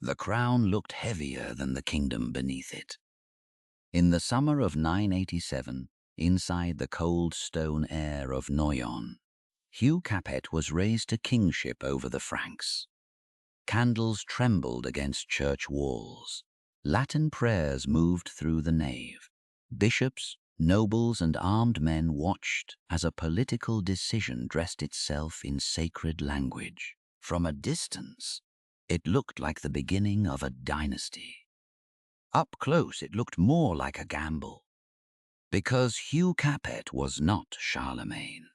The crown looked heavier than the kingdom beneath it. In the summer of 987, inside the cold stone air of Noyon, Hugh Capet was raised to kingship over the Franks. Candles trembled against church walls. Latin prayers moved through the nave. Bishops, nobles, and armed men watched as a political decision dressed itself in sacred language. From a distance, it looked like the beginning of a dynasty. Up close, it looked more like a gamble. Because Hugh Capet was not Charlemagne.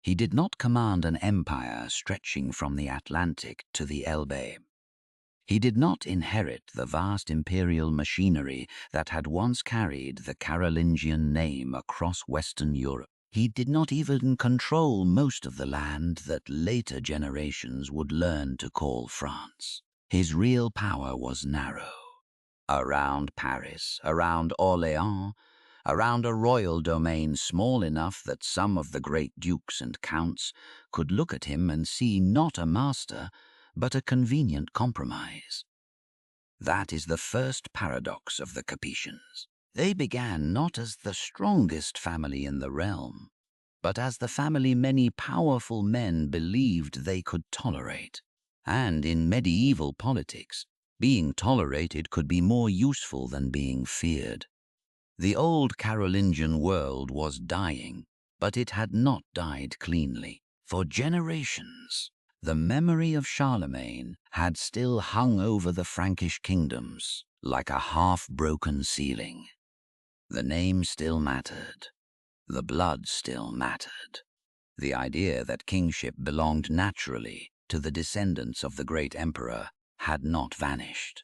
He did not command an empire stretching from the Atlantic to the Elbe. He did not inherit the vast imperial machinery that had once carried the Carolingian name across Western Europe. He did not even control most of the land that later generations would learn to call France. His real power was narrow. Around Paris, around Orléans, around a royal domain small enough that some of the great dukes and counts could look at him and see not a master, but a convenient compromise. That is the first paradox of the Capetians. They began not as the strongest family in the realm, but as the family many powerful men believed they could tolerate. And in medieval politics, being tolerated could be more useful than being feared. The old Carolingian world was dying, but it had not died cleanly. For generations, the memory of Charlemagne had still hung over the Frankish kingdoms like a half-broken ceiling. The name still mattered. The blood still mattered. The idea that kingship belonged naturally to the descendants of the great emperor had not vanished.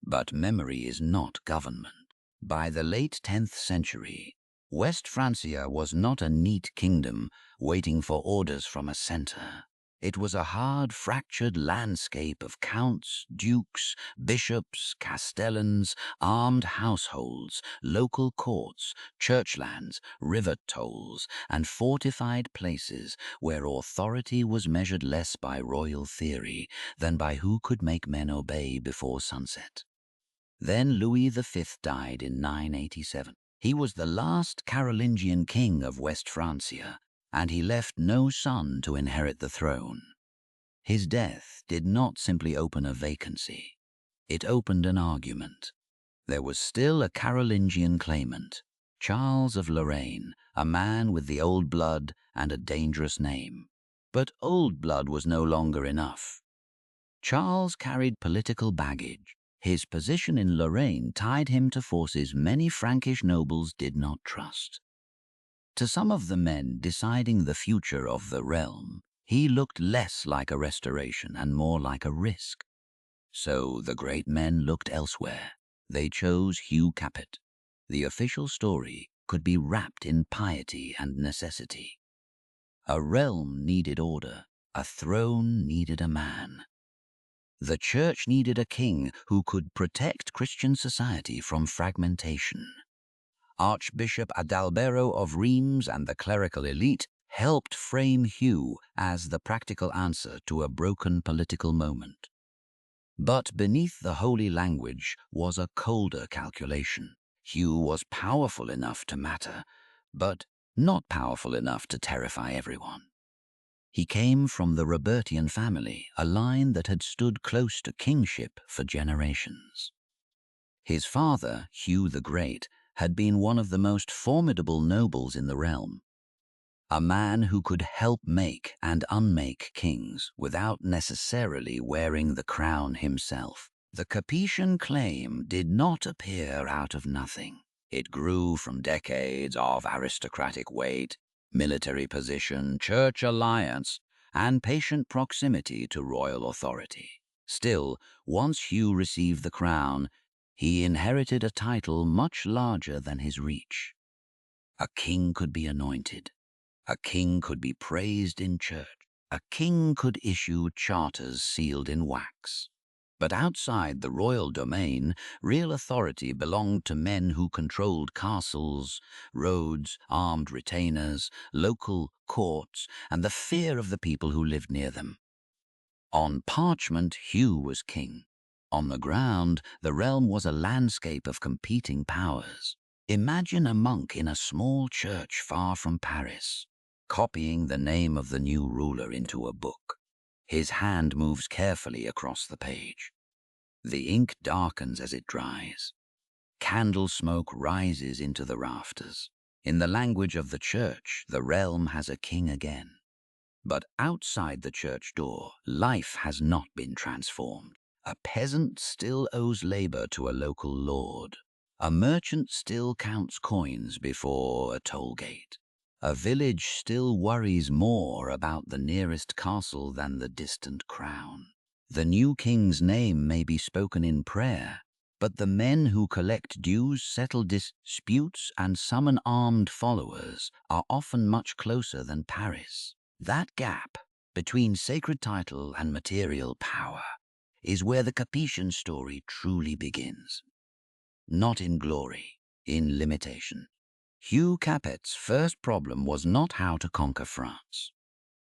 But memory is not government. By the late 10th century, West Francia was not a neat kingdom waiting for orders from a center. It was a hard, fractured landscape of counts, dukes, bishops, castellans, armed households, local courts, churchlands, river tolls, and fortified places where authority was measured less by royal theory than by who could make men obey before sunset. Then Louis V died in 987. He was the last Carolingian king of West Francia, and he left no son to inherit the throne. His death did not simply open a vacancy. It opened an argument. There was still a Carolingian claimant, Charles of Lorraine, a man with the old blood and a dangerous name. But old blood was no longer enough. Charles carried political baggage. His position in Lorraine tied him to forces many Frankish nobles did not trust. To some of the men deciding the future of the realm, he looked less like a restoration and more like a risk. So the great men looked elsewhere. They chose Hugh Capet. The official story could be wrapped in piety and necessity. A realm needed order. A throne needed a man. The church needed a king who could protect Christian society from fragmentation. Archbishop Adalbero of Reims and the clerical elite helped frame Hugh as the practical answer to a broken political moment. But beneath the holy language was a colder calculation. Hugh was powerful enough to matter, but not powerful enough to terrify everyone. He came from the Robertian family, a line that had stood close to kingship for generations. His father, Hugh the Great, had been one of the most formidable nobles in the realm, a man who could help make and unmake kings without necessarily wearing the crown himself. The Capetian claim did not appear out of nothing. It grew from decades of aristocratic weight, military position, church alliance, and patient proximity to royal authority. Still, once Hugh received the crown, he inherited a title much larger than his reach. A king could be anointed. A king could be praised in church. A king could issue charters sealed in wax. But outside the royal domain, real authority belonged to men who controlled castles, roads, armed retainers, local courts, and the fear of the people who lived near them. On parchment, Hugh was king. On the ground, the realm was a landscape of competing powers. Imagine a monk in a small church far from Paris, copying the name of the new ruler into a book. His hand moves carefully across the page. The ink darkens as it dries. Candle smoke rises into the rafters. In the language of the church, the realm has a king again. But outside the church door, life has not been transformed. A peasant still owes labor to a local lord. A merchant still counts coins before a toll gate. A village still worries more about the nearest castle than the distant crown. The new king's name may be spoken in prayer, but the men who collect dues, settle disputes, and summon armed followers are often much closer than Paris. That gap between sacred title and material power is where the Capetian story truly begins. Not in glory, in limitation. Hugh Capet's first problem was not how to conquer France.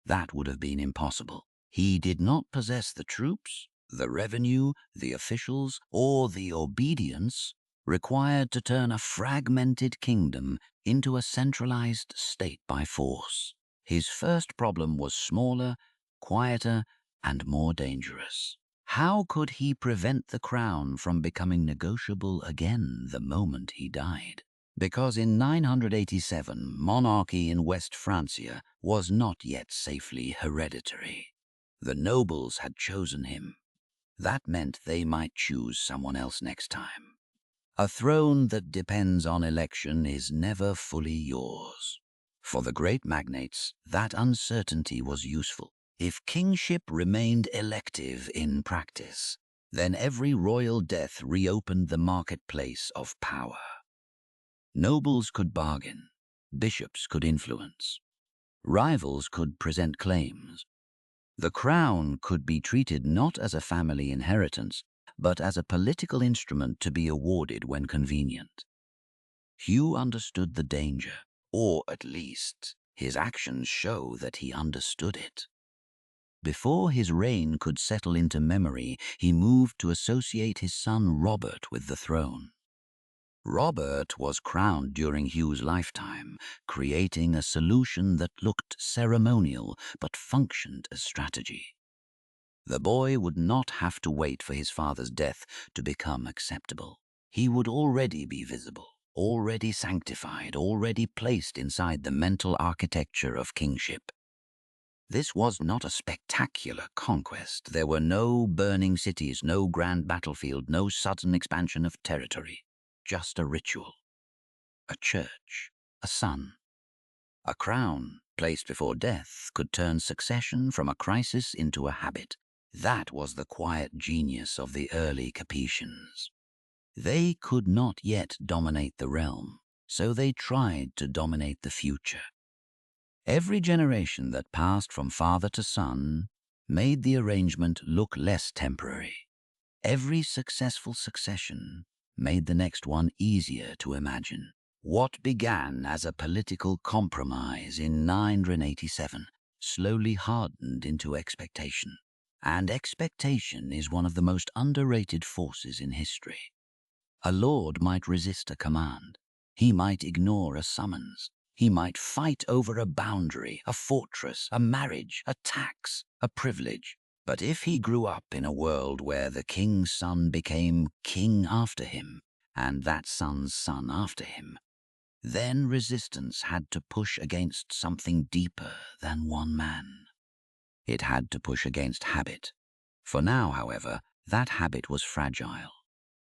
That would have been impossible. He did not possess the troops, the revenue, the officials, or the obedience required to turn a fragmented kingdom into a centralized state by force. His first problem was smaller, quieter, and more dangerous. How could he prevent the crown from becoming negotiable again the moment he died? Because in 987, monarchy in West Francia was not yet safely hereditary. The nobles had chosen him. That meant they might choose someone else next time. A throne that depends on election is never fully yours. For the great magnates, that uncertainty was useful. If kingship remained elective in practice, then every royal death reopened the marketplace of power. Nobles could bargain, bishops could influence, rivals could present claims. The crown could be treated not as a family inheritance, but as a political instrument to be awarded when convenient. Hugh understood the danger, or at least his actions show that he understood it. Before his reign could settle into memory, he moved to associate his son Robert with the throne. Robert was crowned during Hugh's lifetime, creating a solution that looked ceremonial but functioned as strategy. The boy would not have to wait for his father's death to become acceptable. He would already be visible, already sanctified, already placed inside the mental architecture of kingship. This was not a spectacular conquest. There were no burning cities, no grand battlefield, no sudden expansion of territory. Just a ritual, a church, a son. A crown placed before death could turn succession from a crisis into a habit. That was the quiet genius of the early Capetians. They could not yet dominate the realm, so they tried to dominate the future. Every generation that passed from father to son made the arrangement look less temporary. Every successful succession made the next one easier to imagine. What began as a political compromise in 987 slowly hardened into expectation. And expectation is one of the most underrated forces in history. A lord might resist a command. He might ignore a summons. He might fight over a boundary, a fortress, a marriage, a tax, a privilege. But if he grew up in a world where the king's son became king after him, and that son's son after him, then resistance had to push against something deeper than one man. It had to push against habit. For now, however, that habit was fragile.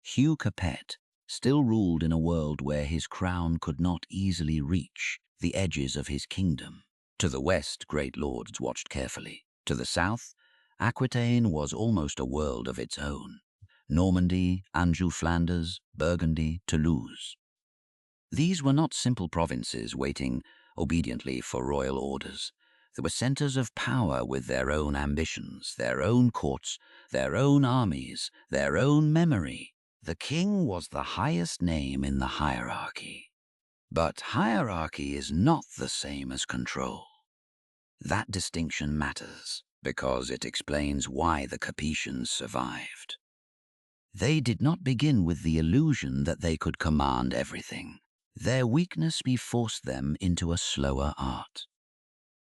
Hugh Capet still ruled in a world where his crown could not easily reach the edges of his kingdom. To the west, great lords watched carefully. To the south, Aquitaine was almost a world of its own. Normandy, Anjou, Flanders, Burgundy, Toulouse. These were not simple provinces waiting obediently for royal orders. They were centers of power with their own ambitions, their own courts, their own armies, their own memory. The king was the highest name in the hierarchy. But hierarchy is not the same as control. That distinction matters because it explains why the Capetians survived. They did not begin with the illusion that they could command everything. Their weakness forced them into a slower art.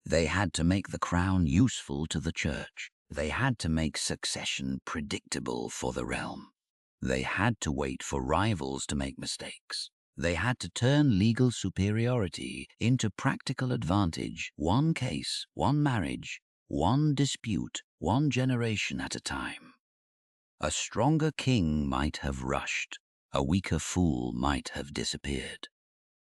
They had to make the crown useful to the church. They had to make succession predictable for the realm. They had to wait for rivals to make mistakes. They had to turn legal superiority into practical advantage, one case, one marriage, one dispute, one generation at a time. A stronger king might have rushed. A weaker fool might have disappeared.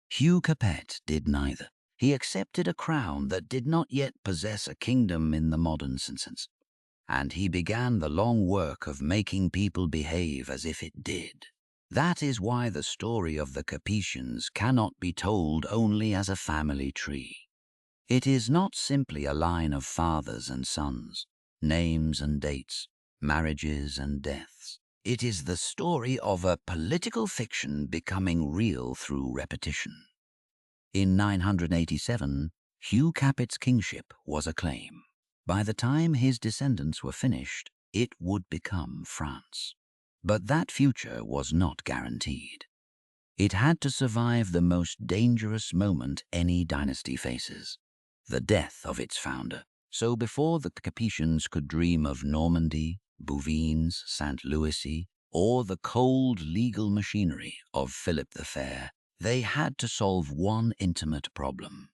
Hugh Capet did neither. He accepted a crown that did not yet possess a kingdom in the modern sense, and he began the long work of making people behave as if it did. That is why the story of the Capetians cannot be told only as a family tree. It is not simply a line of fathers and sons, names and dates, marriages and deaths. It is the story of a political fiction becoming real through repetition. In 987, Hugh Capet's kingship was a claim. By the time his descendants were finished, it would become France. But that future was not guaranteed. It had to survive the most dangerous moment any dynasty faces, the death of its founder. So before the Capetians could dream of Normandy, Bouvines, St. Louis, or the cold legal machinery of Philip the Fair, they had to solve one intimate problem.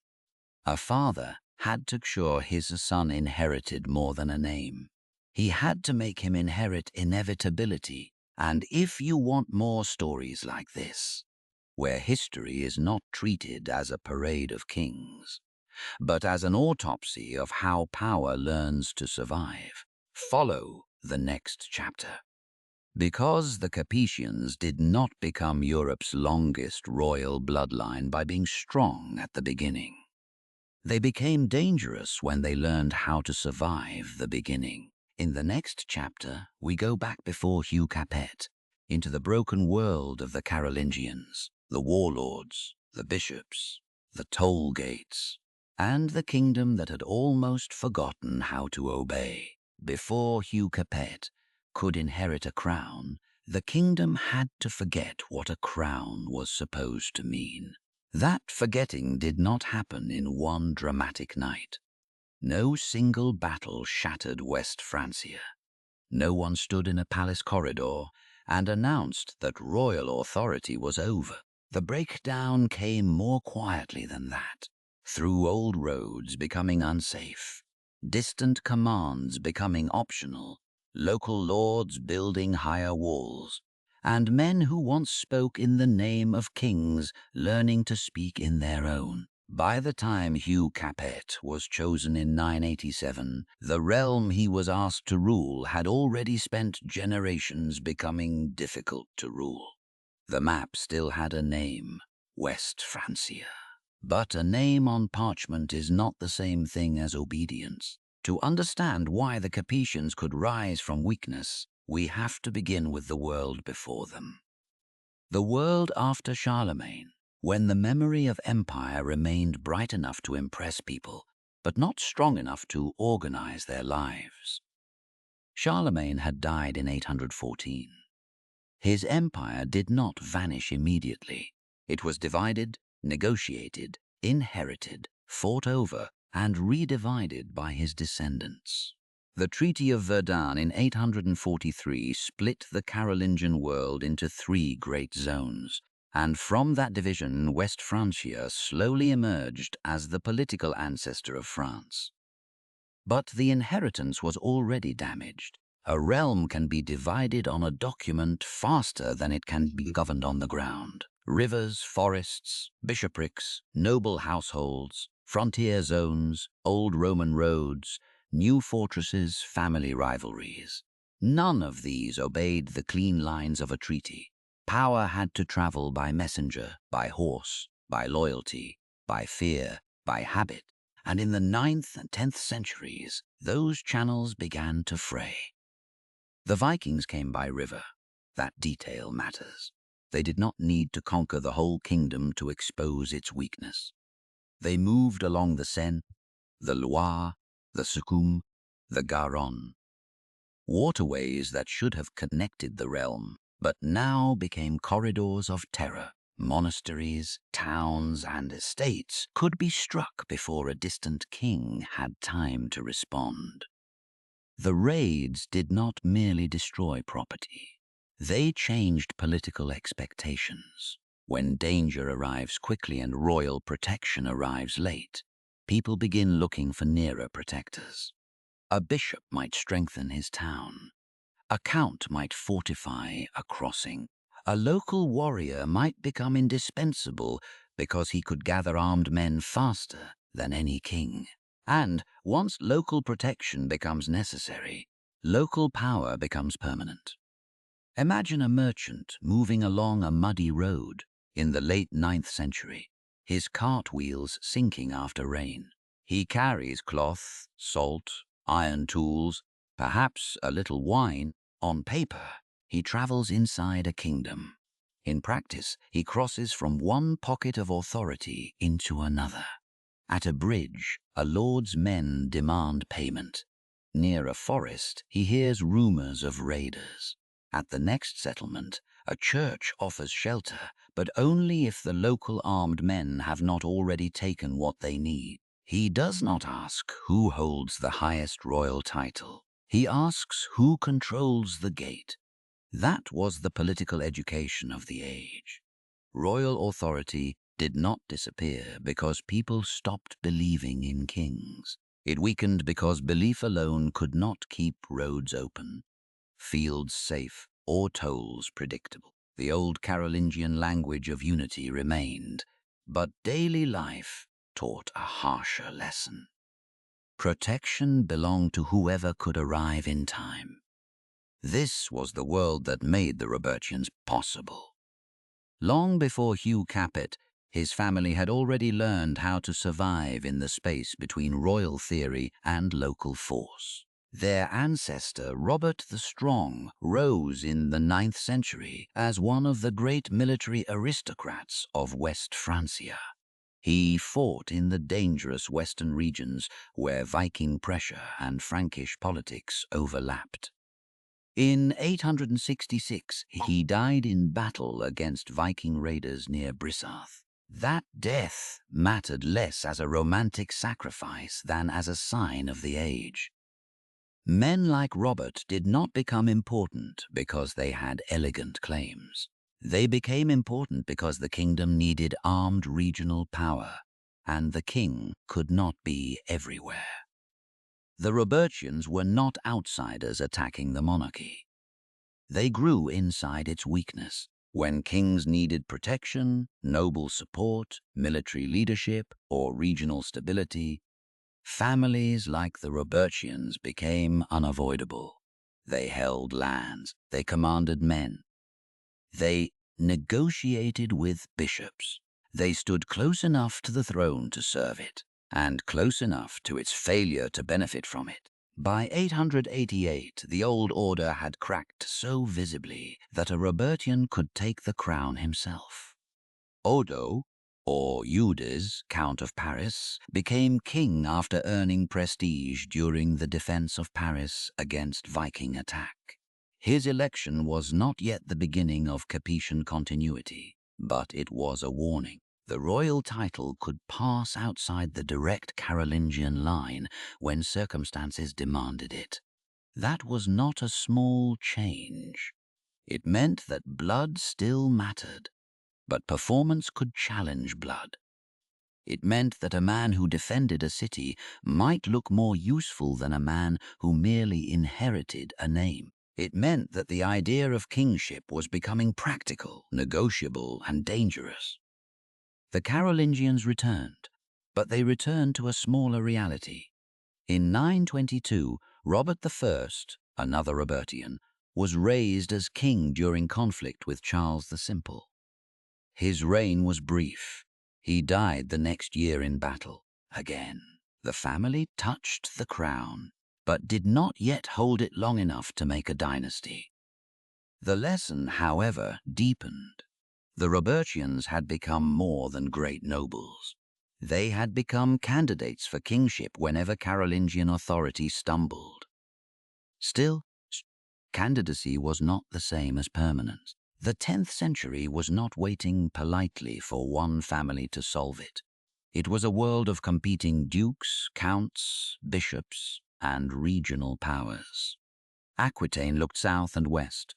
A father had to ensure his son inherited more than a name. He had to make him inherit inevitability. And if you want more stories like this, where history is not treated as a parade of kings, but as an autopsy of how power learns to survive, follow the next chapter. Because the Capetians did not become Europe's longest royal bloodline by being strong at the beginning. They became dangerous when they learned how to survive the beginning. In the next chapter, we go back before Hugh Capet, into the broken world of the Carolingians, the warlords, the bishops, the toll gates, and the kingdom that had almost forgotten how to obey. Before Hugh Capet could inherit a crown, the kingdom had to forget what a crown was supposed to mean. That forgetting did not happen in one dramatic night. No single battle shattered West Francia. No one stood in a palace corridor and announced that royal authority was over. The breakdown came more quietly than that, through old roads becoming unsafe, distant commands becoming optional, local lords building higher walls, and men who once spoke in the name of kings learning to speak in their own. By the time Hugh Capet was chosen in 987, the realm he was asked to rule had already spent generations becoming difficult to rule. The map still had a name, West Francia. But a name on parchment is not the same thing as obedience. To understand why the Capetians could rise from weakness, we have to begin with the world before them. The world after Charlemagne, when the memory of empire remained bright enough to impress people, but not strong enough to organize their lives. Charlemagne had died in 814. His empire did not vanish immediately. It was divided, negotiated, inherited, fought over, and redivided by his descendants. The Treaty of Verdun in 843 split the Carolingian world into three great zones, and from that division West Francia slowly emerged as the political ancestor of France. But the inheritance was already damaged. A realm can be divided on a document faster than it can be governed on the ground. Rivers, forests, bishoprics, noble households, frontier zones, old Roman roads, new fortresses, family rivalries. None of these obeyed the clean lines of a treaty. Power had to travel by messenger, by horse, by loyalty, by fear, by habit. And in the 9th and 10th centuries, those channels began to fray. The Vikings came by river. That detail matters. They did not need to conquer the whole kingdom to expose its weakness. They moved along the Seine, the Loire, the Sucum, the Garonne. Waterways that should have connected the realm, but now became corridors of terror. Monasteries, towns, and estates could be struck before a distant king had time to respond. The raids did not merely destroy property. They changed political expectations. When danger arrives quickly and royal protection arrives late, people begin looking for nearer protectors. A bishop might strengthen his town. A count might fortify a crossing. A local warrior might become indispensable because he could gather armed men faster than any king. And once local protection becomes necessary, local power becomes permanent. Imagine a merchant moving along a muddy road in the late 9th century, his cart wheels sinking after rain. He carries cloth, salt, iron tools, perhaps a little wine. On paper, he travels inside a kingdom. In practice, he crosses from one pocket of authority into another. At a bridge, a lord's men demand payment. Near a forest, he hears rumors of raiders. At the next settlement, a church offers shelter, but only if the local armed men have not already taken what they need. He does not ask who holds the highest royal title. He asks who controls the gate. That was the political education of the age. Royal authority did not disappear because people stopped believing in kings. It weakened because belief alone could not keep roads open, fields safe, or tolls predictable. The old Carolingian language of unity remained, but daily life taught a harsher lesson. Protection belonged to whoever could arrive in time. This was the world that made the Robertians possible. Long before Hugh Capet, his family had already learned how to survive in the space between royal theory and local force. Their ancestor, Robert the Strong, rose in the 9th century as one of the great military aristocrats of West Francia. He fought in the dangerous western regions where Viking pressure and Frankish politics overlapped. In 866, he died in battle against Viking raiders near Brissath. That death mattered less as a romantic sacrifice than as a sign of the age. Men like Robert did not become important because they had elegant claims. They became important because the kingdom needed armed regional power, and the king could not be everywhere. The Robertians were not outsiders attacking the monarchy. They grew inside its weakness. When kings needed protection, noble support, military leadership, or regional stability, families like the Robertians became unavoidable. They held lands, they commanded men, they negotiated with bishops. They stood close enough to the throne to serve it, and close enough to its failure to benefit from it. By 888, the old order had cracked so visibly that a Robertian could take the crown himself. Odo, or Eudes, Count of Paris, became king after earning prestige during the defense of Paris against Viking attack. His election was not yet the beginning of Capetian continuity, but it was a warning. The royal title could pass outside the direct Carolingian line when circumstances demanded it. That was not a small change. It meant that blood still mattered, but performance could challenge blood. It meant that a man who defended a city might look more useful than a man who merely inherited a name. It meant that the idea of kingship was becoming practical, negotiable, and dangerous. The Carolingians returned, but they returned to a smaller reality. In 922, Robert I, another Robertian, was raised as king during conflict with Charles the Simple. His reign was brief. He died the next year in battle. Again, the family touched the crown, but did not yet hold it long enough to make a dynasty. The lesson, however, deepened. The Robertians had become more than great nobles. They had become candidates for kingship whenever Carolingian authority stumbled. Still, Candidacy was not the same as permanence. The 10th century was not waiting politely for one family to solve it. It was a world of competing dukes, counts, bishops, and regional powers. Aquitaine looked south and west.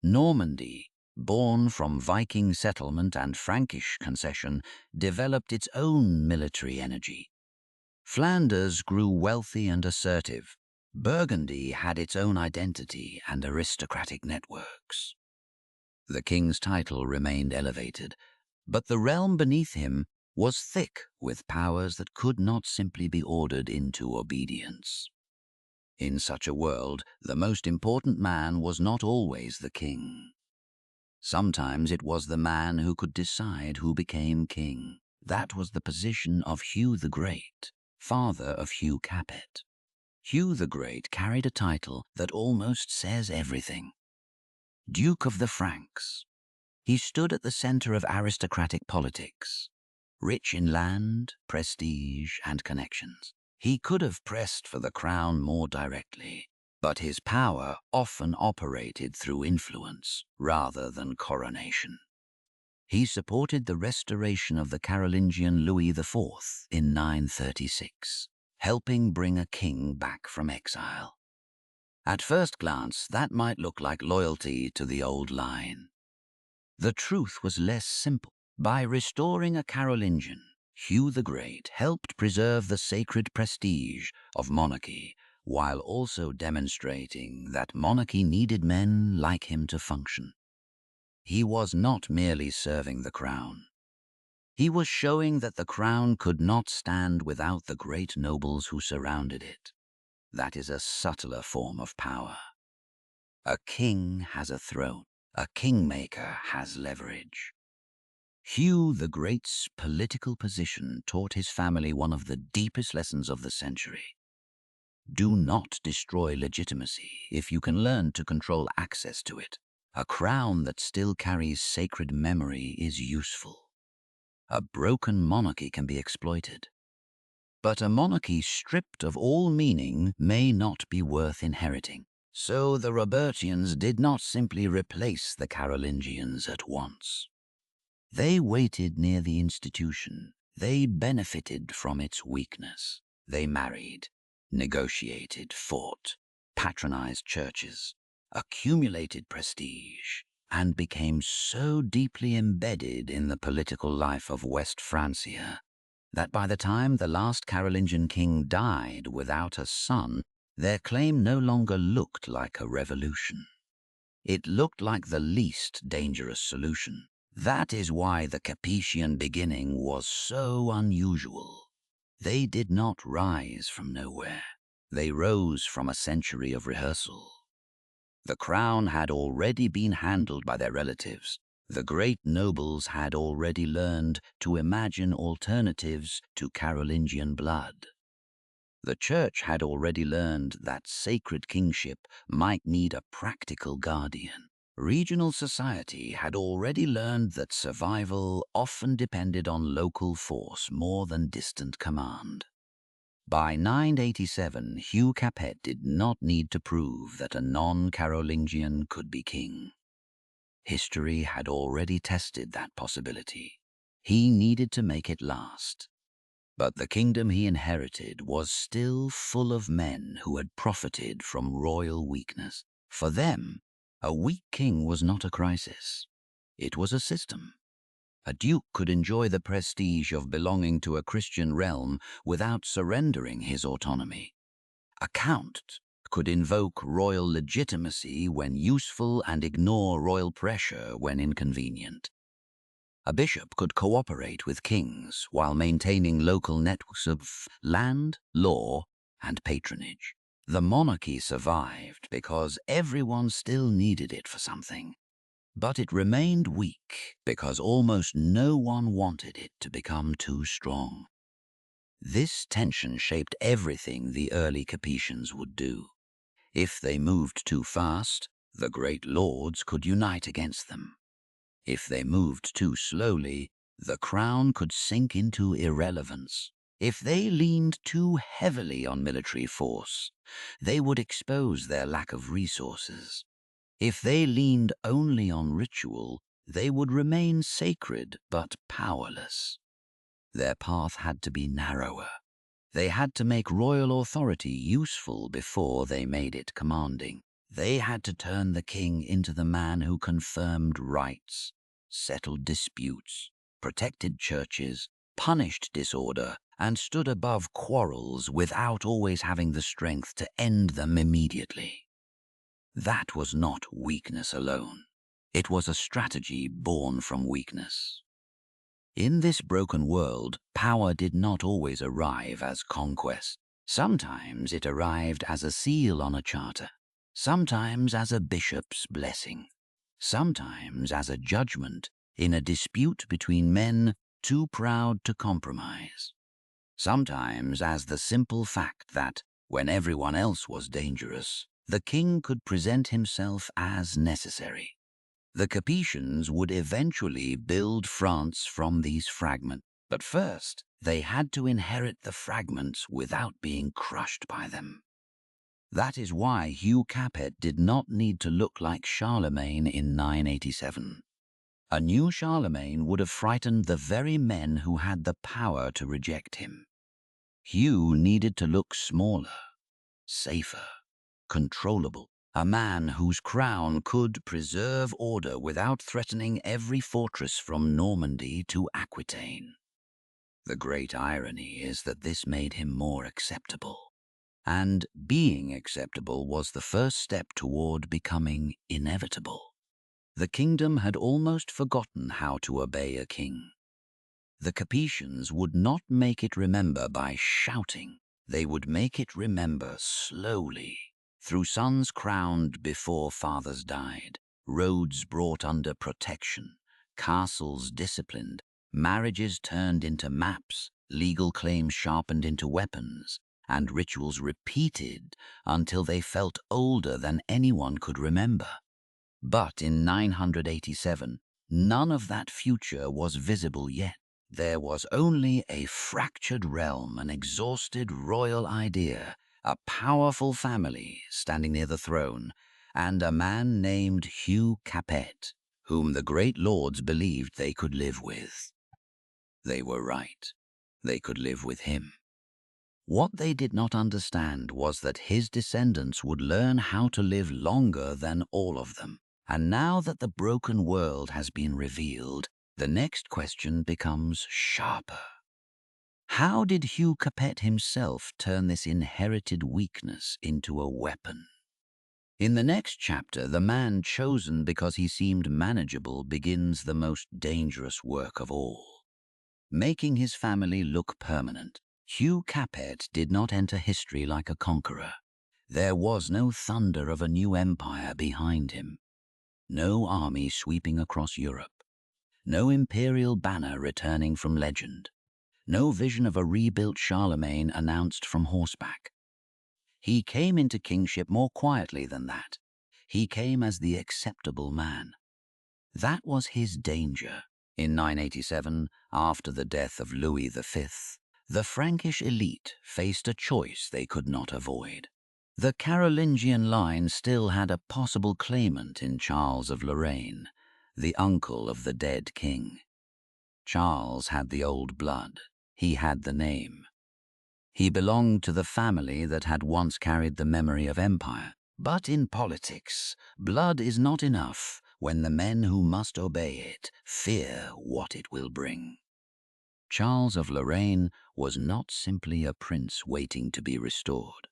Normandy, born from Viking settlement and Frankish concession, developed its own military energy. Flanders grew wealthy and assertive. Burgundy had its own identity and aristocratic networks. The king's title remained elevated, but the realm beneath him was thick with powers that could not simply be ordered into obedience. In such a world, the most important man was not always the king. Sometimes it was the man who could decide who became king. That was the position of Hugh the Great, father of Hugh Capet. Hugh the Great carried a title that almost says everything. Duke of the Franks. He stood at the center of aristocratic politics, rich in land, prestige, and connections. He could have pressed for the crown more directly, but his power often operated through influence rather than coronation. He supported the restoration of the Carolingian Louis IV in 936, helping bring a king back from exile. At first glance, that might look like loyalty to the old line. The truth was less simple. By restoring a Carolingian, Hugh the Great helped preserve the sacred prestige of monarchy, while also demonstrating that monarchy needed men like him to function. He was not merely serving the crown. He was showing that the crown could not stand without the great nobles who surrounded it. That is a subtler form of power. A king has a throne. A kingmaker has leverage. Hugh the Great's political position taught his family one of the deepest lessons of the century. Do not destroy legitimacy if you can learn to control access to it. A crown that still carries sacred memory is useful. A broken monarchy can be exploited. But a monarchy stripped of all meaning may not be worth inheriting. So the Robertians did not simply replace the Carolingians at once. They waited near the institution. They benefited from its weakness. They married, negotiated, fought, patronized churches, accumulated prestige, and became so deeply embedded in the political life of West Francia that by the time the last Carolingian king died without a son, their claim no longer looked like a revolution. It looked like the least dangerous solution. That is why the Capetian beginning was so unusual. They did not rise from nowhere. They rose from a century of rehearsal. The crown had already been handled by their relatives. The great nobles had already learned to imagine alternatives to Carolingian blood. The church had already learned that sacred kingship might need a practical guardian. Regional society had already learned that survival often depended on local force more than distant command. By 987, Hugh Capet did not need to prove that a non-Carolingian could be king. History had already tested that possibility. He needed to make it last. But the kingdom he inherited was still full of men who had profited from royal weakness. For them, a weak king was not a crisis. It was a system. A duke could enjoy the prestige of belonging to a Christian realm without surrendering his autonomy. A count could invoke royal legitimacy when useful and ignore royal pressure when inconvenient. A bishop could cooperate with kings while maintaining local networks of land, law, and patronage. The monarchy survived because everyone still needed it for something. But it remained weak because almost no one wanted it to become too strong. This tension shaped everything the early Capetians would do. If they moved too fast, the great lords could unite against them. If they moved too slowly, the crown could sink into irrelevance. If they leaned too heavily on military force, they would expose their lack of resources. If they leaned only on ritual, they would remain sacred but powerless. Their path had to be narrower. They had to make royal authority useful before they made it commanding. They had to turn the king into the man who confirmed rights, settled disputes, protected churches, punished disorder, and stood above quarrels without always having the strength to end them immediately. That was not weakness alone. It was a strategy born from weakness. In this broken world, power did not always arrive as conquest. Sometimes it arrived as a seal on a charter, sometimes as a bishop's blessing, sometimes as a judgment in a dispute between men too proud to compromise, sometimes as the simple fact that, when everyone else was dangerous, the king could present himself as necessary. The Capetians would eventually build France from these fragments, but first they had to inherit the fragments without being crushed by them. That is why Hugh Capet did not need to look like Charlemagne in 987. A new Charlemagne would have frightened the very men who had the power to reject him. Hugh needed to look smaller, safer, controllable. A man whose crown could preserve order without threatening every fortress from Normandy to Aquitaine. The great irony is that this made him more acceptable. And being acceptable was the first step toward becoming inevitable. The kingdom had almost forgotten how to obey a king. The Capetians would not make it remember by shouting. They would make it remember slowly. Through sons crowned before fathers died, roads brought under protection, castles disciplined, marriages turned into maps, legal claims sharpened into weapons, and rituals repeated until they felt older than anyone could remember. But in 987, none of that future was visible yet. There was only a fractured realm, an exhausted royal idea, a powerful family standing near the throne, and a man named Hugh Capet, whom the great lords believed they could live with. They were right. They could live with him. What they did not understand was that his descendants would learn how to live longer than all of them. And now that the broken world has been revealed, the next question becomes sharper. How did Hugh Capet himself turn this inherited weakness into a weapon? In the next chapter, the man chosen because he seemed manageable begins the most dangerous work of all. Making his family look permanent, Hugh Capet did not enter history like a conqueror. There was no thunder of a new empire behind him. No army sweeping across Europe. No imperial banner returning from legend. No vision of a rebuilt Charlemagne announced from horseback. He came into kingship more quietly than that. He came as the acceptable man. That was his danger. In 987, after the death of Louis V, the Frankish elite faced a choice they could not avoid. The Carolingian line still had a possible claimant in Charles of Lorraine, the uncle of the dead king. Charles had the old blood. He had the name. He belonged to the family that had once carried the memory of empire. But in politics, blood is not enough when the men who must obey it fear what it will bring. Charles of Lorraine was not simply a prince waiting to be restored.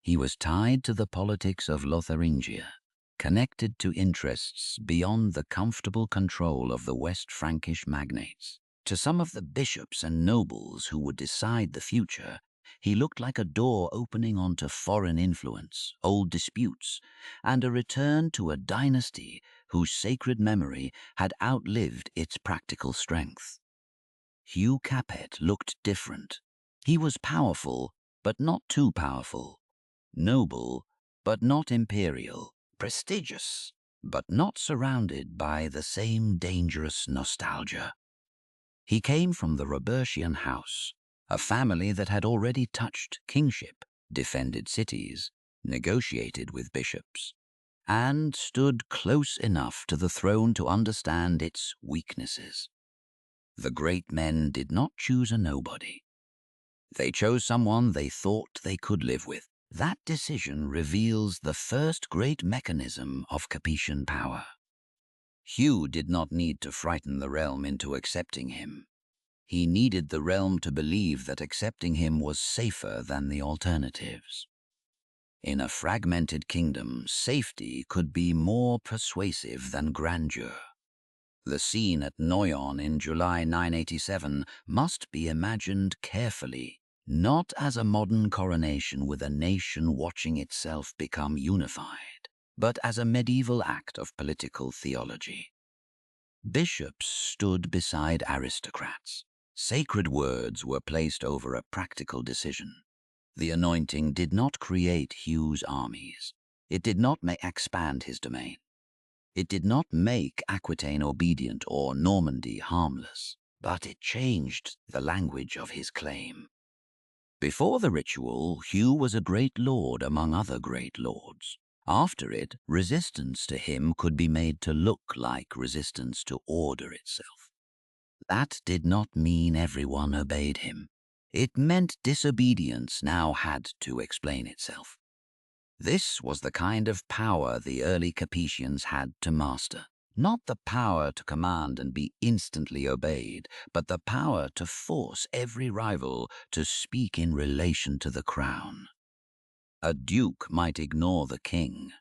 He was tied to the politics of Lotharingia, connected to interests beyond the comfortable control of the West Frankish magnates. To some of the bishops and nobles who would decide the future, he looked like a door opening onto foreign influence, old disputes, and a return to a dynasty whose sacred memory had outlived its practical strength. Hugh Capet looked different. He was powerful, but not too powerful. Noble, but not imperial. Prestigious, but not surrounded by the same dangerous nostalgia. He came from the Robertian house, a family that had already touched kingship, defended cities, negotiated with bishops, and stood close enough to the throne to understand its weaknesses. The great men did not choose a nobody. They chose someone they thought they could live with. That decision reveals the first great mechanism of Capetian power. Hugh did not need to frighten the realm into accepting him. He needed the realm to believe that accepting him was safer than the alternatives. In a fragmented kingdom, safety could be more persuasive than grandeur. The scene at Noyon in July 987 must be imagined carefully, not as a modern coronation with a nation watching itself become unified, but as a medieval act of political theology. Bishops stood beside aristocrats. Sacred words were placed over a practical decision. The anointing did not create Hugh's armies. It did not expand his domain. It did not make Aquitaine obedient or Normandy harmless, but it changed the language of his claim. Before the ritual, Hugh was a great lord among other great lords. After it, resistance to him could be made to look like resistance to order itself. That did not mean everyone obeyed him. It meant disobedience now had to explain itself. This was the kind of power the early Capetians had to master. Not the power to command and be instantly obeyed, but the power to force every rival to speak in relation to the crown. A duke might ignore the king.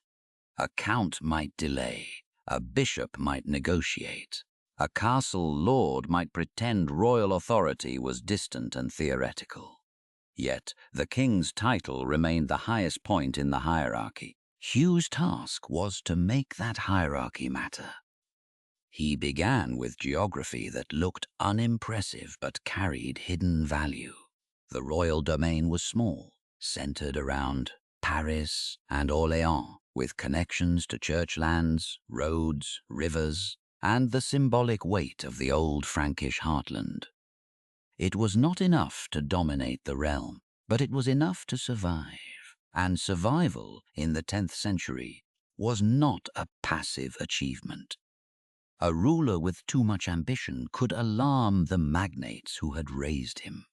A count might delay. A bishop might negotiate. A castle lord might pretend royal authority was distant and theoretical. Yet the king's title remained the highest point in the hierarchy. Hugh's task was to make that hierarchy matter. He began with geography that looked unimpressive but carried hidden value. The royal domain was small, centered around Paris and Orléans, with connections to church lands, roads, rivers, and the symbolic weight of the old Frankish heartland. It was not enough to dominate the realm, but it was enough to survive. And survival in the 10th century was not a passive achievement. A ruler with too much ambition could alarm the magnates who had raised him.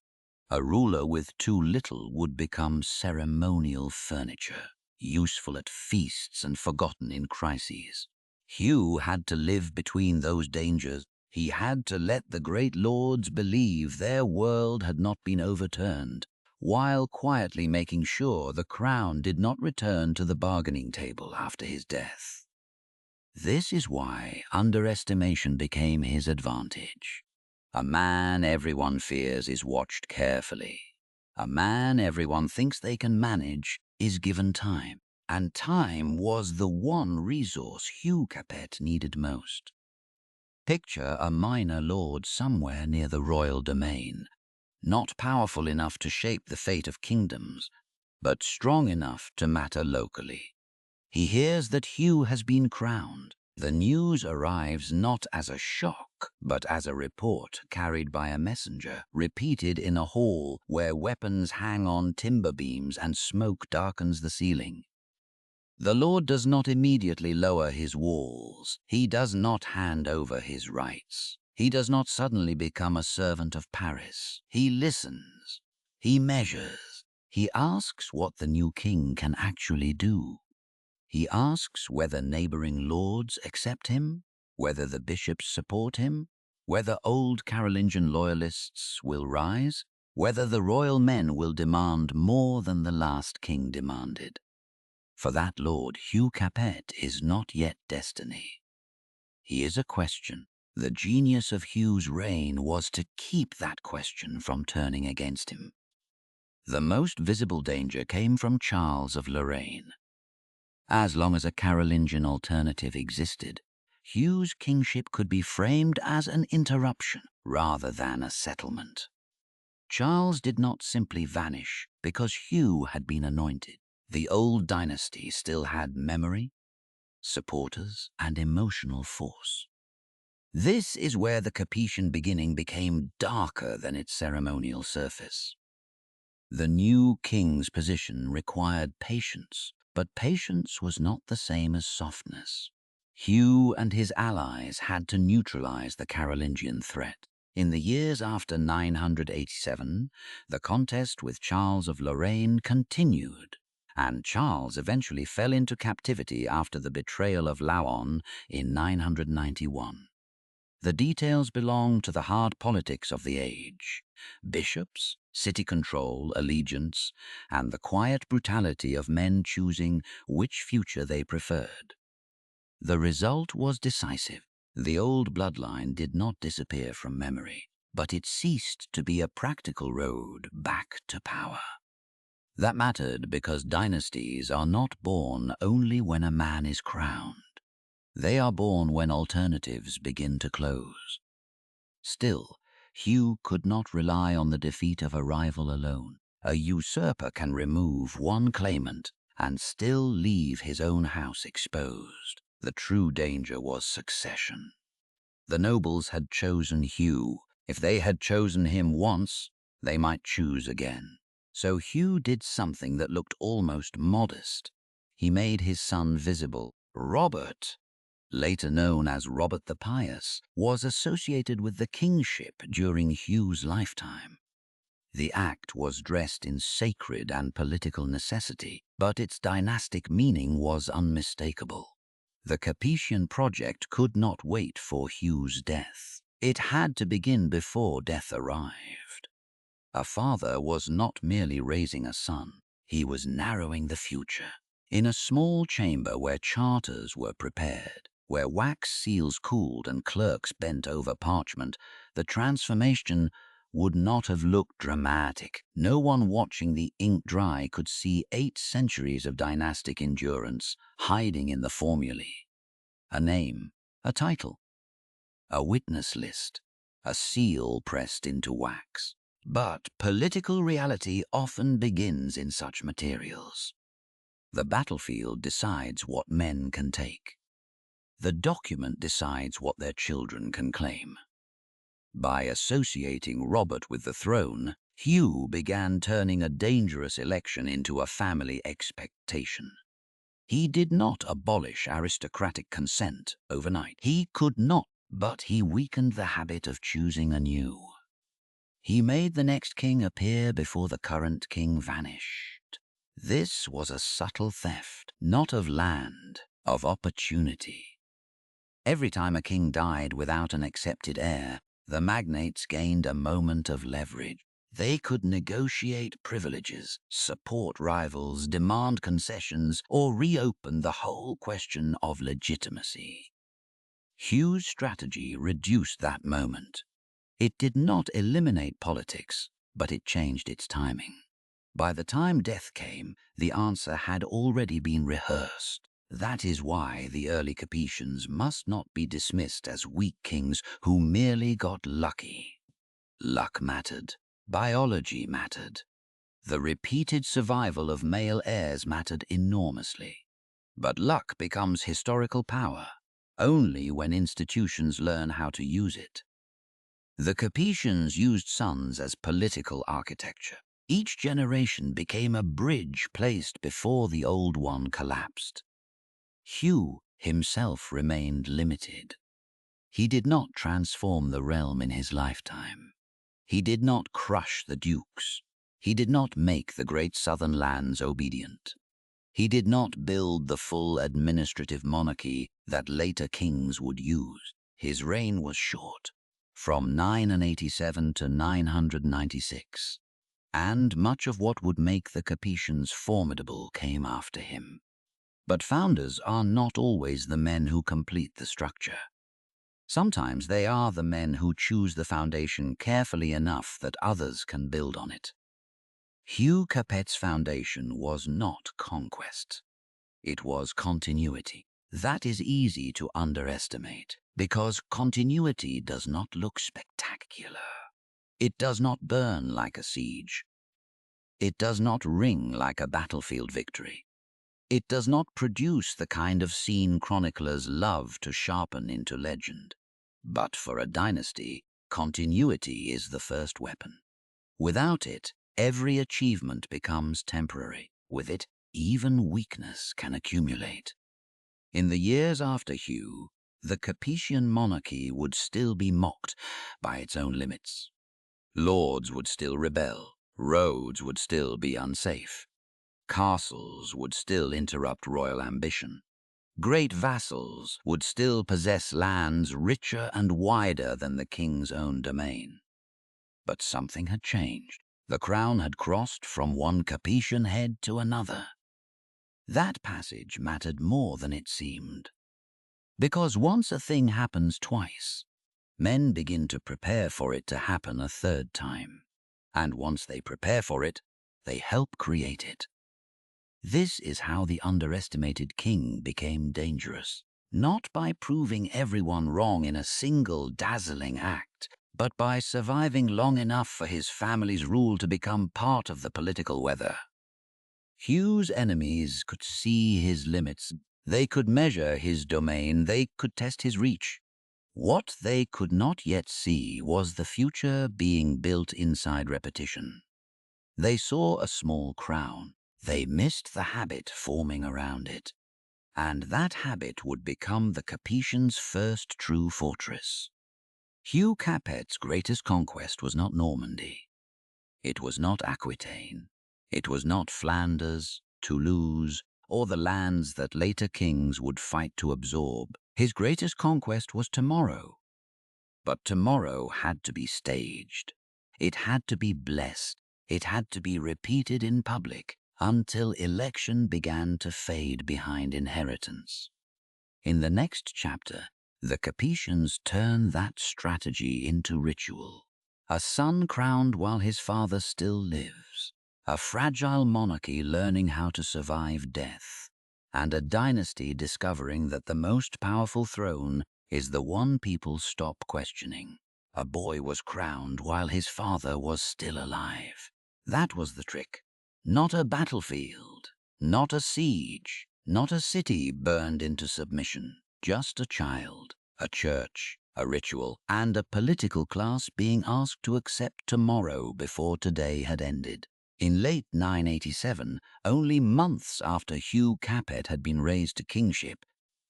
A ruler with too little would become ceremonial furniture, useful at feasts and forgotten in crises. Hugh had to live between those dangers. He had to let the great lords believe their world had not been overturned, while quietly making sure the crown did not return to the bargaining table after his death. This is why underestimation became his advantage. A man everyone fears is watched carefully. A man everyone thinks they can manage is given time, and time was the one resource Hugh Capet needed most. Picture a minor lord somewhere near the royal domain, not powerful enough to shape the fate of kingdoms, but strong enough to matter locally. He hears that Hugh has been crowned. The news arrives not as a shock, but as a report carried by a messenger, repeated in a hall where weapons hang on timber beams and smoke darkens the ceiling. The Lord does not immediately lower his walls. He does not hand over his rights. He does not suddenly become a servant of Paris. He listens. He measures. He asks what the new king can actually do. He asks whether neighboring lords accept him, whether the bishops support him, whether old Carolingian loyalists will rise, whether the royal men will demand more than the last king demanded. For that lord, Hugh Capet is not yet destiny. He is a question. The genius of Hugh's reign was to keep that question from turning against him. The most visible danger came from Charles of Lorraine. As long as a Carolingian alternative existed, Hugh's kingship could be framed as an interruption rather than a settlement. Charles did not simply vanish because Hugh had been anointed. The old dynasty still had memory, supporters, and emotional force. This is where the Capetian beginning became darker than its ceremonial surface. The new king's position required patience, but patience was not the same as softness. Hugh and his allies had to neutralize the Carolingian threat. In the years after 987, the contest with Charles of Lorraine continued, and Charles eventually fell into captivity after the betrayal of Laon in 991. The details belong to the hard politics of the age: bishops, city control, allegiance, and the quiet brutality of men choosing which future they preferred. The result was decisive. The old bloodline did not disappear from memory, but it ceased to be a practical road back to power. That mattered because dynasties are not born only when a man is crowned. They are born when alternatives begin to close. Still, Hugh could not rely on the defeat of a rival alone. A usurper can remove one claimant and still leave his own house exposed. The true danger was succession. The nobles had chosen Hugh. If they had chosen him once, they might choose again. So Hugh did something that looked almost modest. He made his son visible. Robert, later known as Robert the Pious, was associated with the kingship during Hugh's lifetime. The act was dressed in sacred and political necessity, but its dynastic meaning was unmistakable. The Capetian project could not wait for Hugh's death. It had to begin before death arrived. A father was not merely raising a son, he was narrowing the future. In a small chamber where charters were prepared, where wax seals cooled and clerks bent over parchment, the transformation would not have looked dramatic. No one watching the ink dry could see 8 centuries of dynastic endurance hiding in the formulae. A name, a title, a witness list, a seal pressed into wax. But political reality often begins in such materials. The battlefield decides what men can take. The document decides what their children can claim. By associating Robert with the throne, Hugh began turning a dangerous election into a family expectation. He did not abolish aristocratic consent overnight. He could not, but he weakened the habit of choosing anew. He made the next king appear before the current king vanished. This was a subtle theft, not of land, of opportunity. Every time a king died without an accepted heir, the magnates gained a moment of leverage. They could negotiate privileges, support rivals, demand concessions, or reopen the whole question of legitimacy. Hugh's strategy reduced that moment. It did not eliminate politics, but it changed its timing. By the time death came, the answer had already been rehearsed. That is why the early Capetians must not be dismissed as weak kings who merely got lucky. Luck mattered. Biology mattered. The repeated survival of male heirs mattered enormously. But luck becomes historical power only when institutions learn how to use it. The Capetians used sons as political architecture. Each generation became a bridge placed before the old one collapsed. Hugh himself remained limited. He did not transform the realm in his lifetime. He did not crush the dukes. He did not make the great southern lands obedient. He did not build the full administrative monarchy that later kings would use. His reign was short, from 987 to 996, and much of what would make the Capetians formidable came after him. But founders are not always the men who complete the structure. Sometimes they are the men who choose the foundation carefully enough that others can build on it. Hugh Capet's foundation was not conquest. It was continuity. That is easy to underestimate, because continuity does not look spectacular. It does not burn like a siege. It does not ring like a battlefield victory. It does not produce the kind of scene chroniclers love to sharpen into legend. But for a dynasty, continuity is the first weapon. Without it, every achievement becomes temporary. With it, even weakness can accumulate. In the years after Hugh, the Capetian monarchy would still be mocked by its own limits. Lords would still rebel, roads would still be unsafe, castles would still interrupt royal ambition. Great vassals would still possess lands richer and wider than the king's own domain. But something had changed. The crown had crossed from one Capetian head to another. That passage mattered more than it seemed. Because once a thing happens twice, men begin to prepare for it to happen a third time. And once they prepare for it, they help create it. This is how the underestimated king became dangerous, not by proving everyone wrong in a single dazzling act, but by surviving long enough for his family's rule to become part of the political weather. Hugh's enemies could see his limits. They could measure his domain. They could test his reach. What they could not yet see was the future being built inside repetition. They saw a small crown. They missed the habit forming around it. And that habit would become the Capetians' first true fortress. Hugh Capet's greatest conquest was not Normandy. It was not Aquitaine. It was not Flanders, Toulouse, or the lands that later kings would fight to absorb. His greatest conquest was tomorrow. But tomorrow had to be staged. It had to be blessed. It had to be repeated in public until election began to fade behind inheritance. In the next chapter, the Capetians turn that strategy into ritual. A son crowned while his father still lives, a fragile monarchy learning how to survive death, and a dynasty discovering that the most powerful throne is the one people stop questioning. A boy was crowned while his father was still alive. That was the trick. Not a battlefield, not a siege, not a city burned into submission, just a child, a church, a ritual, and a political class being asked to accept tomorrow before today had ended. In late 987, only months after Hugh Capet had been raised to kingship,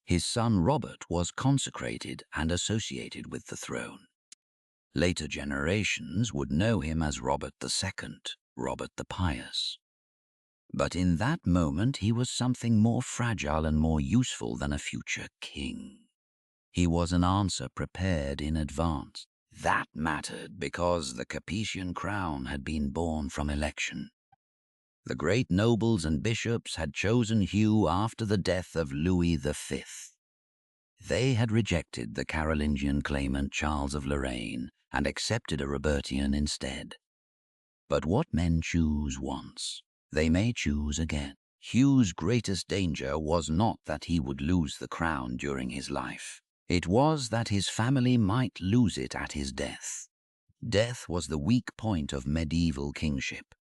his son Robert was consecrated and associated with the throne. Later generations would know him as Robert II, Robert the Pious. But in that moment he was something more fragile and more useful than a future king. He was an answer prepared in advance. That mattered because the Capetian crown had been born from election. The great nobles and bishops had chosen Hugh after the death of Louis V. They had rejected the Carolingian claimant Charles of Lorraine and accepted a Robertian instead. But what men choose once, they may choose again. Hugh's greatest danger was not that he would lose the crown during his life. It was that his family might lose it at his death. Death was the weak point of medieval kingship.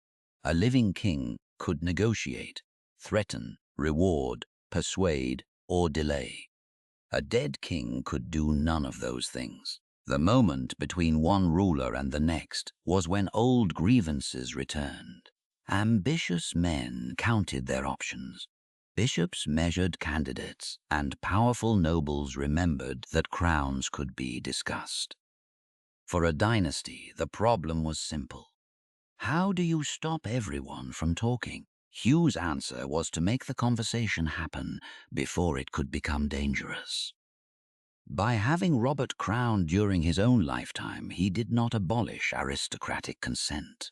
A living king could negotiate, threaten, reward, persuade, or delay. A dead king could do none of those things. The moment between one ruler and the next was when old grievances returned. Ambitious men counted their options. Bishops measured candidates, and powerful nobles remembered that crowns could be discussed. For a dynasty, the problem was simple. How do you stop everyone from talking? Hugh's answer was to make the conversation happen before it could become dangerous. By having Robert crowned during his own lifetime, he did not abolish aristocratic consent.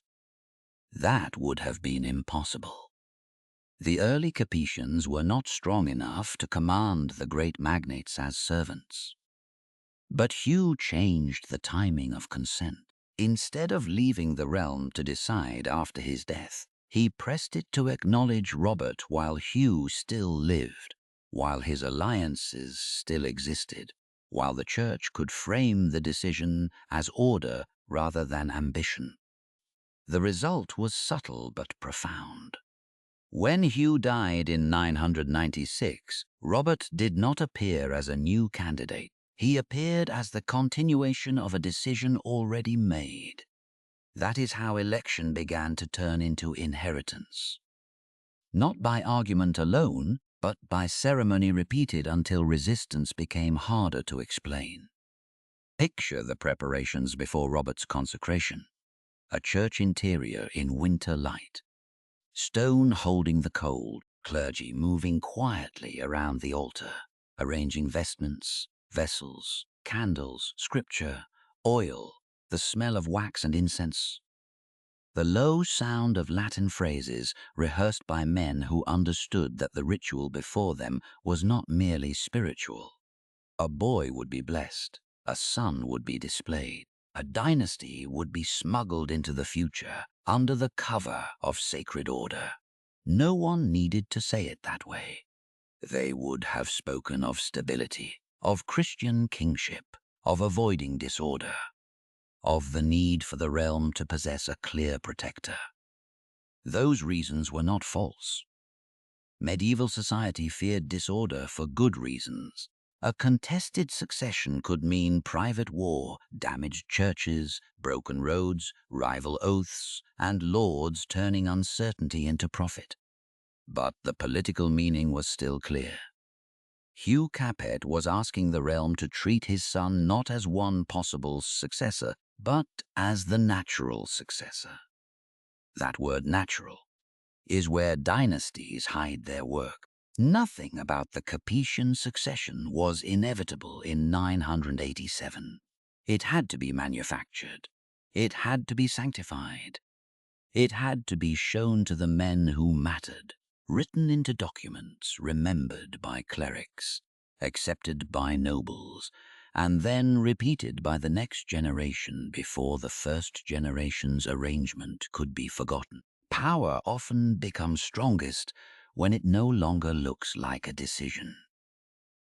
That would have been impossible. The early Capetians were not strong enough to command the great magnates as servants. But Hugh changed the timing of consent. Instead of leaving the realm to decide after his death, he pressed it to acknowledge Robert while Hugh still lived, while his alliances still existed, while the church could frame the decision as order rather than ambition. The result was subtle but profound. When Hugh died in 996, Robert did not appear as a new candidate. He appeared as the continuation of a decision already made. That is how election began to turn into inheritance. Not by argument alone, but by ceremony repeated until resistance became harder to explain. Picture the preparations before Robert's consecration. A church interior in winter light. Stone holding the coal, clergy moving quietly around the altar, arranging vestments, vessels, candles, scripture, oil, the smell of wax and incense. The low sound of Latin phrases rehearsed by men who understood that the ritual before them was not merely spiritual. A boy would be blessed, a son would be displayed, a dynasty would be smuggled into the future under the cover of sacred order. No one needed to say it that way. They would have spoken of stability, of Christian kingship, of avoiding disorder, of the need for the realm to possess a clear protector. Those reasons were not false. Medieval society feared disorder for good reasons. A contested succession could mean private war, damaged churches, broken roads, rival oaths, and lords turning uncertainty into profit. But the political meaning was still clear. Hugh Capet was asking the realm to treat his son not as one possible successor, but as the natural successor. That word natural is where dynasties hide their work. Nothing about the Capetian succession was inevitable in 987. It had to be manufactured. It had to be sanctified. It had to be shown to the men who mattered, written into documents, remembered by clerics, accepted by nobles, and then repeated by the next generation before the first generation's arrangement could be forgotten. Power often becomes strongest when it no longer looks like a decision.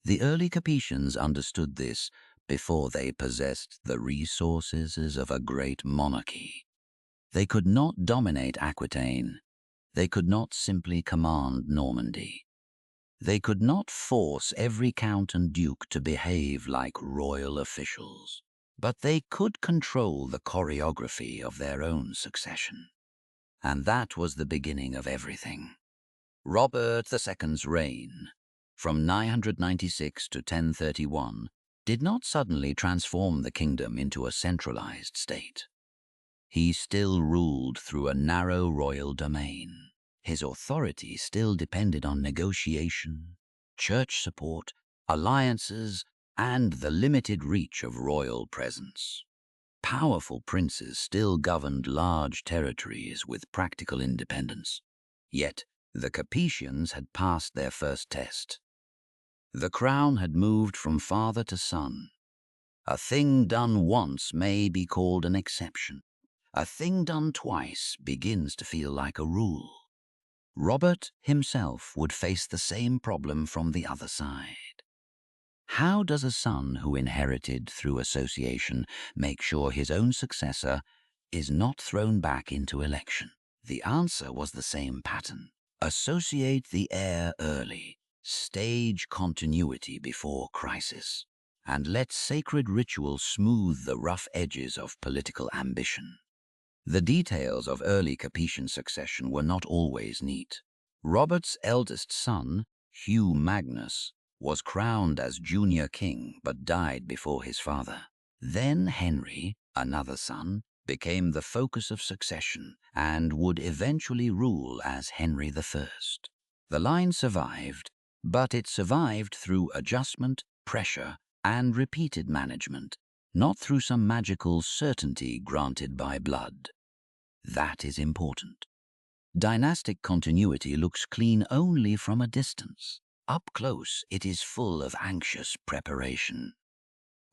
The early Capetians understood this before they possessed the resources of a great monarchy. They could not dominate Aquitaine. They could not simply command Normandy. They could not force every count and duke to behave like royal officials. But they could control the choreography of their own succession. And that was the beginning of everything. Robert II's reign, from 996 to 1031, did not suddenly transform the kingdom into a centralized state. He still ruled through a narrow royal domain. His authority still depended on negotiation, church support, alliances, and the limited reach of royal presence. Powerful princes still governed large territories with practical independence. Yet, the Capetians had passed their first test. The crown had moved from father to son. A thing done once may be called an exception. A thing done twice begins to feel like a rule. Robert himself would face the same problem from the other side. How does a son who inherited through association make sure his own successor is not thrown back into election? The answer was the same pattern. Associate the heir early, stage continuity before crisis, and let sacred ritual smooth the rough edges of political ambition. The details of early Capetian succession were not always neat. Robert's eldest son, Hugh Magnus, was crowned as junior king but died before his father. Then Henry, another son, became the focus of succession and would eventually rule as Henry I. The line survived, but it survived through adjustment, pressure, and repeated management, not through some magical certainty granted by blood. That is important. Dynastic continuity looks clean only from a distance. Up close, it is full of anxious preparation.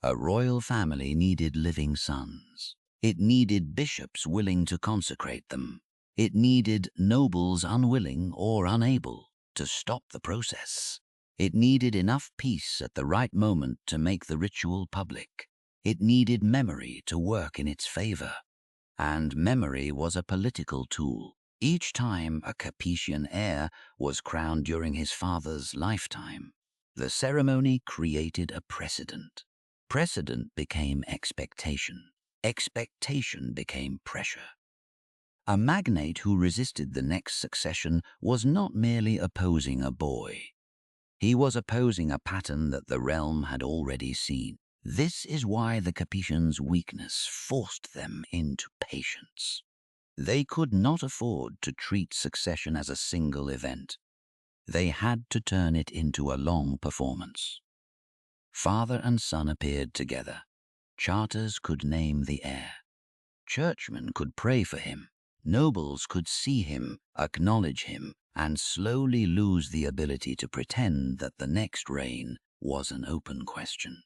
A royal family needed living sons. It needed bishops willing to consecrate them. It needed nobles unwilling or unable to stop the process. It needed enough peace at the right moment to make the ritual public. It needed memory to work in its favor. And memory was a political tool. Each time a Capetian heir was crowned during his father's lifetime, the ceremony created a precedent. Precedent became expectation. Expectation became pressure. A magnate who resisted the next succession was not merely opposing a boy. He was opposing a pattern that the realm had already seen. This is why the Capetians' weakness forced them into patience. They could not afford to treat succession as a single event. They had to turn it into a long performance. Father and son appeared together. Charters could name the heir. Churchmen could pray for him. Nobles could see him, acknowledge him, and slowly lose the ability to pretend that the next reign was an open question.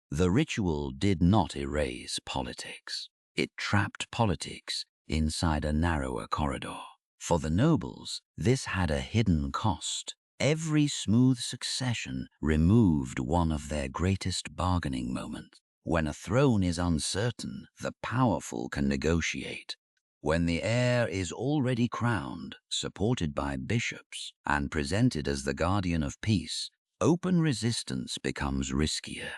The ritual did not erase politics. It trapped politics inside a narrower corridor. For the nobles, this had a hidden cost. Every smooth succession removed one of their greatest bargaining moments. When a throne is uncertain, the powerful can negotiate. When the heir is already crowned, supported by bishops, and presented as the guardian of peace, open resistance becomes riskier.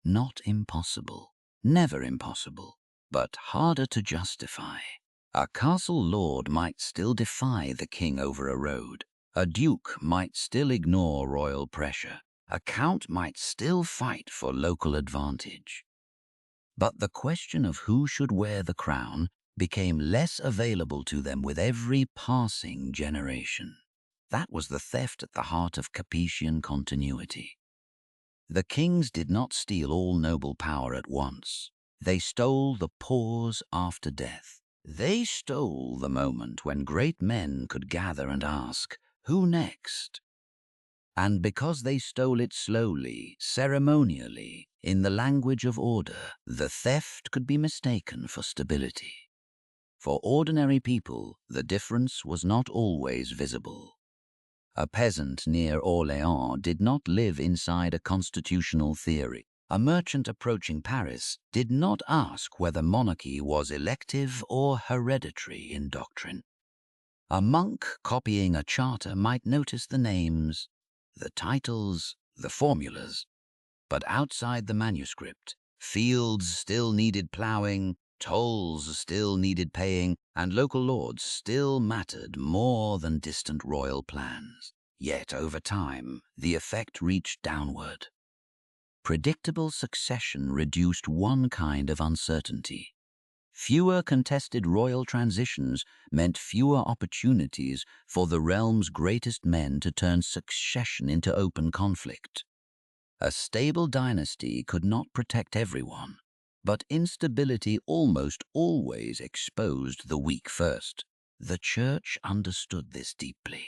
Not impossible, never impossible, but harder to justify. A castle lord might still defy the king over a road. A duke might still ignore royal pressure. A count might still fight for local advantage. But the question of who should wear the crown became less available to them with every passing generation. That was the theft at the heart of Capetian continuity. The kings did not steal all noble power at once. They stole the pause after death. They stole the moment when great men could gather and ask, "Who next?" And because they stole it slowly, ceremonially, in the language of order, the theft could be mistaken for stability. For ordinary people, the difference was not always visible. A peasant near Orléans did not live inside a constitutional theory. A merchant approaching Paris did not ask whether monarchy was elective or hereditary in doctrine. A monk copying a charter might notice the names, the titles, the formulas, but outside the manuscript, fields still needed ploughing, tolls still needed paying, and local lords still mattered more than distant royal plans. Yet over time, the effect reached downward. Predictable succession reduced one kind of uncertainty. Fewer contested royal transitions meant fewer opportunities for the realm's greatest men to turn succession into open conflict. A stable dynasty could not protect everyone, but instability almost always exposed the weak first. The church understood this deeply.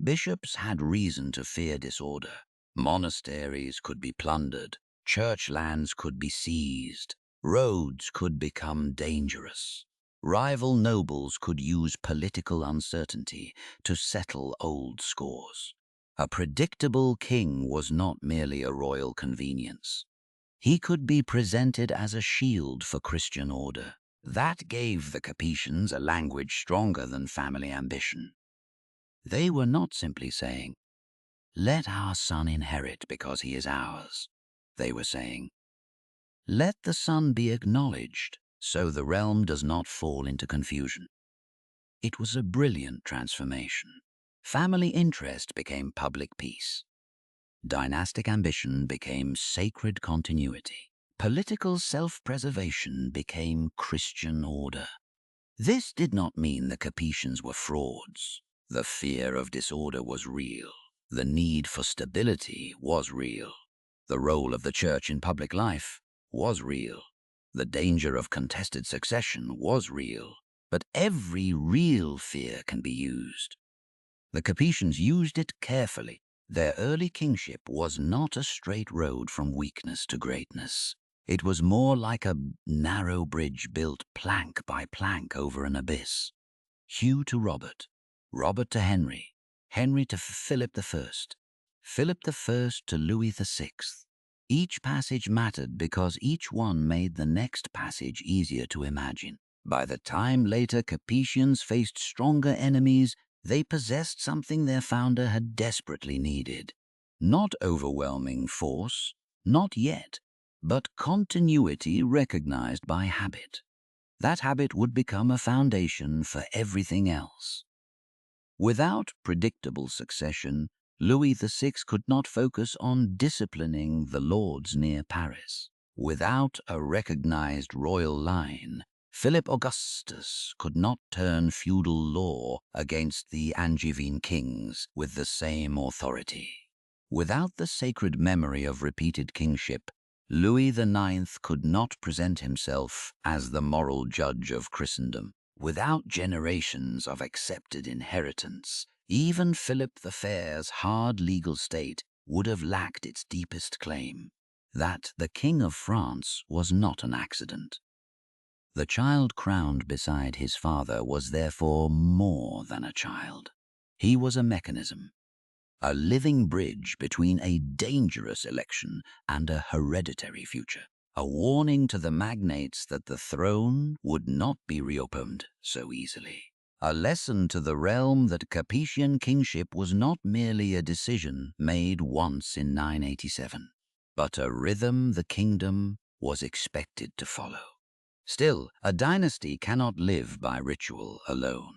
Bishops had reason to fear disorder. Monasteries could be plundered, church lands could be seized, roads could become dangerous. Rival nobles could use political uncertainty to settle old scores. A predictable king was not merely a royal convenience. He could be presented as a shield for Christian order. That gave the Capetians a language stronger than family ambition. They were not simply saying, "Let our son inherit because he is ours." They were saying, "Let the son be acknowledged so the realm does not fall into confusion." It was a brilliant transformation. Family interest became public peace. Dynastic ambition became sacred continuity. Political self-preservation became Christian order. This did not mean the Capetians were frauds. The fear of disorder was real. The need for stability was real. The role of the church in public life was real. The danger of contested succession was real. But every real fear can be used. The Capetians used it carefully. Their early kingship was not a straight road from weakness to greatness. It was more like a narrow bridge built plank by plank over an abyss. Hugh to Robert, Robert to Henry, Henry to Philip I, Philip I to Louis VI. Each passage mattered because each one made the next passage easier to imagine. By the time later Capetians faced stronger enemies, they possessed something their founder had desperately needed. Not overwhelming force, not yet, but continuity recognized by habit. That habit would become a foundation for everything else. Without predictable succession, Louis VI could not focus on disciplining the lords near Paris. Without a recognized royal line, Philip Augustus could not turn feudal law against the Angevin kings with the same authority. Without the sacred memory of repeated kingship, Louis IX could not present himself as the moral judge of Christendom. Without generations of accepted inheritance, even Philip the Fair's hard legal state would have lacked its deepest claim, that the King of France was not an accident. The child crowned beside his father was therefore more than a child. He was a mechanism, a living bridge between a dangerous election and a hereditary future, a warning to the magnates that the throne would not be reopened so easily, a lesson to the realm that Capetian kingship was not merely a decision made once in 987, but a rhythm the kingdom was expected to follow. Still, a dynasty cannot live by ritual alone.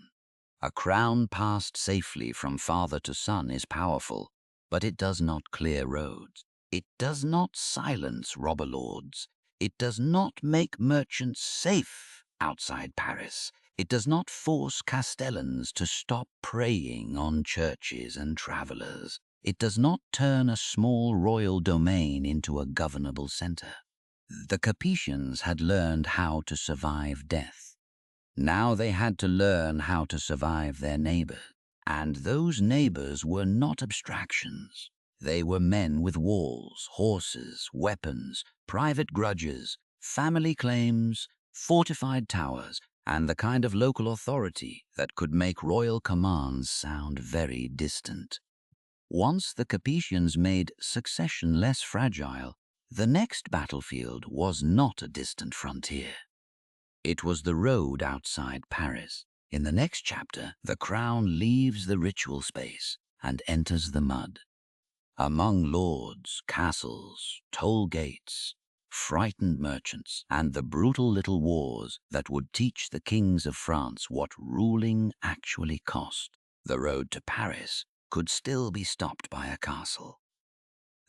A crown passed safely from father to son is powerful, but it does not clear roads. It does not silence robber lords. It does not make merchants safe outside Paris. It does not force castellans to stop preying on churches and travelers. It does not turn a small royal domain into a governable center. The Capetians had learned how to survive death. Now they had to learn how to survive their neighbors. And those neighbors were not abstractions. They were men with walls, horses, weapons, private grudges, family claims, fortified towers, and the kind of local authority that could make royal commands sound very distant. Once the Capetians made succession less fragile, the next battlefield was not a distant frontier. It was the road outside Paris. In the next chapter, the crown leaves the ritual space and enters the mud. Among lords, castles, toll gates, frightened merchants, and the brutal little wars that would teach the kings of France what ruling actually cost, the road to Paris could still be stopped by a castle.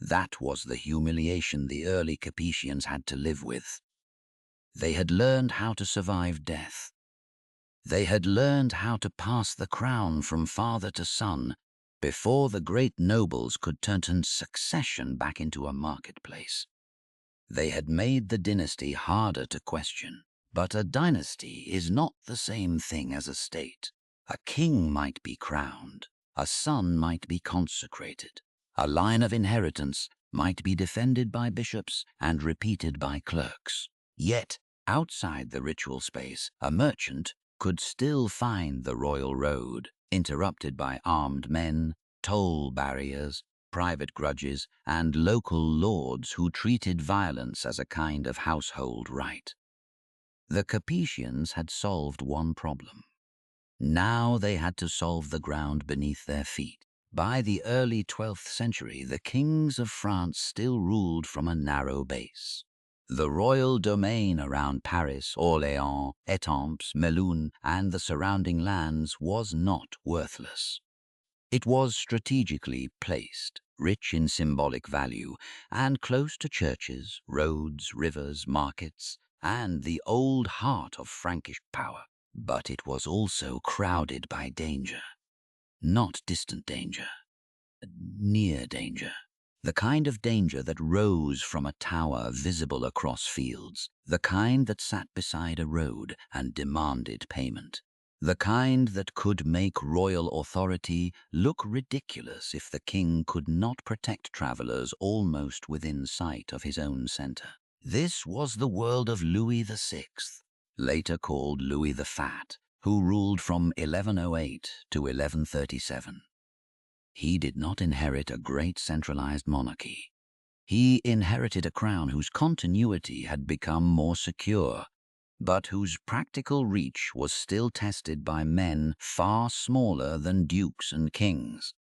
That was the humiliation the early Capetians had to live with. They had learned how to survive death. They had learned how to pass the crown from father to son before the great nobles could turn succession back into a marketplace. They had made the dynasty harder to question, but a dynasty is not the same thing as a state. A king might be crowned, a son might be consecrated, a line of inheritance might be defended by bishops and repeated by clerks. Yet, outside the ritual space, a merchant could still find the royal road, interrupted by armed men, toll barriers, private grudges, and local lords who treated violence as a kind of household right. The Capetians had solved one problem. Now they had to solve the ground beneath their feet. By the early 12th century, the kings of France still ruled from a narrow base. The royal domain around Paris, Orléans, Étampes, Melun, and the surrounding lands was not worthless. It was strategically placed, rich in symbolic value, and close to churches, roads, rivers, markets, and the old heart of Frankish power. But it was also crowded by danger. Not distant danger, near danger. The kind of danger that rose from a tower visible across fields, the kind that sat beside a road and demanded payment, the kind that could make royal authority look ridiculous if the king could not protect travelers almost within sight of his own center. This was the world of Louis VI, later called Louis the Fat, who ruled from 1108 to 1137. He did not inherit a great centralized monarchy. He inherited a crown whose continuity had become more secure, but whose practical reach was still tested by men far smaller than dukes and kings.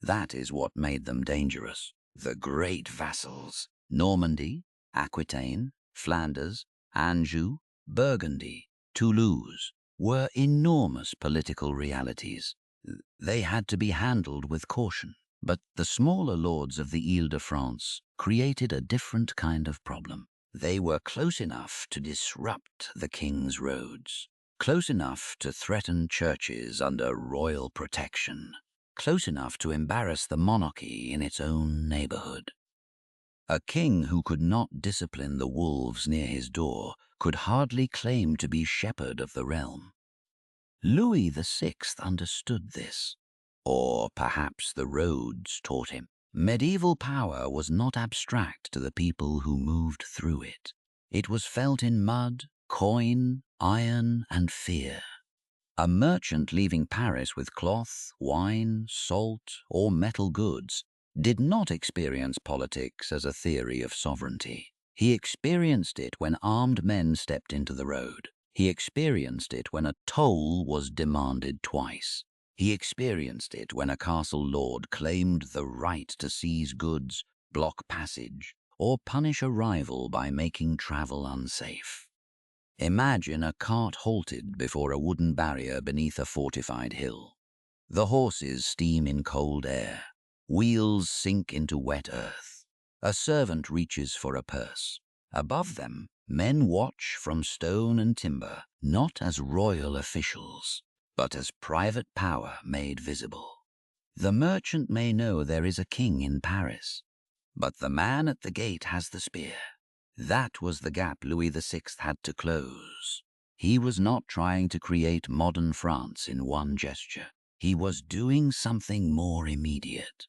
That is what made them dangerous. The great vassals, Normandy, Aquitaine, Flanders, Anjou, Burgundy, Toulouse were enormous political realities. They had to be handled with caution, but the smaller lords of the Ile-de-France created a different kind of problem. They were close enough to disrupt the king's roads, close enough to threaten churches under royal protection, close enough to embarrass the monarchy in its own neighborhood. A king who could not discipline the wolves near his door could hardly claim to be shepherd of the realm. Louis VI understood this, or perhaps the roads taught him. Medieval power was not abstract to the people who moved through it. It was felt in mud, coin, iron, and fear. A merchant leaving Paris with cloth, wine, salt, or metal goods did not experience politics as a theory of sovereignty. He experienced it when armed men stepped into the road. He experienced it when a toll was demanded twice. He experienced it when a castle lord claimed the right to seize goods, block passage, or punish a rival by making travel unsafe. Imagine a cart halted before a wooden barrier beneath a fortified hill. The horses steam in cold air. Wheels sink into wet earth. A servant reaches for a purse. Above them, men watch from stone and timber, not as royal officials, but as private power made visible. The merchant may know there is a king in Paris, but the man at the gate has the spear. That was the gap Louis VI had to close. He was not trying to create modern France in one gesture. He was doing something more immediate,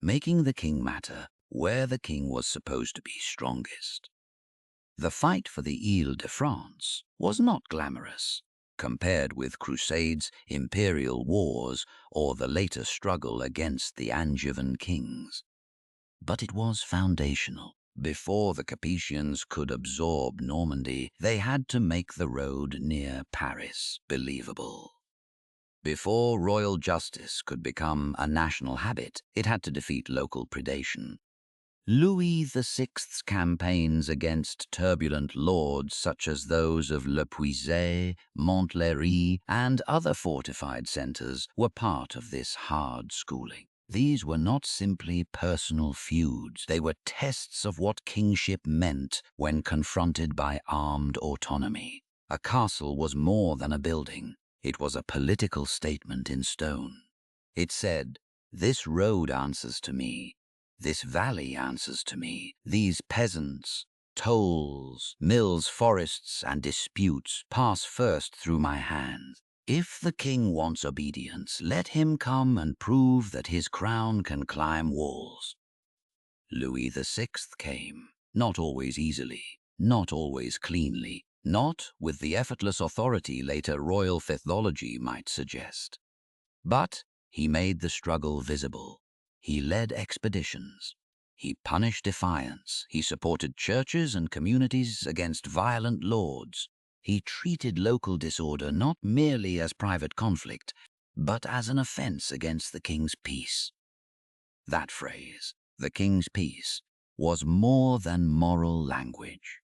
making the king matter where the king was supposed to be strongest. The fight for the Ile-de-France was not glamorous, compared with crusades, imperial wars, or the later struggle against the Angevin kings. But it was foundational. Before the Capetians could absorb Normandy, they had to make the road near Paris believable. Before royal justice could become a national habit, it had to defeat local predation. Louis VI's campaigns against turbulent lords such as those of Le Puiset, Montlhéry, and other fortified centers were part of this hard schooling. These were not simply personal feuds. They were tests of what kingship meant when confronted by armed autonomy. A castle was more than a building. It was a political statement in stone. It said, "This road answers to me. This valley answers to me. These peasants, tolls, mills, forests, and disputes pass first through my hands. If the king wants obedience, let him come and prove that his crown can climb walls." Louis VI came, not always easily, not always cleanly, not with the effortless authority later royal fifthology might suggest. But he made the struggle visible. He led expeditions. He punished defiance. He supported churches and communities against violent lords. He treated local disorder not merely as private conflict, but as an offense against the king's peace. That phrase, the king's peace, was more than moral language.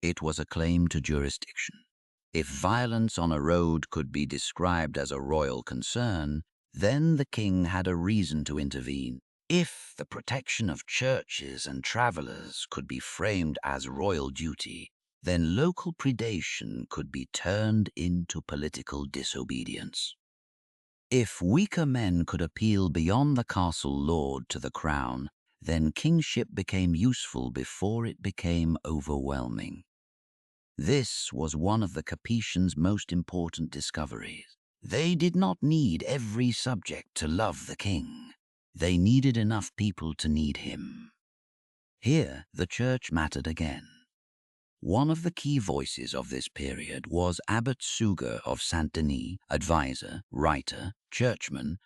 It was a claim to jurisdiction. If violence on a road could be described as a royal concern, then the king had a reason to intervene. If the protection of churches and travelers could be framed as royal duty, then local predation could be turned into political disobedience. If weaker men could appeal beyond the castle lord to the crown, then kingship became useful before it became overwhelming. This was one of the Capetians' most important discoveries. They did not need every subject to love the king. They needed enough people to need him. Here, the church mattered again. One of the key voices of this period was Abbot Suger of Saint-Denis, advisor, writer, churchman,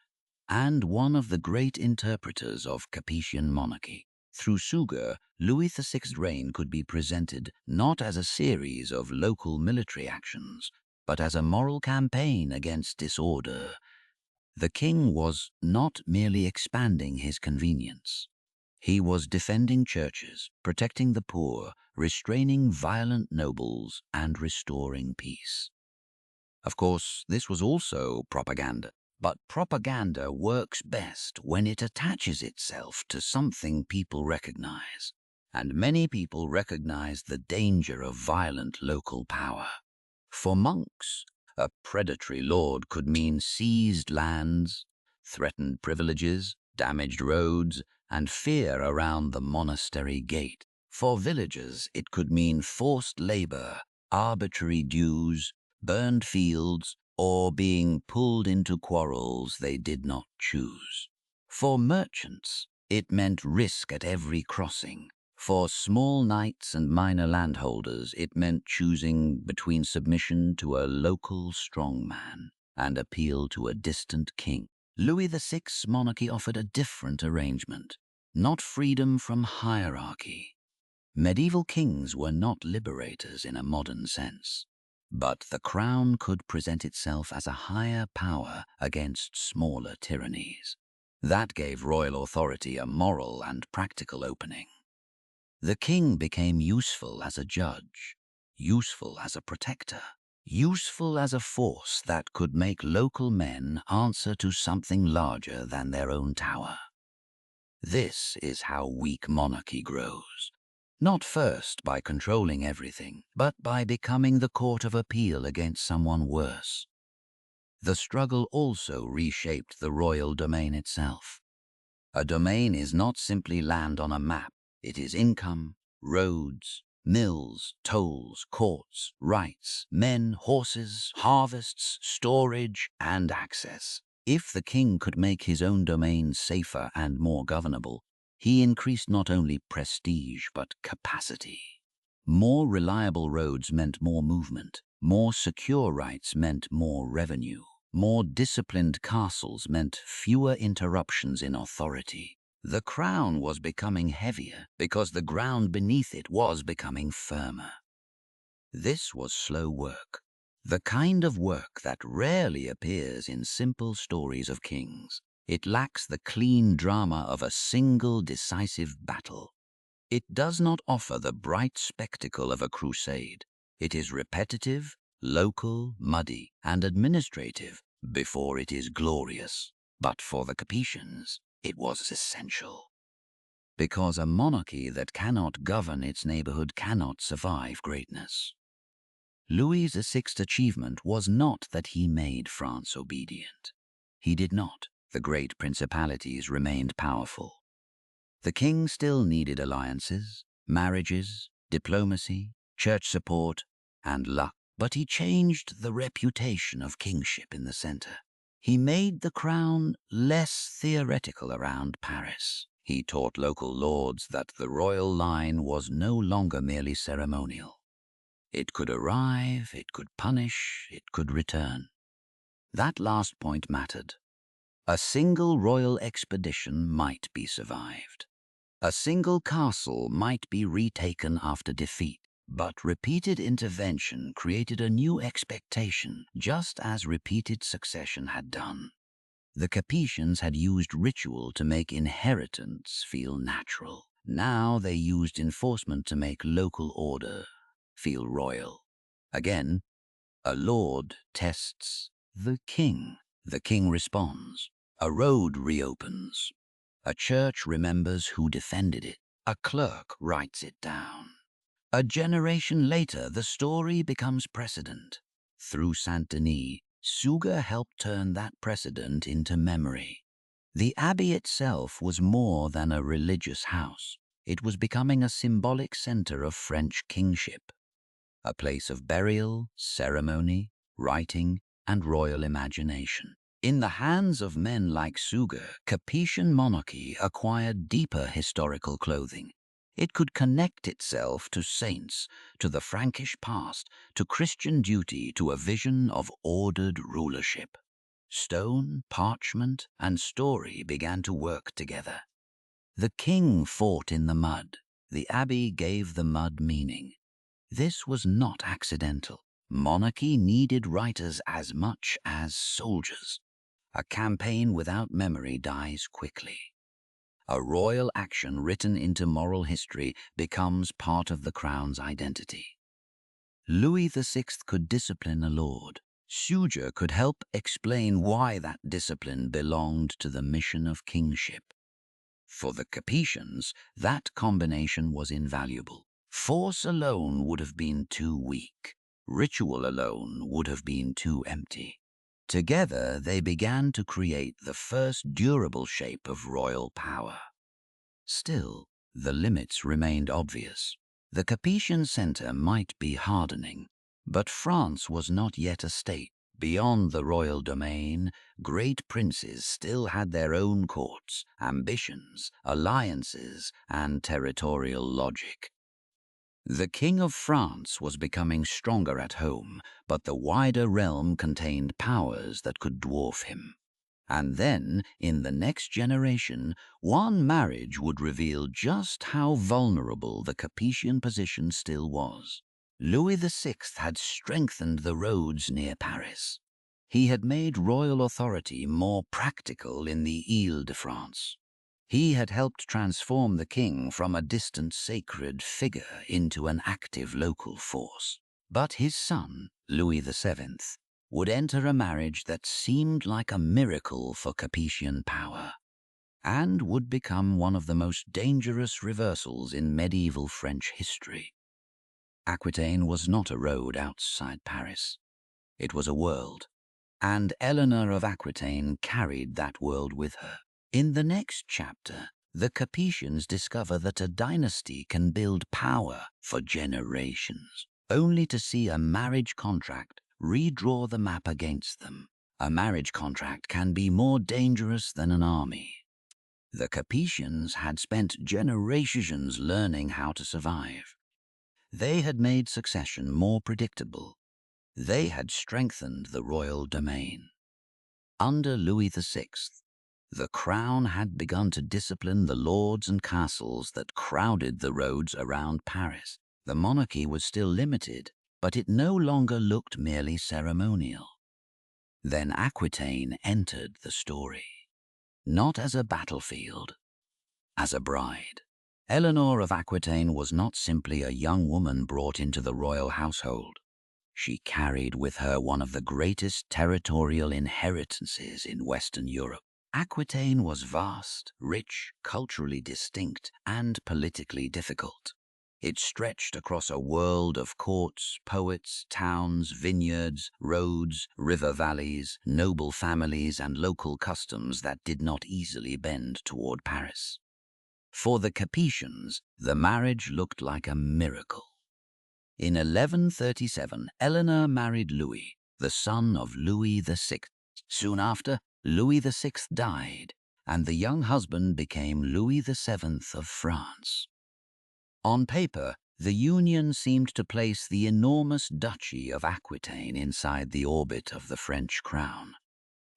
and one of the great interpreters of Capetian monarchy. Through Suger, Louis VI's reign could be presented not as a series of local military actions, but as a moral campaign against disorder. The king was not merely expanding his convenience. He was defending churches, protecting the poor, restraining violent nobles, and restoring peace. Of course, this was also propaganda. But propaganda works best when it attaches itself to something people recognize. And many people recognize the danger of violent local power. For monks, a predatory lord could mean seized lands, threatened privileges, damaged roads, and fear around the monastery gate. For villagers, it could mean forced labor, arbitrary dues, burned fields, or being pulled into quarrels they did not choose. For merchants, it meant risk at every crossing. For small knights and minor landholders, it meant choosing between submission to a local strongman and appeal to a distant king. Louis VI's monarchy offered a different arrangement, not freedom from hierarchy. Medieval kings were not liberators in a modern sense, but the crown could present itself as a higher power against smaller tyrannies. That gave royal authority a moral and practical opening. The king became useful as a judge, useful as a protector, useful as a force that could make local men answer to something larger than their own tower. This is how weak monarchy grows. Not first by controlling everything, but by becoming the court of appeal against someone worse. The struggle also reshaped the royal domain itself. A domain is not simply land on a map. It is income, roads, mills, tolls, courts, rights, men, horses, harvests, storage, and access. If the king could make his own domain safer and more governable, he increased not only prestige but capacity. More reliable roads meant more movement. More secure rights meant more revenue. More disciplined castles meant fewer interruptions in authority. The crown was becoming heavier because the ground beneath it was becoming firmer. This was slow work, the kind of work that rarely appears in simple stories of kings. It lacks the clean drama of a single decisive battle. It does not offer the bright spectacle of a crusade. It is repetitive, local, muddy, and administrative before it is glorious. But for the Capetians, it was essential. Because a monarchy that cannot govern its neighborhood cannot survive greatness. Louis VI's achievement was not that he made France obedient. He did not. The great principalities remained powerful. The king still needed alliances, marriages, diplomacy, church support, and luck, but he changed the reputation of kingship in the center. He made the crown less theoretical around Paris. He taught local lords that the royal line was no longer merely ceremonial. It could arrive, it could punish, it could return. That last point mattered. A single royal expedition might be survived. A single castle might be retaken after defeat, but repeated intervention created a new expectation, just as repeated succession had done. The Capetians had used ritual to make inheritance feel natural. Now they used enforcement to make local order feel royal. Again, a lord tests the king. The king responds. A road reopens. A church remembers who defended it. A clerk writes it down. A generation later, the story becomes precedent. Through Saint-Denis, Suger helped turn that precedent into memory. The abbey itself was more than a religious house. It was becoming a symbolic center of French kingship. A place of burial, ceremony, writing, and royal imagination. In the hands of men like Suger, Capetian monarchy acquired deeper historical clothing. It could connect itself to saints, to the Frankish past, to Christian duty, to a vision of ordered rulership. Stone, parchment, and story began to work together. The king fought in the mud. The abbey gave the mud meaning. This was not accidental. Monarchy needed writers as much as soldiers. A campaign without memory dies quickly. A royal action written into moral history becomes part of the crown's identity. Louis VI could discipline a lord. Suger could help explain why that discipline belonged to the mission of kingship. For the Capetians, that combination was invaluable. Force alone would have been too weak. Ritual alone would have been too empty. Together, they began to create the first durable shape of royal power. Still, the limits remained obvious. The Capetian center might be hardening, but France was not yet a state. Beyond the royal domain, great princes still had their own courts, ambitions, alliances, and territorial logic. The King of France was becoming stronger at home, but the wider realm contained powers that could dwarf him. And then, in the next generation, one marriage would reveal just how vulnerable the Capetian position still was. Louis VI had strengthened the roads near Paris. He had made royal authority more practical in the Île-de-France. He had helped transform the king from a distant sacred figure into an active local force. But his son, Louis VII, would enter a marriage that seemed like a miracle for Capetian power, and would become one of the most dangerous reversals in medieval French history. Aquitaine was not a road outside Paris. It was a world, and Eleanor of Aquitaine carried that world with her. In the next chapter, the Capetians discover that a dynasty can build power for generations, only to see a marriage contract redraw the map against them. A marriage contract can be more dangerous than an army. The Capetians had spent generations learning how to survive. They had made succession more predictable. They had strengthened the royal domain. Under Louis VI, the crown had begun to discipline the lords and castles that crowded the roads around Paris. The monarchy was still limited, but it no longer looked merely ceremonial. Then Aquitaine entered the story, not as a battlefield, as a bride. Eleanor of Aquitaine was not simply a young woman brought into the royal household. She carried with her one of the greatest territorial inheritances in Western Europe. Aquitaine was vast, rich, culturally distinct, and politically difficult. It stretched across a world of courts, poets, towns, vineyards, roads, river valleys, noble families, and local customs that did not easily bend toward Paris. For the Capetians, the marriage looked like a miracle. In 1137, Eleanor married Louis, the son of Louis VI. Soon after, Louis VI died, and the young husband became Louis VII of France. On paper, the union seemed to place the enormous duchy of Aquitaine inside the orbit of the French crown.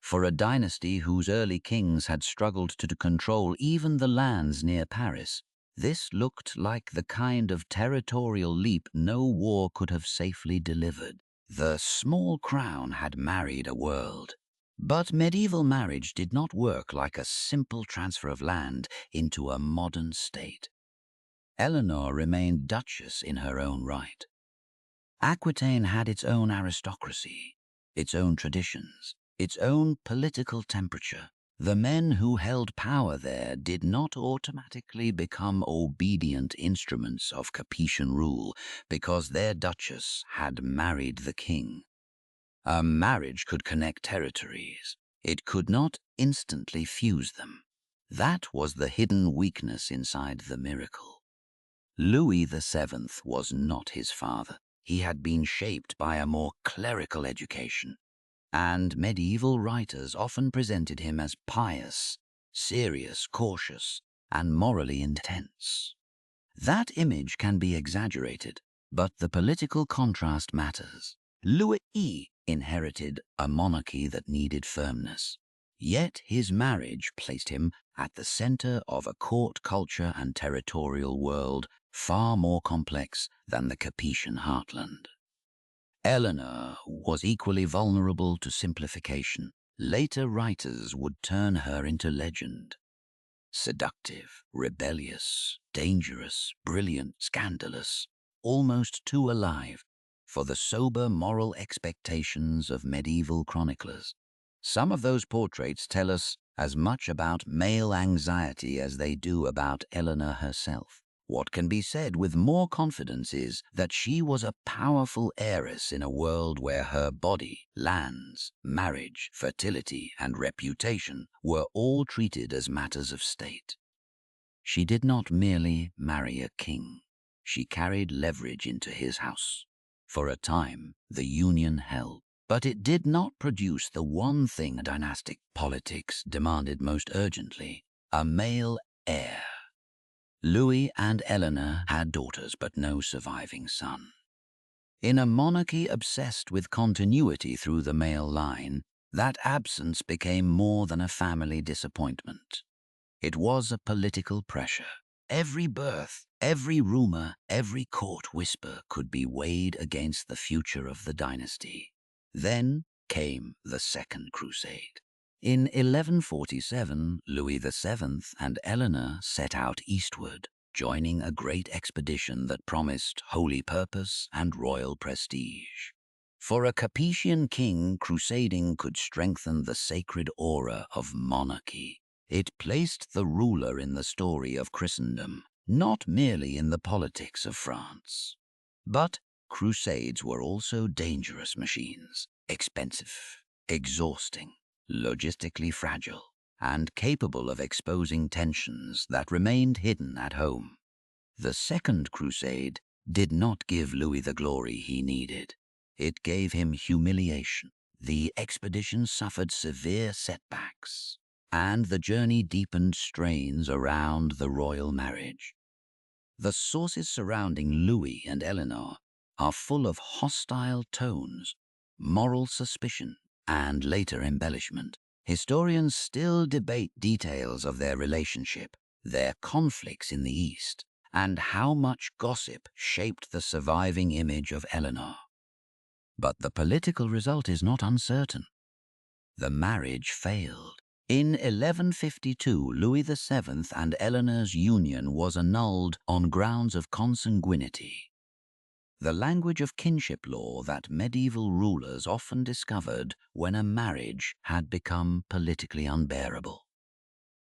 For a dynasty whose early kings had struggled to control even the lands near Paris, this looked like the kind of territorial leap no war could have safely delivered. The small crown had married a world. But medieval marriage did not work like a simple transfer of land into a modern state. Eleanor remained duchess in her own right. Aquitaine had its own aristocracy, its own traditions, its own political temperature. The men who held power there did not automatically become obedient instruments of Capetian rule because their duchess had married the king. A marriage could connect territories. It could not instantly fuse them. That was the hidden weakness inside the miracle. Louis VII was not his father. He had been shaped by a more clerical education, and medieval writers often presented him as pious, serious, cautious, and morally intense. That image can be exaggerated, but the political contrast matters. Louis inherited a monarchy that needed firmness, yet his marriage placed him at the center of a court culture and territorial world far more complex than the Capetian heartland. Eleanor was equally vulnerable to simplification. Later writers would turn her into legend. Seductive, rebellious, dangerous, brilliant, scandalous, almost too alive for the sober moral expectations of medieval chroniclers. Some of those portraits tell us as much about male anxiety as they do about Eleanor herself. What can be said with more confidence is that she was a powerful heiress in a world where her body, lands, marriage, fertility, and reputation were all treated as matters of state. She did not merely marry a king. She carried leverage into his house. For a time, the union held, but it did not produce the one thing dynastic politics demanded most urgently: a male heir. Louis and Eleanor had daughters, but no surviving son. In a monarchy obsessed with continuity through the male line, that absence became more than a family disappointment. It was a political pressure. Every birth, every rumor, every court whisper could be weighed against the future of the dynasty. Then came the Second Crusade. In 1147, Louis VII and Eleanor set out eastward, joining a great expedition that promised holy purpose and royal prestige. For a Capetian king, crusading could strengthen the sacred aura of monarchy. It placed the ruler in the story of Christendom, not merely in the politics of France. But crusades were also dangerous machines, expensive, exhausting, logistically fragile, and capable of exposing tensions that remained hidden at home. The Second Crusade did not give Louis the glory he needed. It gave him humiliation. The expedition suffered severe setbacks, and the journey deepened strains around the royal marriage. The sources surrounding Louis and Eleanor are full of hostile tones, moral suspicion, and later embellishment. Historians still debate details of their relationship, their conflicts in the East, and how much gossip shaped the surviving image of Eleanor. But the political result is not uncertain. The marriage failed. In 1152, Louis VII and Eleanor's union was annulled on grounds of consanguinity. The language of kinship law that medieval rulers often discovered when a marriage had become politically unbearable.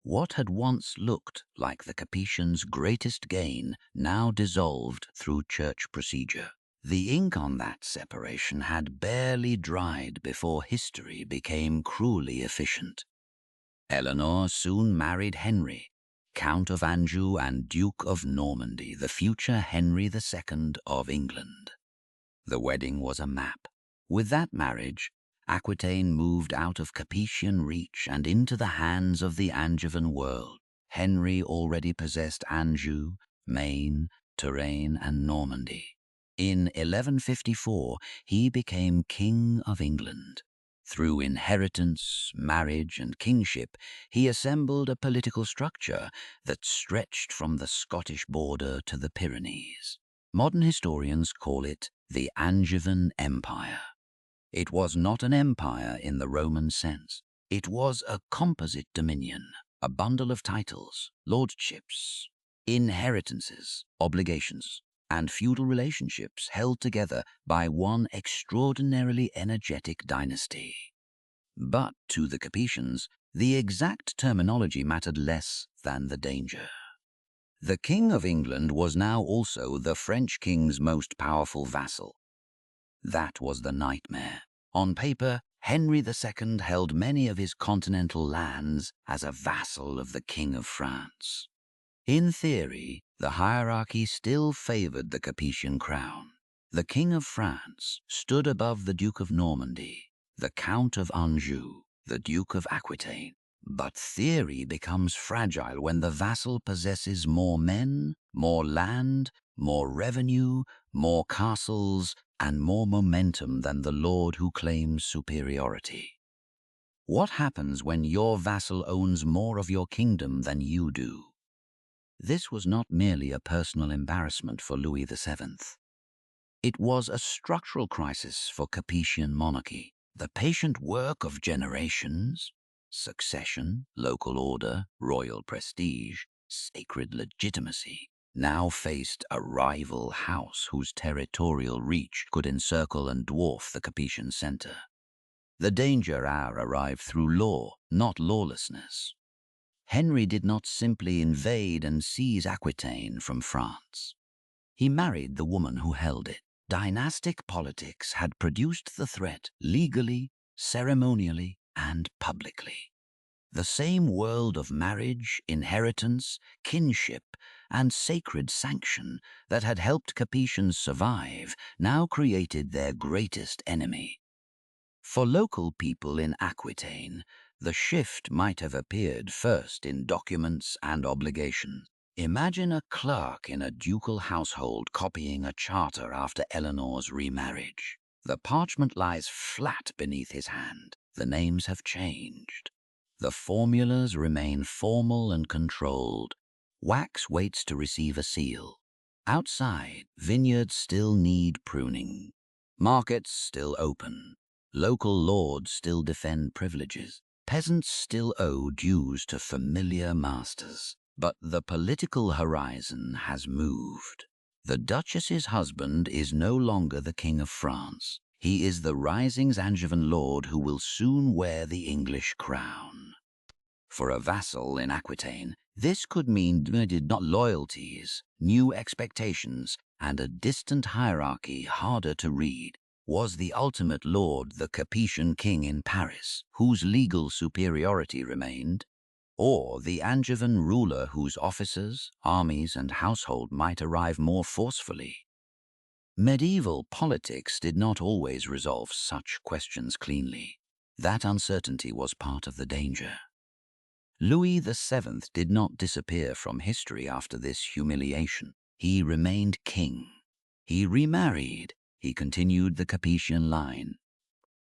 What had once looked like the Capetians' greatest gain now dissolved through church procedure. The ink on that separation had barely dried before history became cruelly efficient. Eleanor soon married Henry, Count of Anjou and Duke of Normandy, the future Henry II of England. The wedding was a map. With that marriage, Aquitaine moved out of Capetian reach and into the hands of the Angevin world. Henry already possessed Anjou, Maine, Touraine, and Normandy. In 1154, he became King of England. Through inheritance, marriage, and kingship, he assembled a political structure that stretched from the Scottish border to the Pyrenees. Modern historians call it the Angevin Empire. It was not an empire in the Roman sense. It was a composite dominion, a bundle of titles, lordships, inheritances, obligations, and feudal relationships held together by one extraordinarily energetic dynasty. But to the Capetians, the exact terminology mattered less than the danger. The King of England was now also the French king's most powerful vassal. That was the nightmare. On paper, Henry II held many of his continental lands as a vassal of the King of France. In theory, the hierarchy still favored the Capetian crown. The King of France stood above the Duke of Normandy, the Count of Anjou, the Duke of Aquitaine. But theory becomes fragile when the vassal possesses more men, more land, more revenue, more castles, and more momentum than the lord who claims superiority. What happens when your vassal owns more of your kingdom than you do? This was not merely a personal embarrassment for Louis VII. It was a structural crisis for Capetian monarchy. The patient work of generations, succession, local order, royal prestige, sacred legitimacy, now faced a rival house whose territorial reach could encircle and dwarf the Capetian center. The danger hour arrived through law, not lawlessness. Henry did not simply invade and seize Aquitaine from France. He married the woman who held it. Dynastic politics had produced the threat legally, ceremonially, and publicly. The same world of marriage, inheritance, kinship, and sacred sanction that had helped Capetians survive now created their greatest enemy. For local people in Aquitaine, the shift might have appeared first in documents and obligations. Imagine a clerk in a ducal household copying a charter after Eleanor's remarriage. The parchment lies flat beneath his hand. The names have changed. The formulas remain formal and controlled. Wax waits to receive a seal. Outside, vineyards still need pruning. Markets still open. Local lords still defend privileges. Peasants still owe dues to familiar masters. But the political horizon has moved. The Duchess's husband is no longer the King of France. He is the rising Angevin lord who will soon wear the English crown. For a vassal in Aquitaine, this could mean not loyalties, new expectations, and a distant hierarchy harder to read. Was the ultimate lord the Capetian king in Paris, whose legal superiority remained? Or the Angevin ruler whose officers, armies, and household might arrive more forcefully? Medieval politics did not always resolve such questions cleanly. That uncertainty was part of the danger. Louis VII did not disappear from history after this humiliation. He remained king. He remarried. He continued the Capetian line.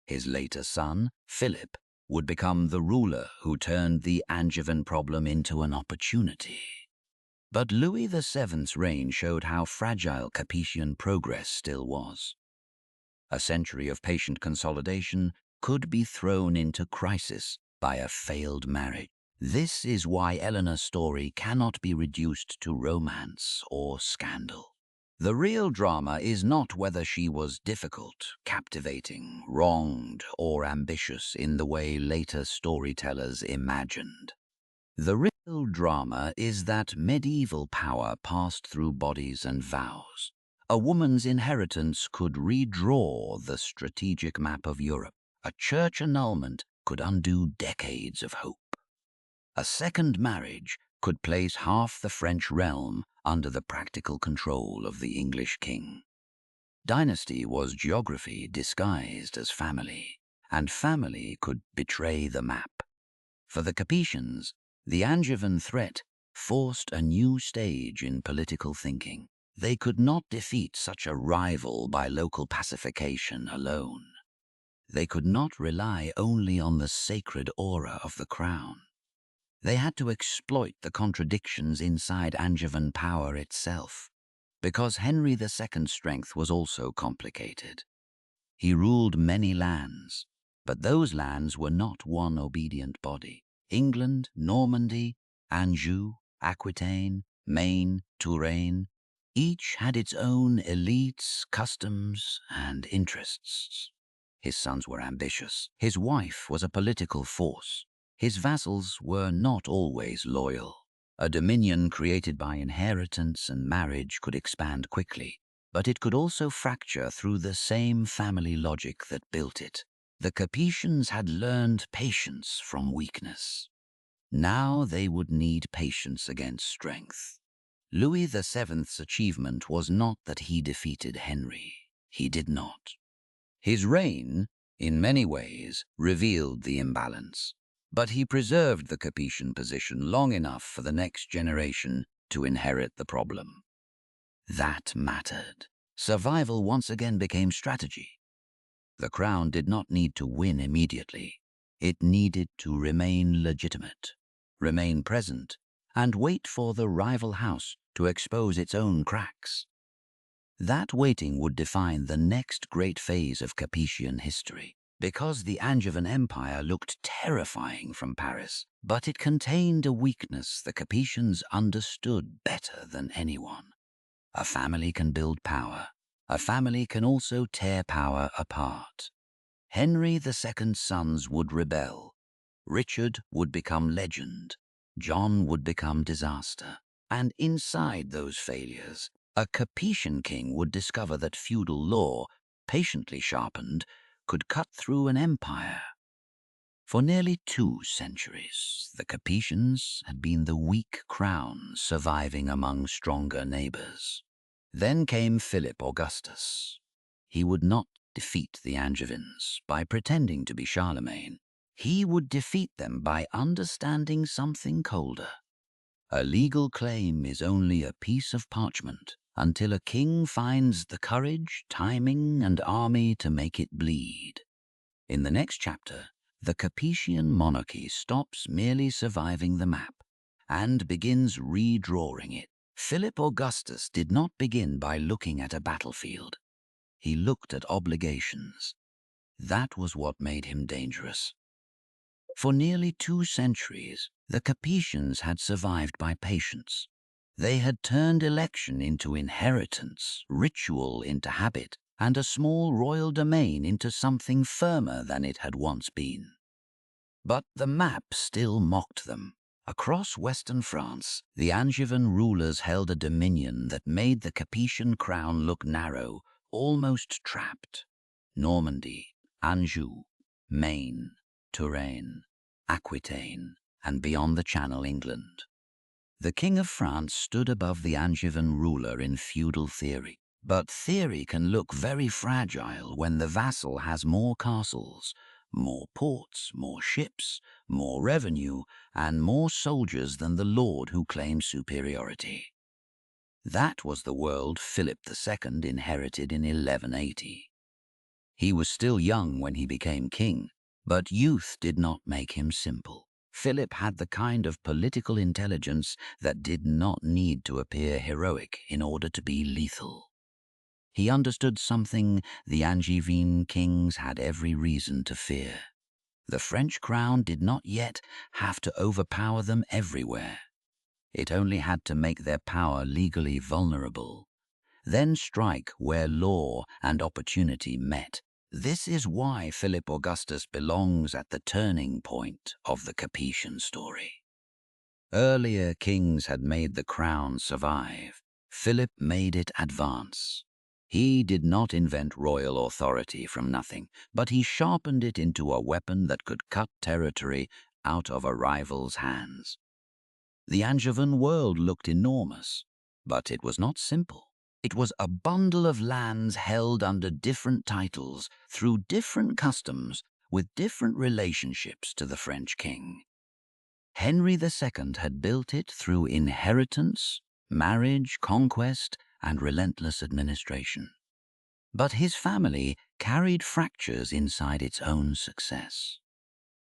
His later son, Philip, would become the ruler who turned the Angevin problem into an opportunity. But Louis VII's reign showed how fragile Capetian progress still was. A century of patient consolidation could be thrown into crisis by a failed marriage. This is why Eleanor's story cannot be reduced to romance or scandal. The real drama is not whether she was difficult, captivating, wronged, or ambitious in the way later storytellers imagined. The real drama is that medieval power passed through bodies and vows. A woman's inheritance could redraw the strategic map of Europe. A church annulment could undo decades of hope. A second marriage could place half the French realm under the practical control of the English king. Dynasty was geography disguised as family, and family could betray the map. For the Capetians, the Angevin threat forced a new stage in political thinking. They could not defeat such a rival by local pacification alone. They could not rely only on the sacred aura of the crown. They had to exploit the contradictions inside Angevin power itself, because Henry II's strength was also complicated. He ruled many lands, but those lands were not one obedient body. England, Normandy, Anjou, Aquitaine, Maine, Touraine, each had its own elites, customs, and interests. His sons were ambitious. His wife was a political force. His vassals were not always loyal. A dominion created by inheritance and marriage could expand quickly, but it could also fracture through the same family logic that built it. The Capetians had learned patience from weakness. Now they would need patience against strength. Louis VII's achievement was not that he defeated Henry. He did not. His reign, in many ways, revealed the imbalance. But he preserved the Capetian position long enough for the next generation to inherit the problem. That mattered. Survival once again became strategy. The crown did not need to win immediately. It needed to remain legitimate, remain present, and wait for the rival house to expose its own cracks. That waiting would define the next great phase of Capetian history. because the Angevin Empire looked terrifying from Paris, but it contained a weakness the Capetians understood better than anyone. A family can build power. A family can also tear power apart. Henry II's sons would rebel. Richard would become legend. John would become disaster. And inside those failures, a Capetian king would discover that feudal law, patiently sharpened, could cut through an empire. For nearly 2 centuries, the Capetians had been the weak crown surviving among stronger neighbors. Then came Philip Augustus. He would not defeat the Angevins by pretending to be Charlemagne. He would defeat them by understanding something colder. A legal claim is only a piece of parchment until a king finds the courage, timing, and army to make it bleed. In the next chapter, the Capetian monarchy stops merely surviving the map and begins redrawing it. Philip Augustus did not begin by looking at a battlefield. He looked at obligations. That was what made him dangerous. For nearly 2 centuries, the Capetians had survived by patience. They had turned election into inheritance, ritual into habit, and a small royal domain into something firmer than it had once been. But the map still mocked them. Across western France, the Angevin rulers held a dominion that made the Capetian crown look narrow, almost trapped. Normandy, Anjou, Maine, Touraine, Aquitaine, and beyond the Channel, England. The King of France stood above the Angevin ruler in feudal theory. But theory can look very fragile when the vassal has more castles, more ports, more ships, more revenue, and more soldiers than the lord who claims superiority. That was the world Philip II inherited in 1180. He was still young when he became king, but youth did not make him simple. Philip had the kind of political intelligence that did not need to appear heroic in order to be lethal. He understood something the Angevin kings had every reason to fear. The French crown did not yet have to overpower them everywhere. It only had to make their power legally vulnerable, then strike where law and opportunity met. This is why Philip Augustus belongs at the turning point of the Capetian story. Earlier kings had made the crown survive. Philip made it advance. He did not invent royal authority from nothing, but he sharpened it into a weapon that could cut territory out of a rival's hands. The Angevin world looked enormous, but it was not simple. It was a bundle of lands held under different titles, through different customs, with different relationships to the French king. Henry II had built it through inheritance, marriage, conquest, and relentless administration. But his family carried fractures inside its own success.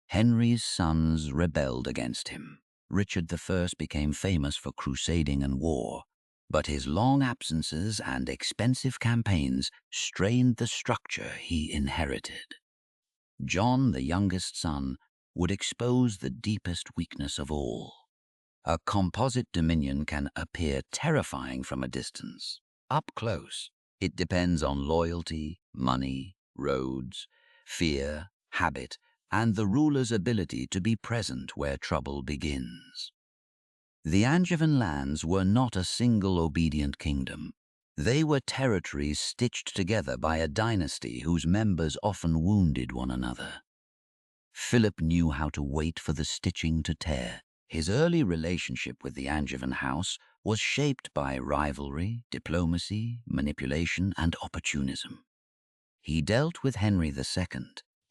Henry's sons rebelled against him. Richard I became famous for crusading and war, but his long absences and expensive campaigns strained the structure he inherited. John, the youngest son, would expose the deepest weakness of all. A composite dominion can appear terrifying from a distance. Up close, it depends on loyalty, money, roads, fear, habit, and the ruler's ability to be present where trouble begins. The Angevin lands were not a single obedient kingdom. They were territories stitched together by a dynasty whose members often wounded one another. Philip knew how to wait for the stitching to tear. His early relationship with the Angevin house was shaped by rivalry, diplomacy, manipulation, and opportunism. He dealt with Henry II.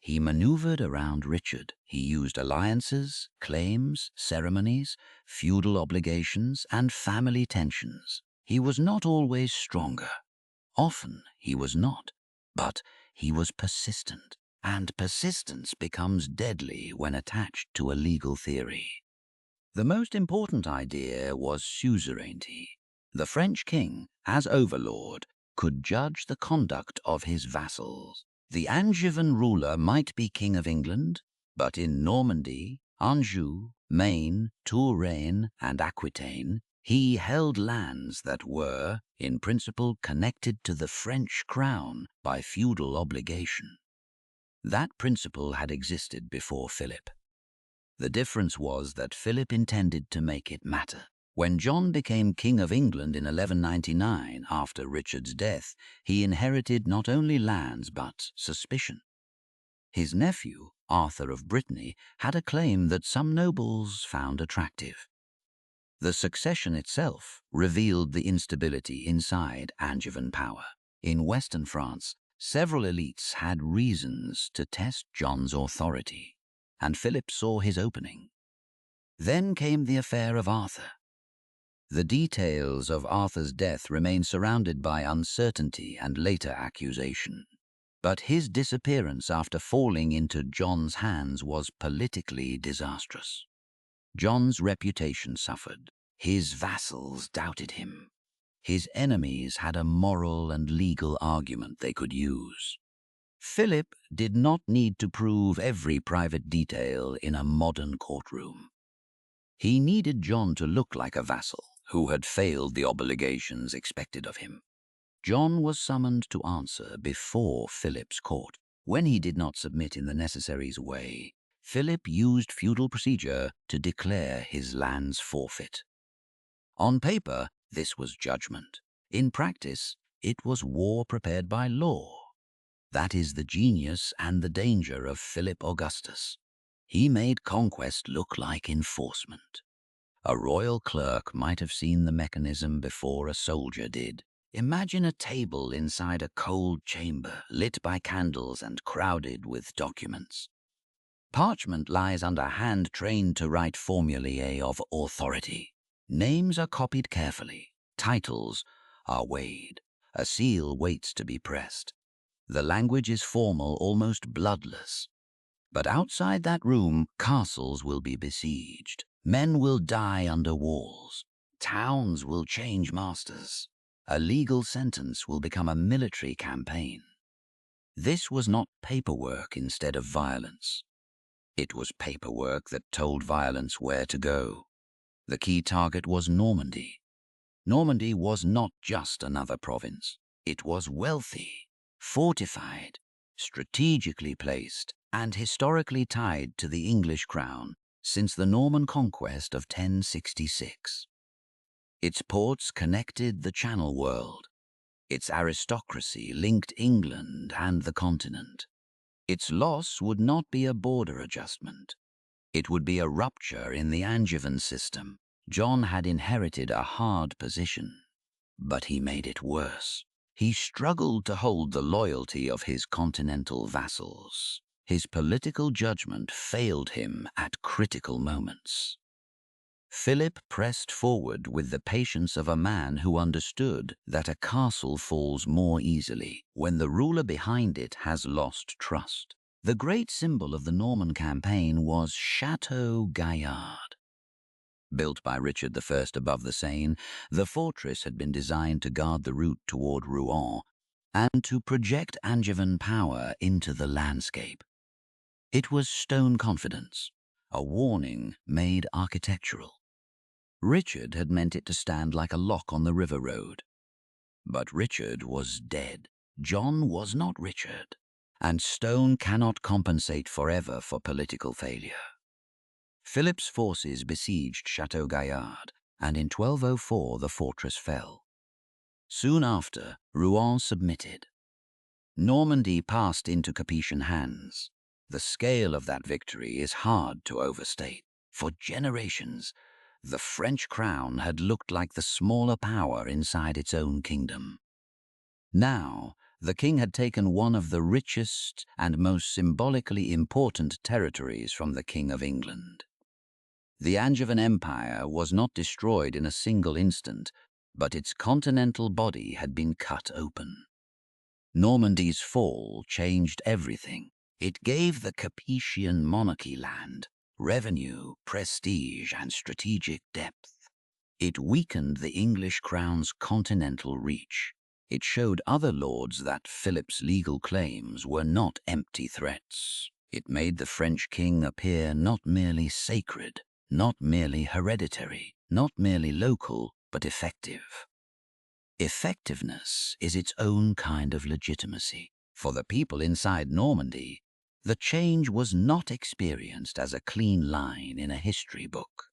He maneuvered around Richard. He used alliances, claims, ceremonies, feudal obligations, and family tensions. He was not always stronger. Often he was not, but he was persistent. And persistence becomes deadly when attached to a legal theory. The most important idea was suzerainty. The French king, as overlord, could judge the conduct of his vassals. The Angevin ruler might be King of England, but in Normandy, Anjou, Maine, Touraine, and Aquitaine, he held lands that were, in principle, connected to the French crown by feudal obligation. That principle had existed before Philip. The difference was that Philip intended to make it matter. When John became King of England in 1199, after Richard's death, he inherited not only lands but suspicion. His nephew, Arthur of Brittany, had a claim that some nobles found attractive. The succession itself revealed the instability inside Angevin power. In western France, several elites had reasons to test John's authority, and Philip saw his opening. Then came the affair of Arthur. The details of Arthur's death remain surrounded by uncertainty and later accusation. But his disappearance after falling into John's hands was politically disastrous. John's reputation suffered. His vassals doubted him. His enemies had a moral and legal argument they could use. Philip did not need to prove every private detail in a modern courtroom. He needed John to look like a vassal who had failed the obligations expected of him. John was summoned to answer before Philip's court. When he did not submit in the necessary way, Philip used feudal procedure to declare his lands forfeit. On paper, this was judgment. In practice, it was war prepared by law. That is the genius and the danger of Philip Augustus. He made conquest look like enforcement. A royal clerk might have seen the mechanism before a soldier did. Imagine a table inside a cold chamber, lit by candles and crowded with documents. Parchment lies under hand trained to write formulae of authority. Names are copied carefully. Titles are weighed. A seal waits to be pressed. The language is formal, almost bloodless. But outside that room, castles will be besieged. Men will die under walls. Towns will change masters. A legal sentence will become a military campaign. This was not paperwork instead of violence. It was paperwork that told violence where to go. The key target was Normandy. Normandy was not just another province. It was wealthy, fortified, strategically placed, and historically tied to the English crown since the Norman conquest of 1066. Its ports connected the Channel world. Its aristocracy linked England and the continent. Its loss would not be a border adjustment. It would be a rupture in the Angevin system. John had inherited a hard position, but he made it worse. He struggled to hold the loyalty of his continental vassals. His political judgment failed him at critical moments. Philip pressed forward with the patience of a man who understood that a castle falls more easily when the ruler behind it has lost trust. The great symbol of the Norman campaign was Chateau Gaillard. Built by Richard I above the Seine, the fortress had been designed to guard the route toward Rouen and to project Angevin power into the landscape. It was stone confidence, a warning made architectural. Richard had meant it to stand like a lock on the river road. But Richard was dead. John was not Richard, and stone cannot compensate forever for political failure. Philip's forces besieged Chateau Gaillard, and in 1204 the fortress fell. Soon after, Rouen submitted. Normandy passed into Capetian hands. The scale of that victory is hard to overstate. For generations, the French crown had looked like the smaller power inside its own kingdom. Now, the king had taken one of the richest and most symbolically important territories from the King of England. The Angevin Empire was not destroyed in a single instant, but its continental body had been cut open. Normandy's fall changed everything. It gave the Capetian monarchy land, revenue, prestige, and strategic depth. It weakened the English crown's continental reach. It showed other lords that Philip's legal claims were not empty threats. It made the French king appear not merely sacred, not merely hereditary, not merely local, but effective. Effectiveness is its own kind of legitimacy. For the people inside Normandy, the change was not experienced as a clean line in a history book.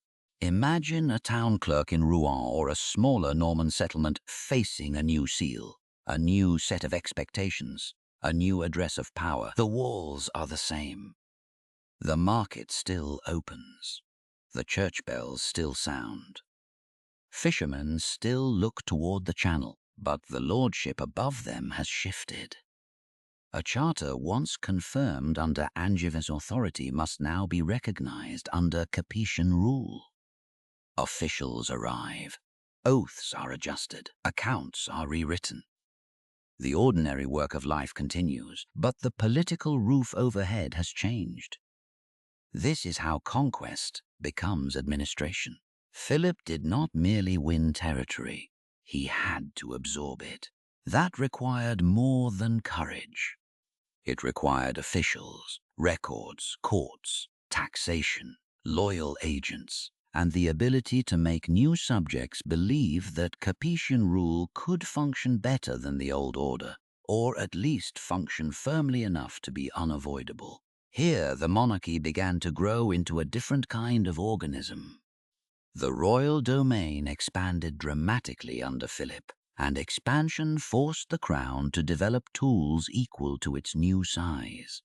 Imagine a town clerk in Rouen or a smaller Norman settlement facing a new seal, a new set of expectations, a new address of power. The walls are the same. The market still opens. The church bells still sound. Fishermen still look toward the channel, but the lordship above them has shifted. A charter once confirmed under Angevin authority must now be recognized under Capetian rule. Officials arrive. Oaths are adjusted. Accounts are rewritten. The ordinary work of life continues, but the political roof overhead has changed. This is how conquest becomes administration. Philip did not merely win territory. He had to absorb it. That required more than courage. It required officials, records, courts, taxation, loyal agents, and the ability to make new subjects believe that Capetian rule could function better than the old order, or at least function firmly enough to be unavoidable. Here, the monarchy began to grow into a different kind of organism. The royal domain expanded dramatically under Philip, and expansion forced the crown to develop tools equal to its new size.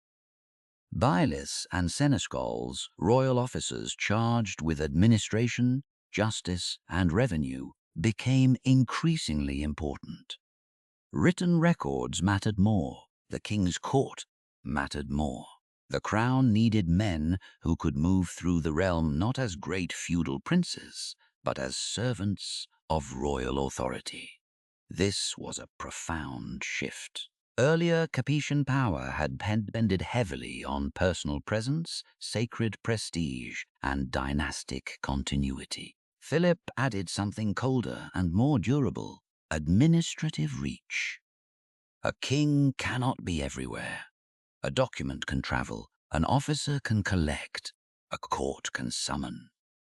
Bailiffs and seneschals, royal officers charged with administration, justice, and revenue, became increasingly important. Written records mattered more. The king's court mattered more. The crown needed men who could move through the realm not as great feudal princes, but as servants of royal authority. This was a profound shift. Earlier Capetian power had depended heavily on personal presence, sacred prestige, and dynastic continuity. Philip added something colder and more durable: administrative reach. A king cannot be everywhere. A document can travel, an officer can collect, a court can summon.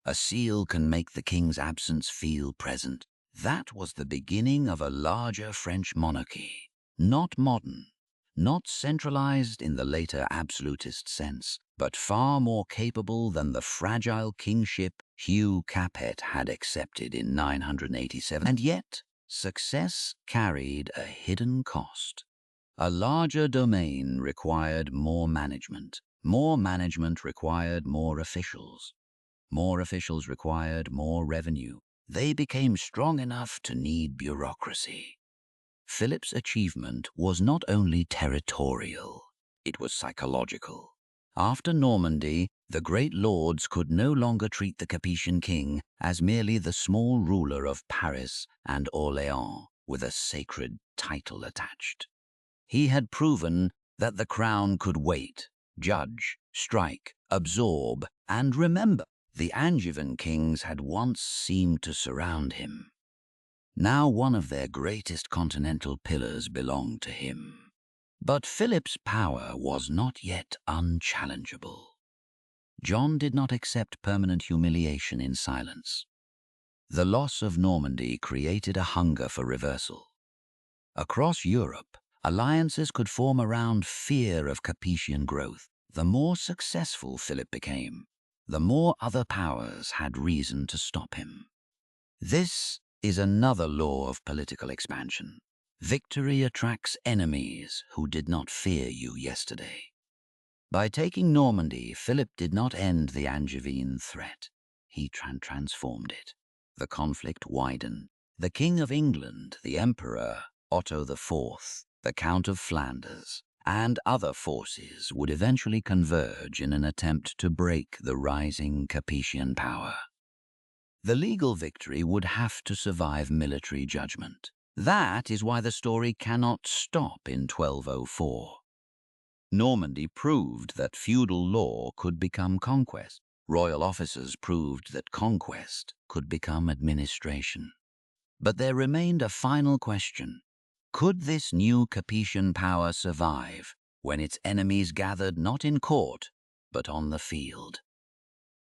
A seal can make the king's absence feel present. That was the beginning of a larger French monarchy. Not modern, not centralized in the later absolutist sense, but far more capable than the fragile kingship Hugh Capet had accepted in 987. And yet, success carried a hidden cost. A larger domain required more management. More management required more officials. More officials required more revenue. They became strong enough to need bureaucracy. Philip's achievement was not only territorial, it was psychological. After Normandy, the great lords could no longer treat the Capetian king as merely the small ruler of Paris and Orléans with a sacred title attached. He had proven that the crown could wait, judge, strike, absorb, and remember. The Angevin kings had once seemed to surround him. Now one of their greatest continental pillars belonged to him. But Philip's power was not yet unchallengeable. John did not accept permanent humiliation in silence. The loss of Normandy created a hunger for reversal. Across Europe, alliances could form around fear of Capetian growth. The more successful Philip became, the more other powers had reason to stop him. This is another law of political expansion. Victory attracts enemies who did not fear you yesterday. By taking Normandy, Philip did not end the Angevin threat. He transformed it. The conflict widened. The King of England, the Emperor Otto IV, the Count of Flanders, and other forces would eventually converge in an attempt to break the rising Capetian power. The legal victory would have to survive military judgment. That is why the story cannot stop in 1204. Normandy proved that feudal law could become conquest. Royal officers proved that conquest could become administration. But there remained a final question. Could this new Capetian power survive when its enemies gathered not in court, but on the field?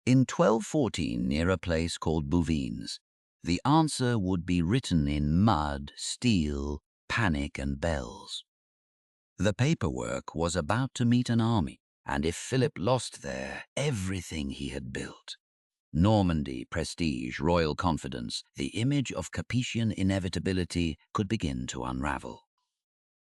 In 1214, near a place called Bouvines, the answer would be written in mud, steel, panic, and bells. The paperwork was about to meet an army, and if Philip lost there everything he had built, Normandy, prestige, royal confidence, the image of Capetian inevitability could begin to unravel.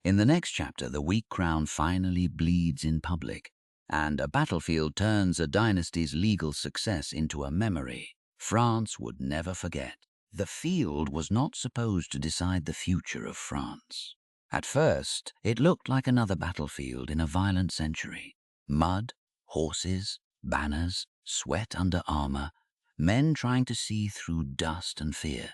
In the next chapter, the weak crown finally bleeds in public, and a battlefield turns a dynasty's legal success into a memory France would never forget. The field was not supposed to decide the future of France. At first, it looked like another battlefield in a violent century. Mud, horses, banners, sweat under armor, men trying to see through dust and fear.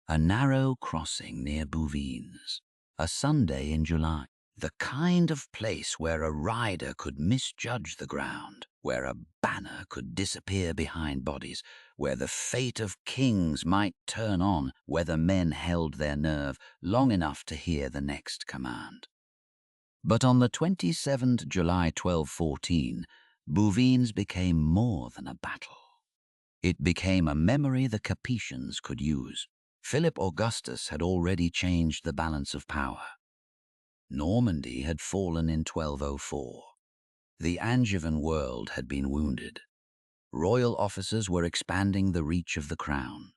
A narrow crossing near Bouvines, a Sunday in July. The kind of place where a rider could misjudge the ground, where a banner could disappear behind bodies, where the fate of kings might turn on whether men held their nerve long enough to hear the next command. But on the 27th July 1214, Bouvines became more than a battle. It became a memory the Capetians could use. Philip Augustus had already changed the balance of power. Normandy had fallen in 1204. The Angevin world had been wounded. Royal officers were expanding the reach of the crown.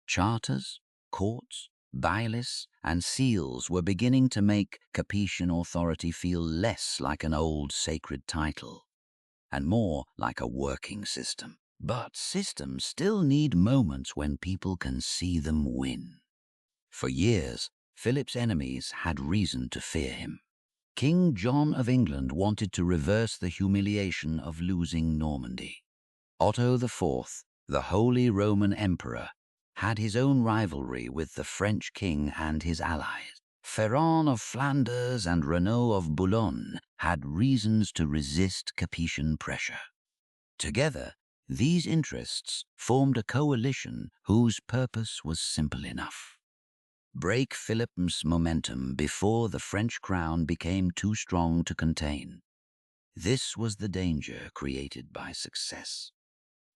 Charters, courts, bailiffs, and seals were beginning to make Capetian authority feel less like an old sacred title and more like a working system. But systems still need moments when people can see them win. For years, Philip's enemies had reason to fear him. King John of England wanted to reverse the humiliation of losing Normandy. Otto IV, the Holy Roman Emperor, had his own rivalry with the French king and his allies. Ferrand of Flanders and Renaud of Boulogne had reasons to resist Capetian pressure. Together, these interests formed a coalition whose purpose was simple enough: break Philip's momentum before the French crown became too strong to contain. This was the danger created by success.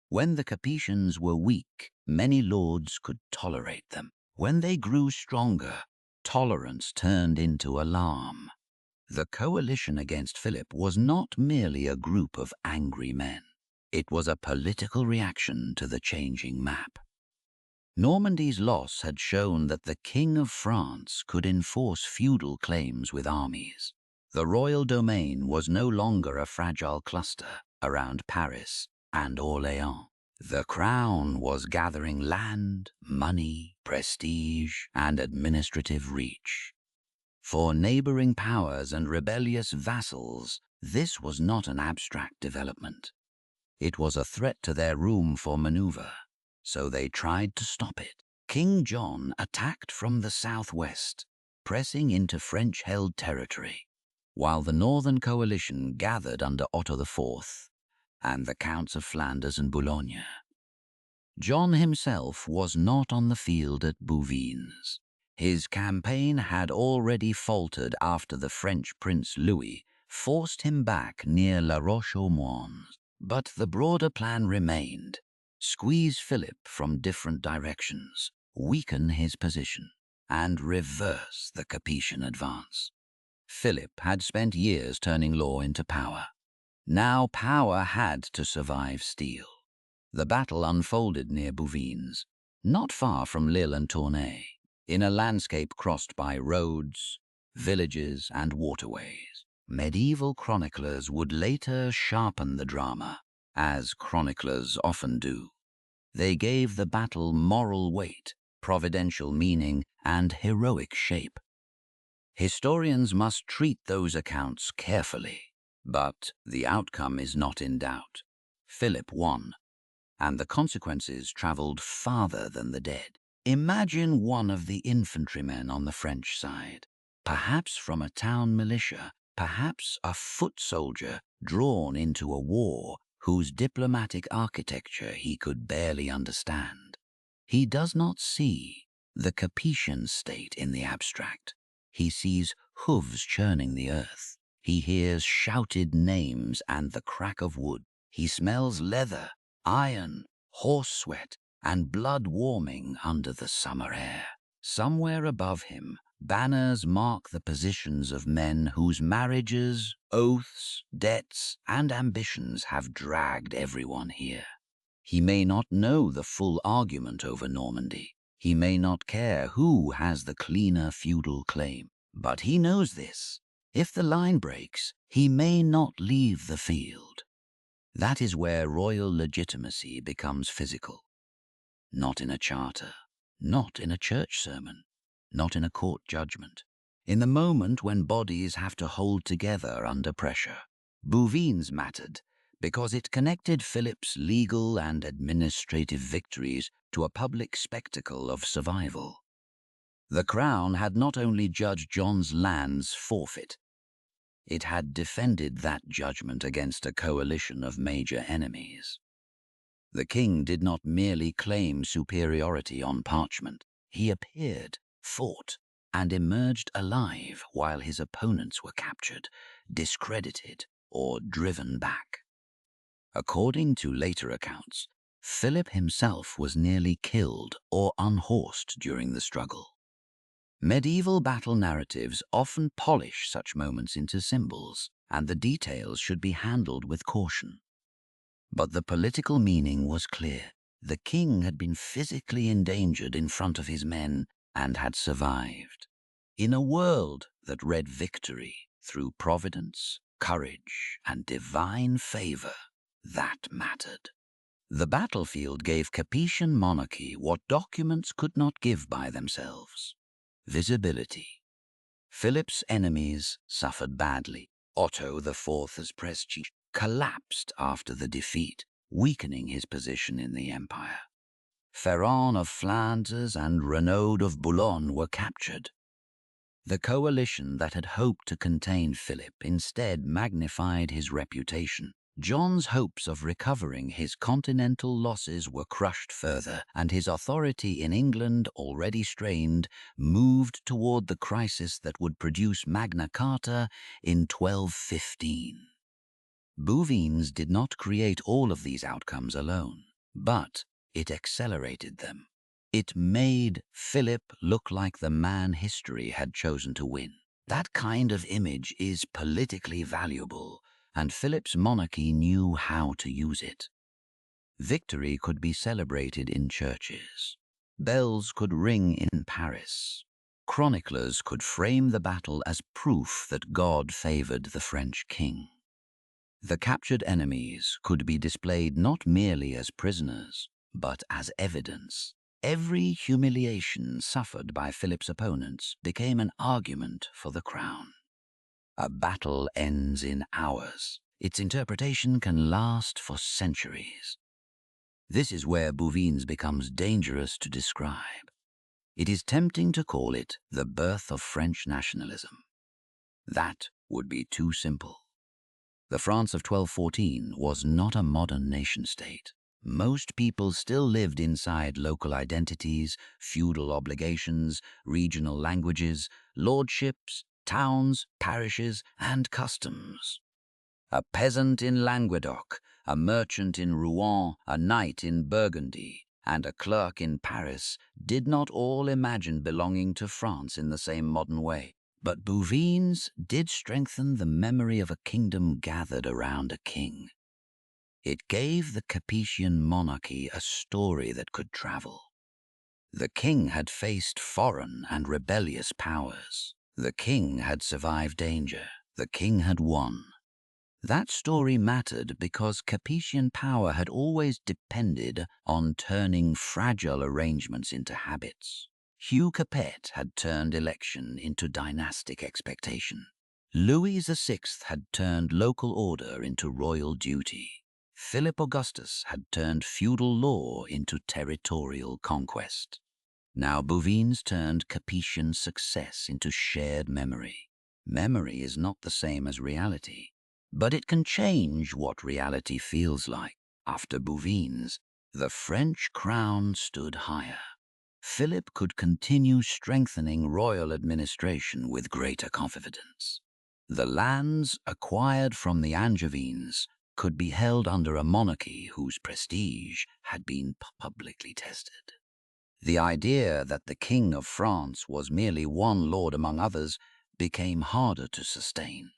When the Capetians were weak, many lords could tolerate them. When they grew stronger, tolerance turned into alarm. The coalition against Philip was not merely a group of angry men. It was a political reaction to the changing map. Normandy's loss had shown that the King of France could enforce feudal claims with armies. The royal domain was no longer a fragile cluster around Paris and Orléans. The crown was gathering land, money, prestige, and administrative reach. For neighboring powers and rebellious vassals, this was not an abstract development. It was a threat to their room for maneuver, so they tried to stop it. King John attacked from the southwest, pressing into French-held territory, while the northern coalition gathered under Otto IV and the Counts of Flanders and Boulogne. John himself was not on the field at Bouvines. His campaign had already faltered after the French Prince Louis forced him back near La Roche-aux-Moines. But the broader plan remained: squeeze Philip from different directions, weaken his position, and reverse the Capetian advance. Philip had spent years turning law into power. Now power had to survive steel. The battle unfolded near Bouvines, not far from Lille and Tournai, in a landscape crossed by roads, villages, and waterways. Medieval chroniclers would later sharpen the drama, as chroniclers often do. They gave the battle moral weight, providential meaning, and heroic shape. Historians must treat those accounts carefully, but the outcome is not in doubt. Philip won, and the consequences traveled farther than the dead. Imagine one of the infantrymen on the French side, perhaps from a town militia, perhaps a foot soldier drawn into a war whose diplomatic architecture he could barely understand. He does not see the Capetian state in the abstract. He sees hooves churning the earth. He hears shouted names and the crack of wood. He smells leather, iron, horse sweat, and blood warming under the summer air. Somewhere above him, banners mark the positions of men whose marriages, oaths, debts, and ambitions have dragged everyone here. He may not know the full argument over Normandy. He may not care who has the cleaner feudal claim. But he knows this. If the line breaks, he may not leave the field. That is where royal legitimacy becomes physical. Not in a charter, not in a church sermon, not in a court judgment. In the moment when bodies have to hold together under pressure. Bouvines mattered because it connected Philip's legal and administrative victories to a public spectacle of survival. The crown had not only judged John's lands forfeit, it had defended that judgment against a coalition of major enemies. The king did not merely claim superiority on parchment. He appeared, fought, and emerged alive while his opponents were captured, discredited, or driven back. According to later accounts, Philip himself was nearly killed or unhorsed during the struggle. Medieval battle narratives often polish such moments into symbols, and the details should be handled with caution. But the political meaning was clear. The king had been physically endangered in front of his men and had survived. In a world that read victory through providence, courage, and divine favor, that mattered. The battlefield gave Capetian monarchy what documents could not give by themselves: visibility. Philip's enemies suffered badly. Otto IV's prestige collapsed after the defeat, weakening his position in the empire. Ferrand of Flanders and Renaud of Boulogne were captured. The coalition that had hoped to contain Philip instead magnified his reputation. John's hopes of recovering his continental losses were crushed further, and his authority in England, already strained, moved toward the crisis that would produce Magna Carta in 1215. Bouvines did not create all of these outcomes alone, but it accelerated them. It made Philip look like the man history had chosen to win. That kind of image is politically valuable, and Philip's monarchy knew how to use it. Victory could be celebrated in churches. Bells could ring in Paris. Chroniclers could frame the battle as proof that God favored the French king. The captured enemies could be displayed not merely as prisoners, but as evidence. Every humiliation suffered by Philip's opponents became an argument for the crown. A battle ends in hours. Its interpretation can last for centuries. This is where Bouvines becomes dangerous to describe. It is tempting to call it the birth of French nationalism. That would be too simple. The France of 1214 was not a modern nation-state. Most people still lived inside local identities, feudal obligations, regional languages, lordships, towns, parishes, and customs. A peasant in Languedoc, a merchant in Rouen, a knight in Burgundy, and a clerk in Paris did not all imagine belonging to France in the same modern way. But Bouvines did strengthen the memory of a kingdom gathered around a king. It gave the Capetian monarchy a story that could travel. The king had faced foreign and rebellious powers. The king had survived danger. The king had won. That story mattered because Capetian power had always depended on turning fragile arrangements into habits. Hugh Capet had turned election into dynastic expectation. Louis VI had turned local order into royal duty. Philip Augustus had turned feudal law into territorial conquest. Now Bouvines turned Capetian success into shared memory. Memory is not the same as reality, but it can change what reality feels like. After Bouvines, the French crown stood higher. Philip could continue strengthening royal administration with greater confidence. The lands acquired from the Angevines could be held under a monarchy whose prestige had been publicly tested. The idea that the King of France was merely one lord among others became harder to sustain.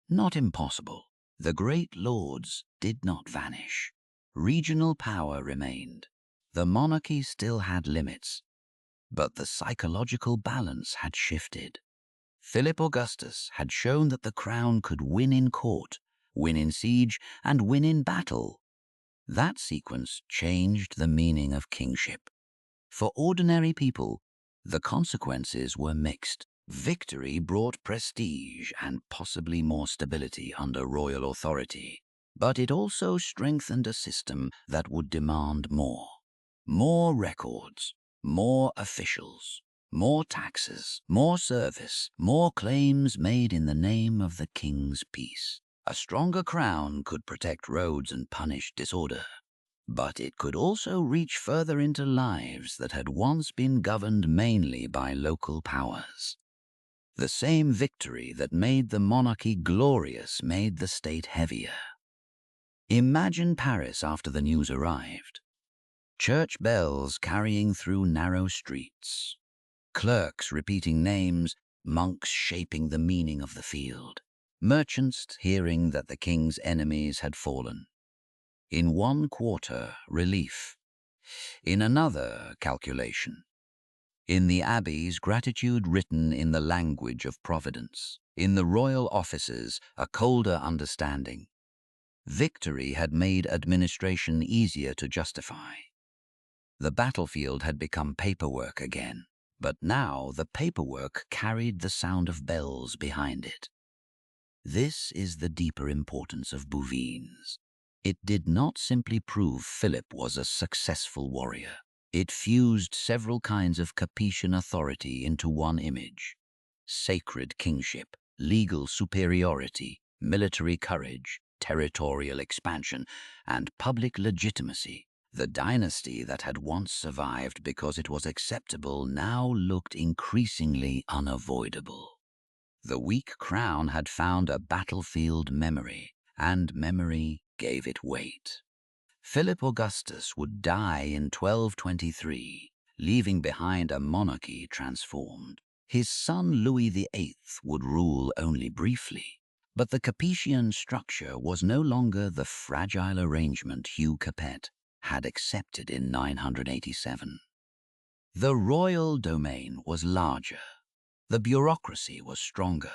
Not impossible. The great lords did not vanish. Regional power remained. The monarchy still had limits, but the psychological balance had shifted. Philip Augustus had shown that the crown could win in court, win in siege, and win in battle. That sequence changed the meaning of kingship. For ordinary people, the consequences were mixed. Victory brought prestige and possibly more stability under royal authority, but it also strengthened a system that would demand more. More records, more officials, more taxes, more service, more claims made in the name of the king's peace. A stronger crown could protect roads and punish disorder, but it could also reach further into lives that had once been governed mainly by local powers. The same victory that made the monarchy glorious made the state heavier. Imagine Paris after the news arrived. Church bells carrying through narrow streets, clerks repeating names, monks shaping the meaning of the field, merchants hearing that the king's enemies had fallen. In one quarter, relief. In another, calculation. In the abbeys, gratitude written in the language of Providence. In the royal offices, a colder understanding. Victory had made administration easier to justify. The battlefield had become paperwork again, but now the paperwork carried the sound of bells behind it. This is the deeper importance of Bouvines. It did not simply prove Philip was a successful warrior. It fused several kinds of Capetian authority into one image: sacred kingship, legal superiority, military courage, territorial expansion, and public legitimacy. The dynasty that had once survived because it was acceptable now looked increasingly unavoidable. The weak crown had found a battlefield memory, and memory gave it weight. Philip Augustus would die in 1223, leaving behind a monarchy transformed. His son Louis VIII would rule only briefly, but the Capetian structure was no longer the fragile arrangement Hugh Capet had accepted in 987. The royal domain was larger. The bureaucracy was stronger.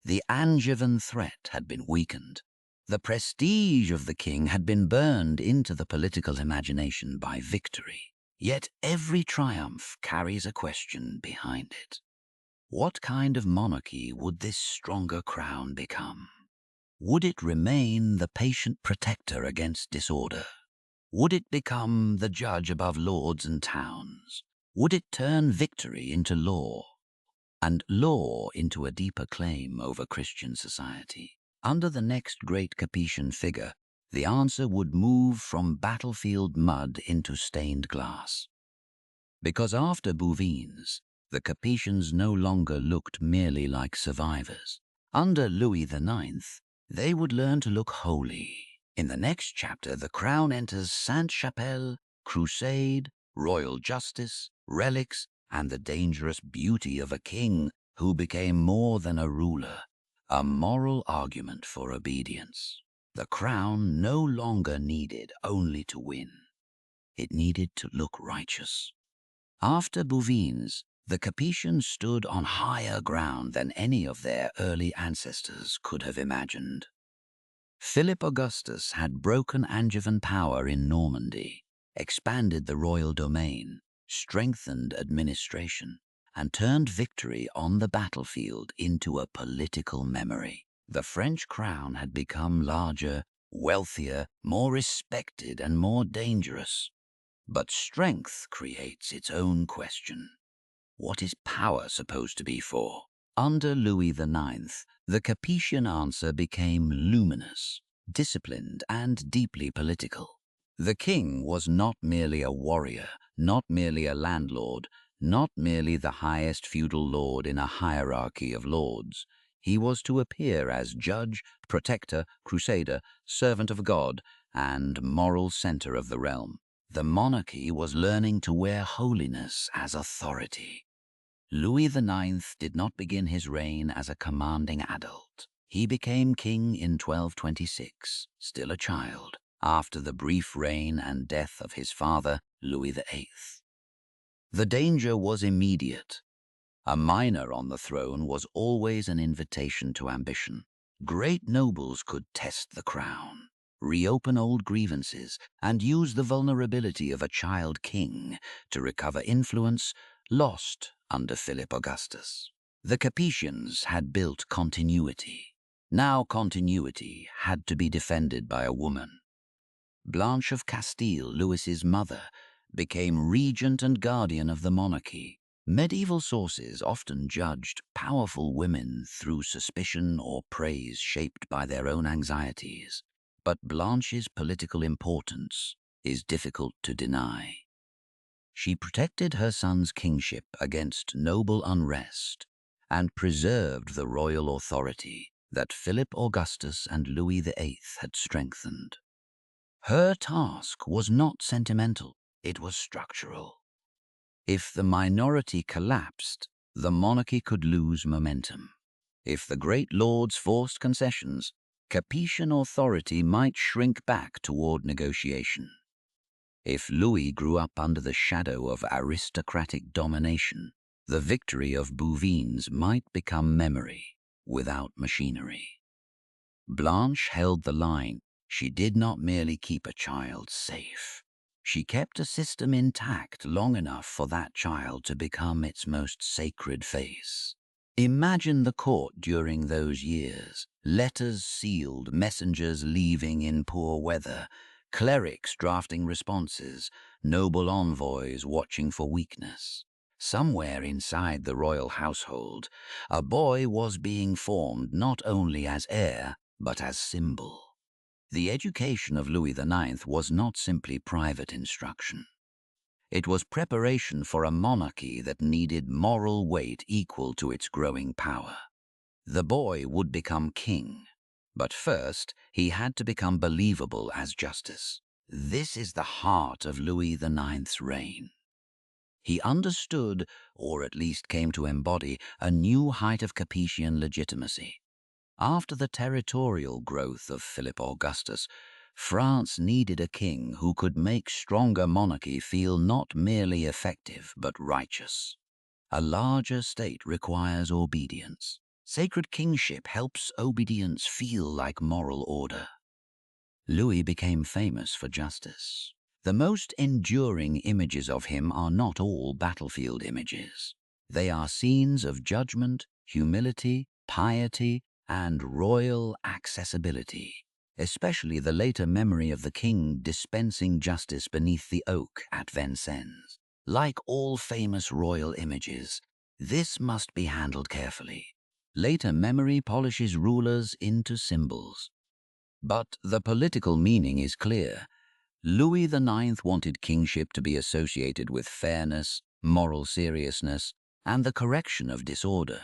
The Angevin threat had been weakened. The prestige of the king had been burned into the political imagination by victory. Yet every triumph carries a question behind it. What kind of monarchy would this stronger crown become? Would it remain the patient protector against disorder? Would it become the judge above lords and towns? Would it turn victory into law, and law into a deeper claim over Christian society? Under the next great Capetian figure, the answer would move from battlefield mud into stained glass. Because after Bouvines, the Capetians no longer looked merely like survivors. Under Louis IX, they would learn to look holy. In the next chapter, the crown enters Sainte-Chapelle, crusade, royal justice, relics, and the dangerous beauty of a king who became more than a ruler, a moral argument for obedience. The crown no longer needed only to win. It needed to look righteous. After Bouvines, the Capetians stood on higher ground than any of their early ancestors could have imagined. Philip Augustus had broken Angevin power in Normandy, expanded the royal domain, strengthened administration, and turned victory on the battlefield into a political memory. The French crown had become larger, wealthier, more respected, and more dangerous. But strength creates its own question. What is power supposed to be for? Under Louis IX, the Capetian answer became luminous, disciplined, and deeply political. The king was not merely a warrior, not merely a landlord, not merely the highest feudal lord in a hierarchy of lords. He was to appear as judge, protector, crusader, servant of God, and moral center of the realm. The monarchy was learning to wear holiness as authority. Louis IX did not begin his reign as a commanding adult. He became king in 1226, still a child, after the brief reign and death of his father, Louis VIII. The danger was immediate. A minor on the throne was always an invitation to ambition. Great nobles could test the crown, reopen old grievances, and use the vulnerability of a child king to recover influence lost under Philip Augustus. The Capetians had built continuity. Now continuity had to be defended by a woman. Blanche of Castile, Louis's mother, became regent and guardian of the monarchy. Medieval sources often judged powerful women through suspicion or praise shaped by their own anxieties. But Blanche's political importance is difficult to deny. She protected her son's kingship against noble unrest and preserved the royal authority that Philip Augustus and Louis VIII had strengthened. Her task was not sentimental, it was structural. If the minority collapsed, the monarchy could lose momentum. If the great lords forced concessions, Capetian authority might shrink back toward negotiation. If Louis grew up under the shadow of aristocratic domination, the victory of Bouvines might become memory without machinery. Blanche held the line. She did not merely keep a child safe. She kept a system intact long enough for that child to become its most sacred face. Imagine the court during those years, letters sealed, messengers leaving in poor weather, clerics drafting responses, noble envoys watching for weakness. Somewhere inside the royal household, a boy was being formed not only as heir, but as symbol. The education of Louis IX was not simply private instruction. It was preparation for a monarchy that needed moral weight equal to its growing power. The boy would become king, but first he had to become believable as justice. This is the heart of Louis IX's reign. He understood, or at least came to embody, a new height of Capetian legitimacy. After the territorial growth of Philip Augustus, France needed a king who could make stronger monarchy feel not merely effective but righteous. A larger state requires obedience. Sacred kingship helps obedience feel like moral order. Louis became famous for justice. The most enduring images of him are not all battlefield images. They are scenes of judgment, humility, piety, and royal accessibility, especially the later memory of the king dispensing justice beneath the oak at Vincennes. Like all famous royal images, this must be handled carefully. Later memory polishes rulers into symbols. But the political meaning is clear. Louis IX wanted kingship to be associated with fairness, moral seriousness, and the correction of disorder.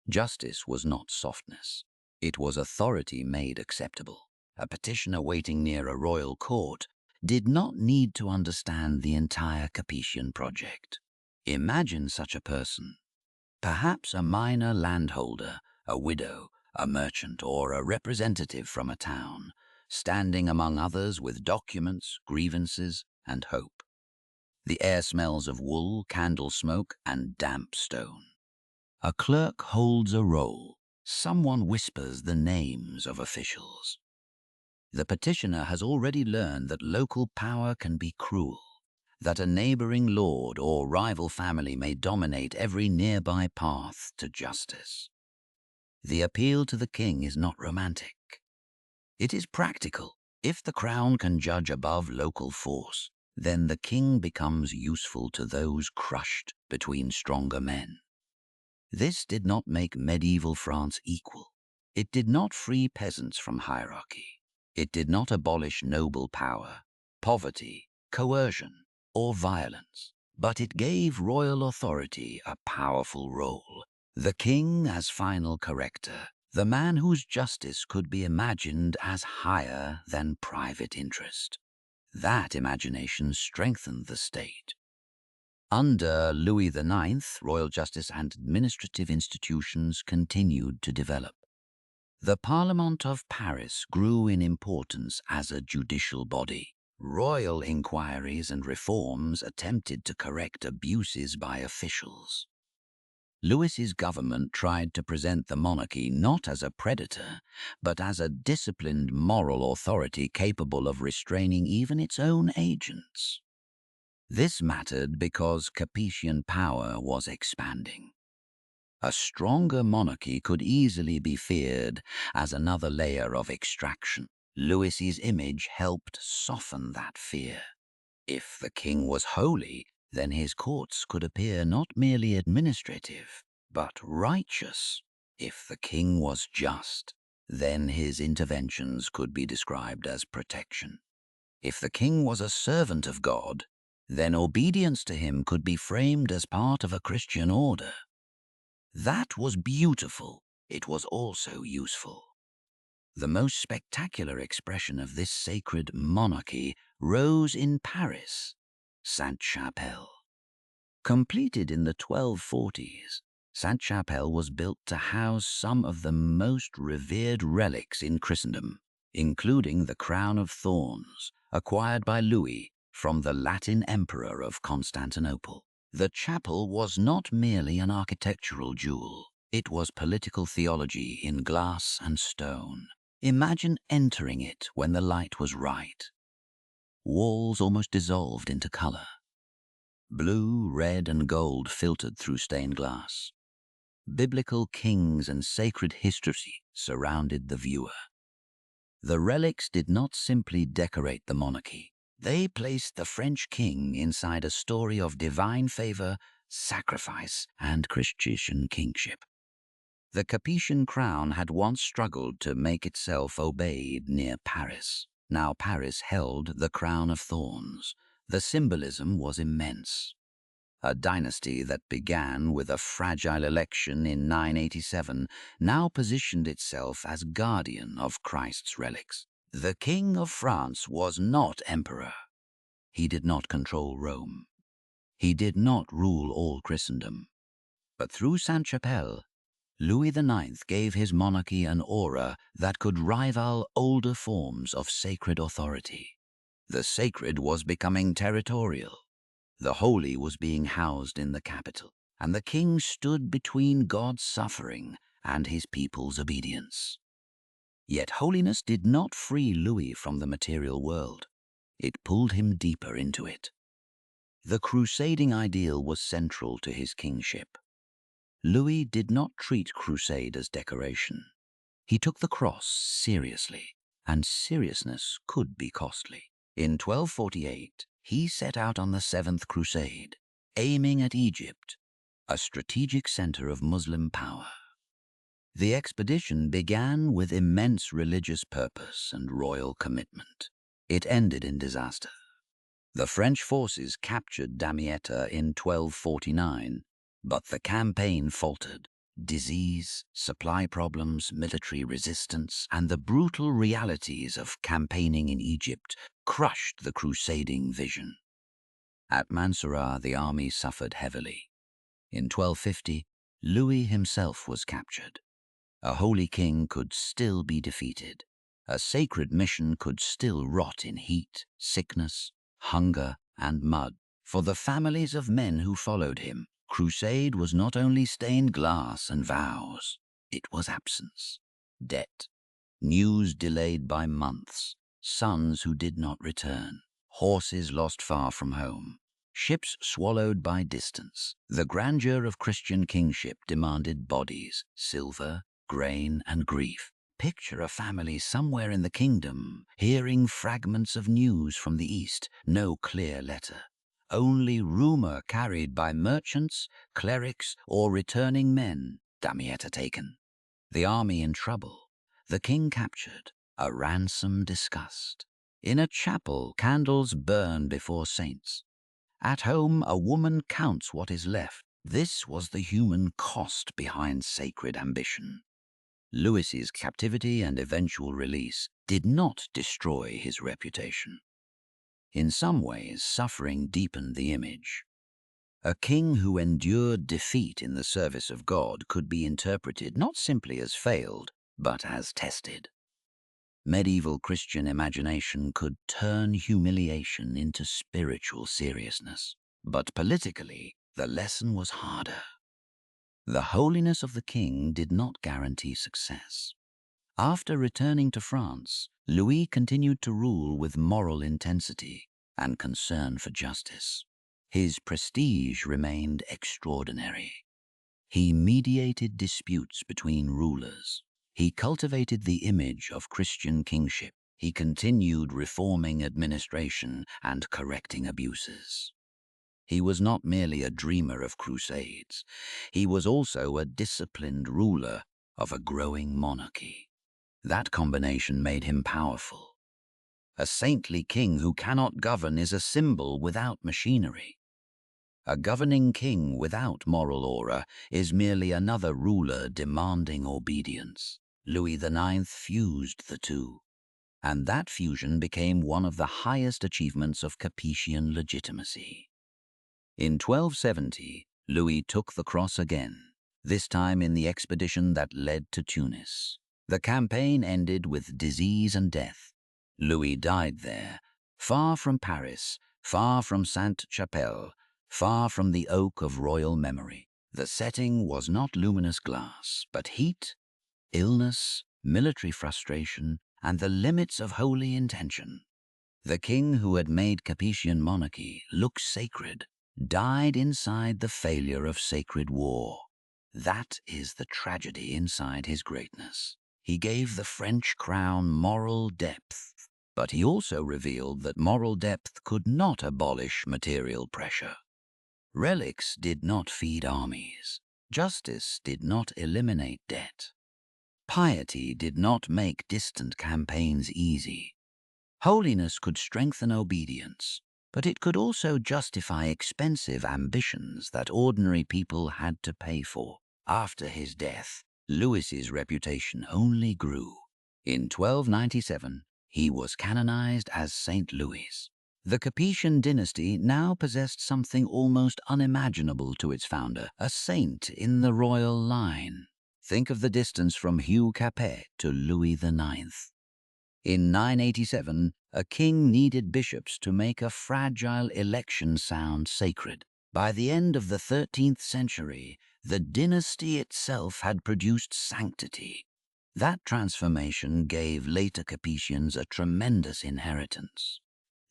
Justice was not softness. It was authority made acceptable. A petitioner waiting near a royal court did not need to understand the entire Capetian project. Imagine such a person. Perhaps a minor landholder, a widow, a merchant, or a representative from a town, standing among others with documents, grievances, and hope. The air smells of wool, candle smoke, and damp stone. A clerk holds a roll. Someone whispers the names of officials. The petitioner has already learned that local power can be cruel, that a neighboring lord or rival family may dominate every nearby path to justice. The appeal to the king is not romantic. It is practical. If the crown can judge above local force, then the king becomes useful to those crushed between stronger men. This did not make medieval France equal. It did not free peasants from hierarchy. It did not abolish noble power, poverty, coercion, or violence, but it gave royal authority a powerful role. The king as final corrector, the man whose justice could be imagined as higher than private interest. That imagination strengthened the state. Under Louis IX, royal justice and administrative institutions continued to develop. The Parliament of Paris grew in importance as a judicial body. Royal inquiries and reforms attempted to correct abuses by officials. Louis's government tried to present the monarchy not as a predator, but as a disciplined moral authority capable of restraining even its own agents. This mattered because Capetian power was expanding. A stronger monarchy could easily be feared as another layer of extraction. Louis's image helped soften that fear. If the king was holy, then his courts could appear not merely administrative, but righteous. If the king was just, then his interventions could be described as protection. If the king was a servant of God, then obedience to him could be framed as part of a Christian order. That was beautiful. It was also useful. The most spectacular expression of this sacred monarchy rose in Paris, Sainte-Chapelle. Completed in the 1240s, Sainte-Chapelle was built to house some of the most revered relics in Christendom, including the crown of thorns acquired by Louis from the Latin emperor of Constantinople. The chapel was not merely an architectural jewel, it was political theology in glass and stone. Imagine entering it when the light was right. Walls almost dissolved into color. Blue, red, and gold filtered through stained glass. Biblical kings and sacred history surrounded the viewer. The relics did not simply decorate the monarchy. They placed the French king inside a story of divine favor, sacrifice, and Christian kingship. The Capetian crown had once struggled to make itself obeyed near Paris. Now Paris held the crown of thorns. The symbolism was immense. A dynasty that began with a fragile election in 987 now positioned itself as guardian of Christ's relics. The King of France was not emperor. He did not control Rome. He did not rule all Christendom. But through Sainte-Chapelle, Louis IX gave his monarchy an aura that could rival older forms of sacred authority. The sacred was becoming territorial. The holy was being housed in the capital, and the king stood between God's suffering and his people's obedience. Yet holiness did not free Louis from the material world. It pulled him deeper into it. The crusading ideal was central to his kingship. Louis did not treat crusade as decoration. He took the cross seriously, and seriousness could be costly. In 1248, he set out on the Seventh Crusade, aiming at Egypt, a strategic center of Muslim power. The expedition began with immense religious purpose and royal commitment. It ended in disaster. The French forces captured Damietta in 1249, but the campaign faltered. Disease, supply problems, military resistance, and the brutal realities of campaigning in Egypt crushed the crusading vision. At Mansoura, the army suffered heavily. In 1250, Louis himself was captured. A holy king could still be defeated. A sacred mission could still rot in heat, sickness, hunger, and mud. For the families of men who followed him, crusade was not only stained glass and vows, it was absence, debt, news delayed by months, sons who did not return, horses lost far from home, ships swallowed by distance. The grandeur of Christian kingship demanded bodies, silver, grain, and grief. Picture a family somewhere in the kingdom, hearing fragments of news from the east, no clear letter. Only rumor carried by merchants, clerics, or returning men. Damietta taken. The army in trouble. The king captured. A ransom discussed. In a chapel, candles burn before saints. At home, a woman counts what is left. This was the human cost behind sacred ambition. Louis's captivity and eventual release did not destroy his reputation. In some ways, suffering deepened the image. A king who endured defeat in the service of God could be interpreted not simply as failed, but as tested. Medieval Christian imagination could turn humiliation into spiritual seriousness. But politically, the lesson was harder. The holiness of the king did not guarantee success. After returning to France, Louis continued to rule with moral intensity and concern for justice. His prestige remained extraordinary. He mediated disputes between rulers. He cultivated the image of Christian kingship. He continued reforming administration and correcting abuses. He was not merely a dreamer of crusades. He was also a disciplined ruler of a growing monarchy. That combination made him powerful. A saintly king who cannot govern is a symbol without machinery. A governing king without moral aura is merely another ruler demanding obedience. Louis IX fused the two, and that fusion became one of the highest achievements of Capetian legitimacy. In 1270, Louis took the cross again, this time in the expedition that led to Tunis. The campaign ended with disease and death. Louis died there, far from Paris, far from Sainte-Chapelle, far from the oak of royal memory. The setting was not luminous glass, but heat, illness, military frustration, and the limits of holy intention. The king who had made Capetian monarchy look sacred died inside the failure of sacred war. That is the tragedy inside his greatness. He gave the French crown moral depth, but he also revealed that moral depth could not abolish material pressure. Relics did not feed armies. Justice did not eliminate debt. Piety did not make distant campaigns easy. Holiness could strengthen obedience, but it could also justify expensive ambitions that ordinary people had to pay for. After his death, Louis's reputation only grew. In 1297, he was canonized as Saint Louis. The Capetian dynasty now possessed something almost unimaginable to its founder, a saint in the royal line. Think of the distance from Hugh Capet to Louis IX. In 987, a king needed bishops to make a fragile election sound sacred. By the end of the 13th century, the dynasty itself had produced sanctity. That transformation gave later Capetians a tremendous inheritance.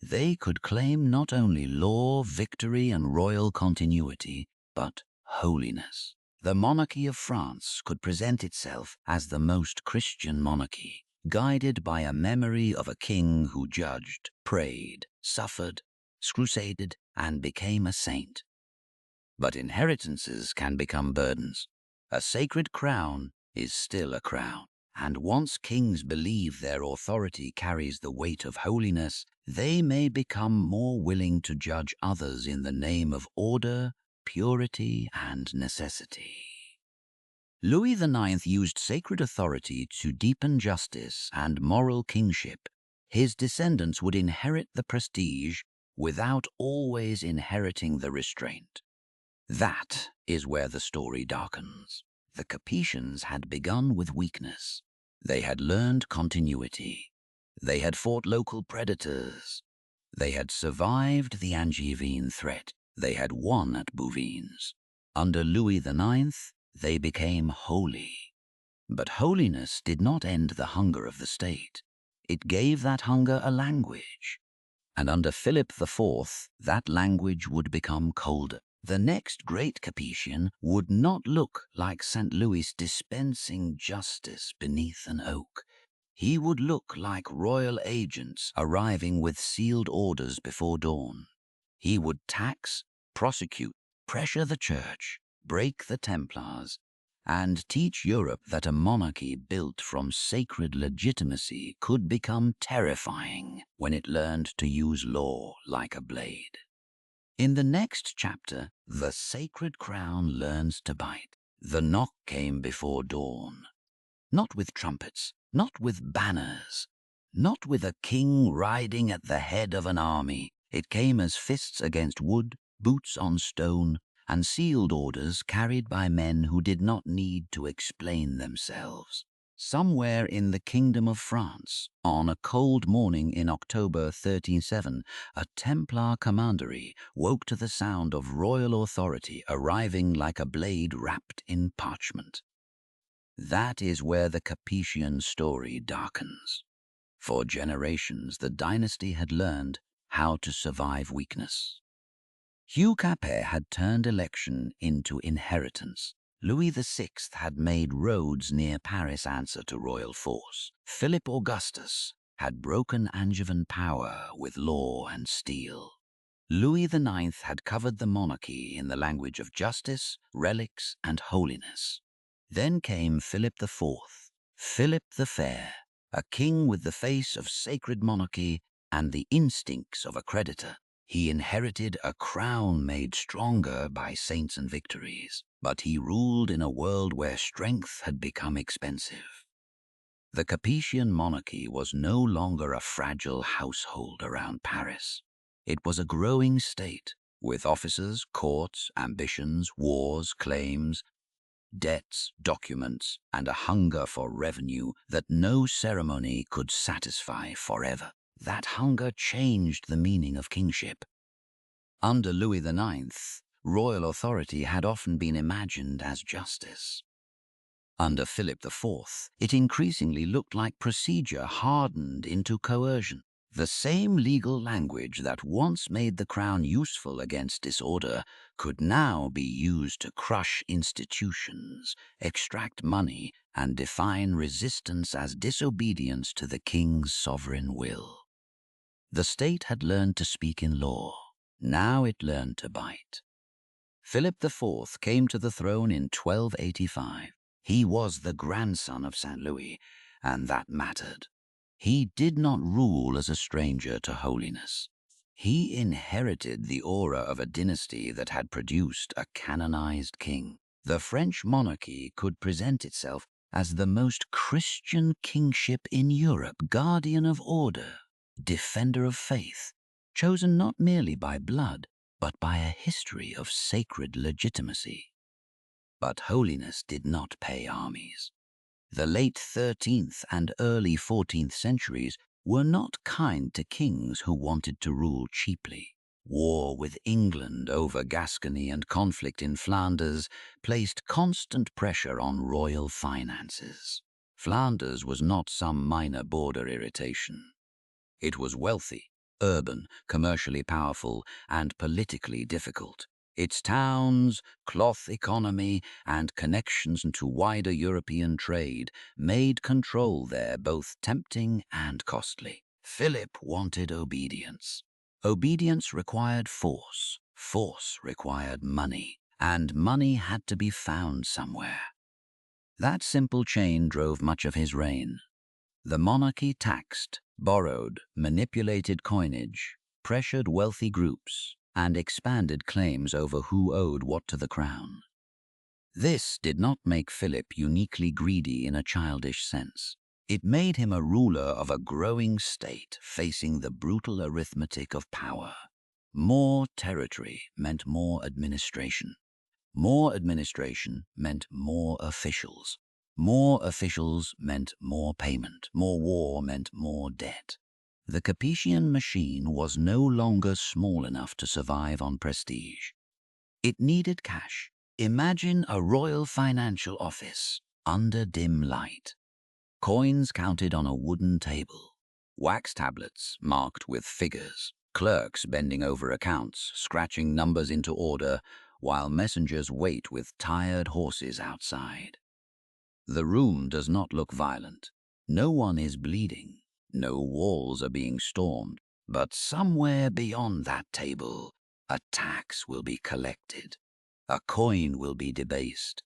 They could claim not only law, victory, and royal continuity, but holiness. The monarchy of France could present itself as the most Christian monarchy, guided by a memory of a king who judged, prayed, suffered, crusaded, and became a saint. But inheritances can become burdens. A sacred crown is still a crown, and once kings believe their authority carries the weight of holiness, they may become more willing to judge others in the name of order, purity, and necessity. Louis IX used sacred authority to deepen justice and moral kingship. His descendants would inherit the prestige without always inheriting the restraint. That is where the story darkens. The Capetians had begun with weakness. They had learned continuity. They had fought local predators. They had survived the Angevin threat. They had won at Bouvines. Under Louis IX, they became holy. But holiness did not end the hunger of the state. It gave that hunger a language. And under Philip IV, that language would become colder. The next great Capetian would not look like St. Louis dispensing justice beneath an oak. He would look like royal agents arriving with sealed orders before dawn. He would tax, prosecute, pressure the church, break the Templars, and teach Europe that a monarchy built from sacred legitimacy could become terrifying when it learned to use law like a blade. In the next chapter, the sacred crown learns to bite. The knock came before dawn. Not with trumpets, not with banners, not with a king riding at the head of an army. It came as fists against wood, boots on stone, and sealed orders carried by men who did not need to explain themselves. Somewhere in the Kingdom of France, on a cold morning in October 1307, a Templar commandery woke to the sound of royal authority arriving like a blade wrapped in parchment. That is where the Capetian story darkens. For generations, the dynasty had learned how to survive weakness. Hugh Capet had turned election into inheritance. Louis VI had made roads near Paris answer to royal force. Philip Augustus had broken Angevin power with law and steel. Louis IX had covered the monarchy in the language of justice, relics, and holiness. Then came Philip IV, Philip the Fair, a king with the face of sacred monarchy and the instincts of a creditor. He inherited a crown made stronger by saints and victories, but he ruled in a world where strength had become expensive. The Capetian monarchy was no longer a fragile household around Paris. It was a growing state, with officers, courts, ambitions, wars, claims, debts, documents, and a hunger for revenue that no ceremony could satisfy forever. That hunger changed the meaning of kingship. Under Louis IX, royal authority had often been imagined as justice. Under Philip IV, it increasingly looked like procedure hardened into coercion. The same legal language that once made the crown useful against disorder could now be used to crush institutions, extract money, and define resistance as disobedience to the king's sovereign will. The state had learned to speak in law. Now it learned to bite. Philip IV came to the throne in 1285. He was the grandson of St. Louis, and that mattered. He did not rule as a stranger to holiness. He inherited the aura of a dynasty that had produced a canonized king. The French monarchy could present itself as the most Christian kingship in Europe, guardian of order, defender of faith, chosen not merely by blood, but by a history of sacred legitimacy. But holiness did not pay armies. The late 13th and early 14th centuries were not kind to kings who wanted to rule cheaply. War with England over Gascony and conflict in Flanders placed constant pressure on royal finances. Flanders was not some minor border irritation. It was wealthy, urban, commercially powerful, and politically difficult. Its towns, cloth economy, and connections to wider European trade made control there both tempting and costly. Philip wanted obedience. Obedience required force. Force required money, and money had to be found somewhere. That simple chain drove much of his reign. The monarchy taxed, borrowed, manipulated coinage, pressured wealthy groups, and expanded claims over who owed what to the crown. This did not make Philip uniquely greedy in a childish sense. It made him a ruler of a growing state facing the brutal arithmetic of power. More territory meant more administration. More administration meant more officials. More officials meant more payment. More war meant more debt. The Capetian machine was no longer small enough to survive on prestige. It needed cash. Imagine a royal financial office under dim light. Coins counted on a wooden table. Wax tablets marked with figures. Clerks bending over accounts, scratching numbers into order, while messengers wait with tired horses outside. The room does not look violent. No one is bleeding. No walls are being stormed. But somewhere beyond that table, a tax will be collected. A coin will be debased.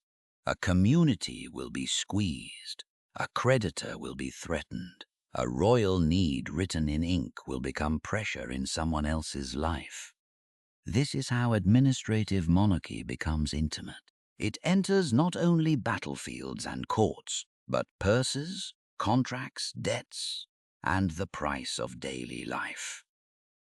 A community will be squeezed. A creditor will be threatened. A royal need written in ink will become pressure in someone else's life. This is how administrative monarchy becomes intimate. It enters not only battlefields and courts, but purses, contracts, debts, and the price of daily life.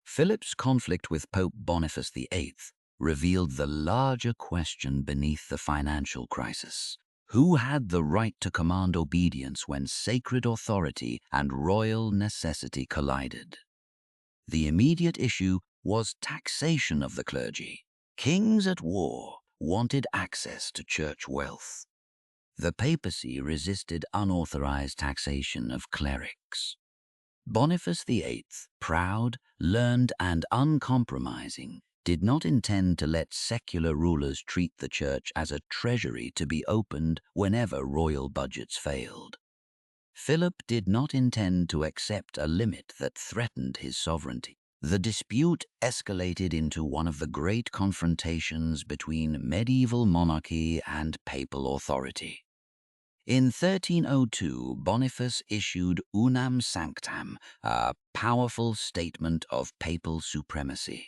Philip's conflict with Pope Boniface VIII revealed the larger question beneath the financial crisis. Who had the right to command obedience when sacred authority and royal necessity collided? The immediate issue was taxation of the clergy. Kings at war wanted access to church wealth. The papacy resisted unauthorized taxation of clerics. Boniface VIII, proud, learned, and uncompromising, did not intend to let secular rulers treat the church as a treasury to be opened whenever royal budgets failed. Philip did not intend to accept a limit that threatened his sovereignty. The dispute escalated into one of the great confrontations between medieval monarchy and papal authority. In 1302, Boniface issued Unam Sanctam, a powerful statement of papal supremacy.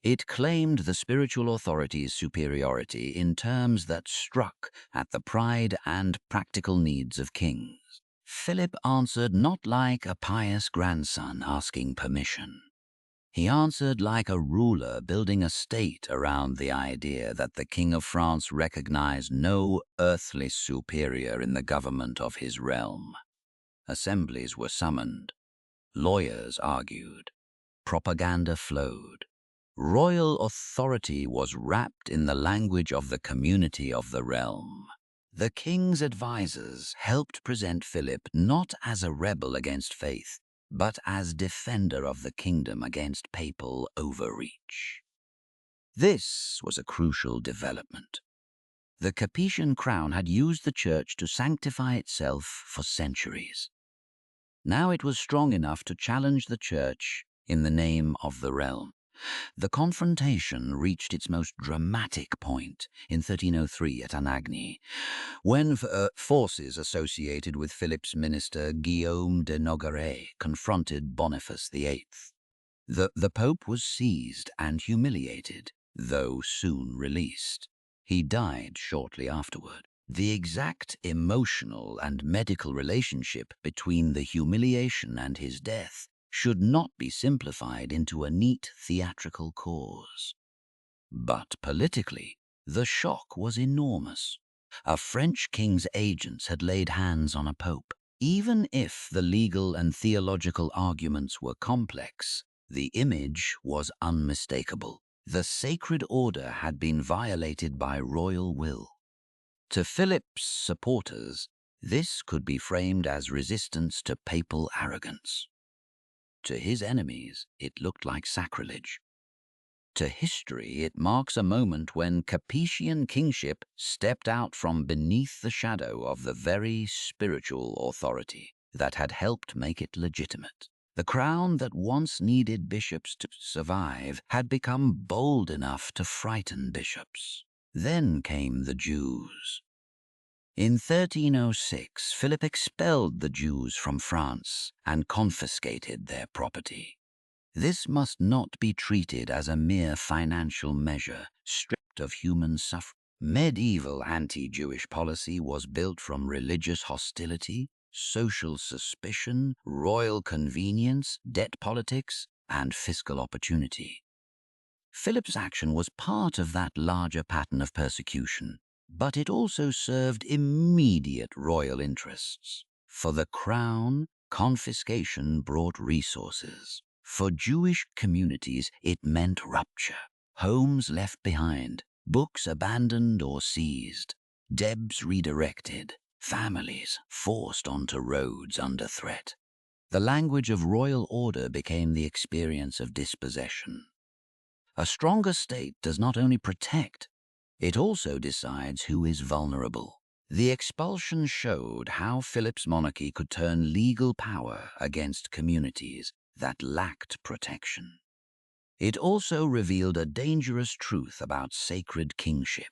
It claimed the spiritual authority's superiority in terms that struck at the pride and practical needs of kings. Philip answered not like a pious grandson asking permission. He answered like a ruler building a state around the idea that the King of France recognized no earthly superior in the government of his realm. Assemblies were summoned. Lawyers argued. Propaganda flowed. Royal authority was wrapped in the language of the community of the realm. The king's advisors helped present Philip not as a rebel against faith, but as defender of the kingdom against papal overreach. This was a crucial development. The Capetian crown had used the church to sanctify itself for centuries. Now it was strong enough to challenge the church in the name of the realm. The confrontation reached its most dramatic point in 1303 at Anagni, when forces associated with Philip's minister Guillaume de Nogaret confronted Boniface VIII. The Pope was seized and humiliated, though soon released. He died shortly afterward. The exact emotional and medical relationship between the humiliation and his death should not be simplified into a neat theatrical cause. But politically, the shock was enormous. A French king's agents had laid hands on a pope. Even if the legal and theological arguments were complex, the image was unmistakable. The sacred order had been violated by royal will. To Philip's supporters, this could be framed as resistance to papal arrogance. To his enemies, it looked like sacrilege. To history, it marks a moment when Capetian kingship stepped out from beneath the shadow of the very spiritual authority that had helped make it legitimate. The crown that once needed bishops to survive had become bold enough to frighten bishops. Then came the Jews. In 1306, Philip expelled the Jews from France and confiscated their property. This must not be treated as a mere financial measure stripped of human suffering. Medieval anti-Jewish policy was built from religious hostility, social suspicion, royal convenience, debt politics, and fiscal opportunity. Philip's action was part of that larger pattern of persecution, but it also served immediate royal interests. For the crown, confiscation brought resources. For Jewish communities, it meant rupture. Homes left behind, books abandoned or seized, debts redirected, families forced onto roads under threat. The language of royal order became the experience of dispossession. A stronger state does not only protect, it also decides who is vulnerable. The expulsion showed how Philip's monarchy could turn legal power against communities that lacked protection. It also revealed a dangerous truth about sacred kingship.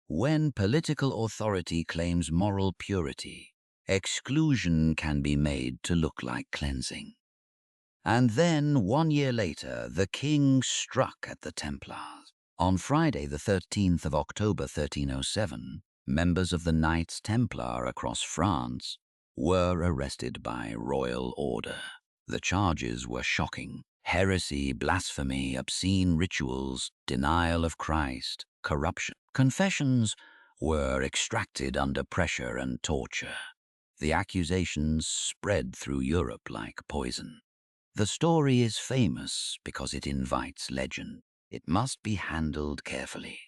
When political authority claims moral purity, exclusion can be made to look like cleansing. And then, 1 year later, the king struck at the Templars. On Friday, the 13th of October 1307, members of the Knights Templar across France were arrested by royal order. The charges were shocking: heresy, blasphemy, obscene rituals, denial of Christ, corruption. Confessions were extracted under pressure and torture. The accusations spread through Europe like poison. The story is famous because it invites legend. It must be handled carefully.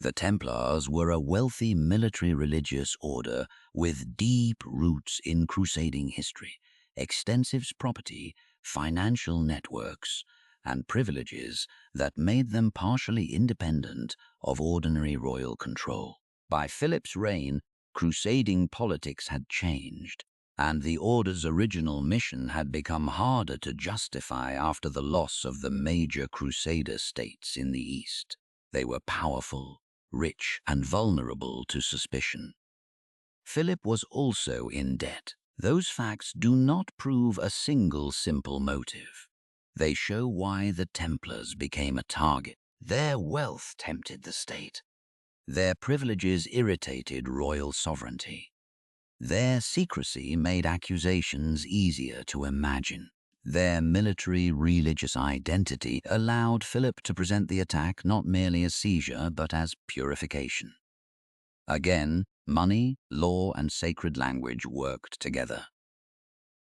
The Templars were a wealthy military religious order with deep roots in crusading history, extensive property, financial networks, and privileges that made them partially independent of ordinary royal control. By Philip's reign, crusading politics had changed, and the order's original mission had become harder to justify after the loss of the major crusader states in the East. They were powerful, rich, and vulnerable to suspicion. Philip was also in debt. Those facts do not prove a single simple motive. They show why the Templars became a target. Their wealth tempted the state. Their privileges irritated royal sovereignty. Their secrecy made accusations easier to imagine. Their military religious identity allowed Philip to present the attack not merely as seizure but as purification. Again, money, law, and sacred language worked together.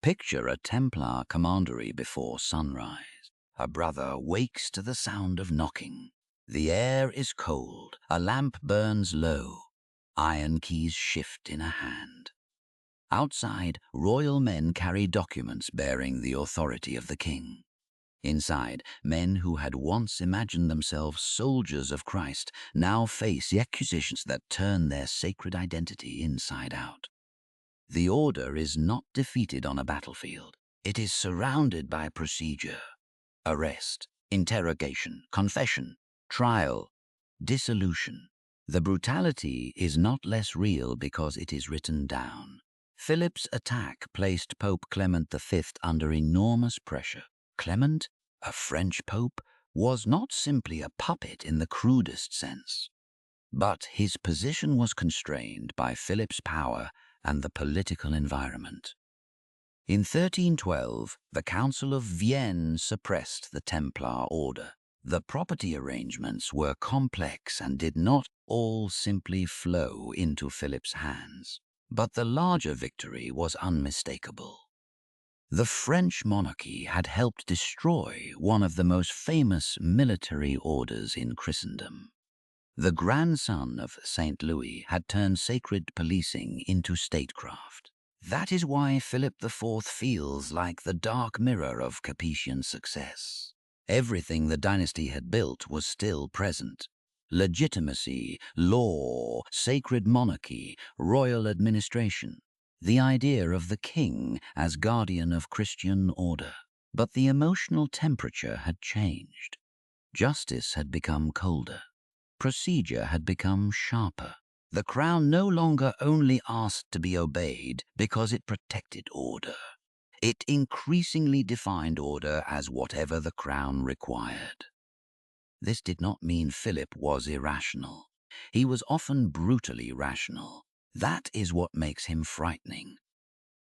Picture a Templar commandery before sunrise. A brother wakes to the sound of knocking. The air is cold, a lamp burns low, iron keys shift in a hand. Outside, royal men carry documents bearing the authority of the king. Inside, men who had once imagined themselves soldiers of Christ now face the accusations that turn their sacred identity inside out. The order is not defeated on a battlefield. It is surrounded by procedure: arrest, interrogation, confession, trial, dissolution. The brutality is not less real because it is written down. Philip's attack placed Pope Clement V under enormous pressure. Clement, a French pope, was not simply a puppet in the crudest sense, but his position was constrained by Philip's power and the political environment. In 1312, the Council of Vienne suppressed the Templar order. The property arrangements were complex and did not all simply flow into Philip's hands. But the larger victory was unmistakable. The French monarchy had helped destroy one of the most famous military orders in Christendom. The grandson of St. Louis had turned sacred policing into statecraft. That is why Philip IV feels like the dark mirror of Capetian success. Everything the dynasty had built was still present: legitimacy, law, sacred monarchy, royal administration, the idea of the king as guardian of Christian order. But the emotional temperature had changed. Justice had become colder. Procedure had become sharper. The crown no longer only asked to be obeyed because it protected order. It increasingly defined order as whatever the crown required. This did not mean Philip was irrational. He was often brutally rational. That is what makes him frightening.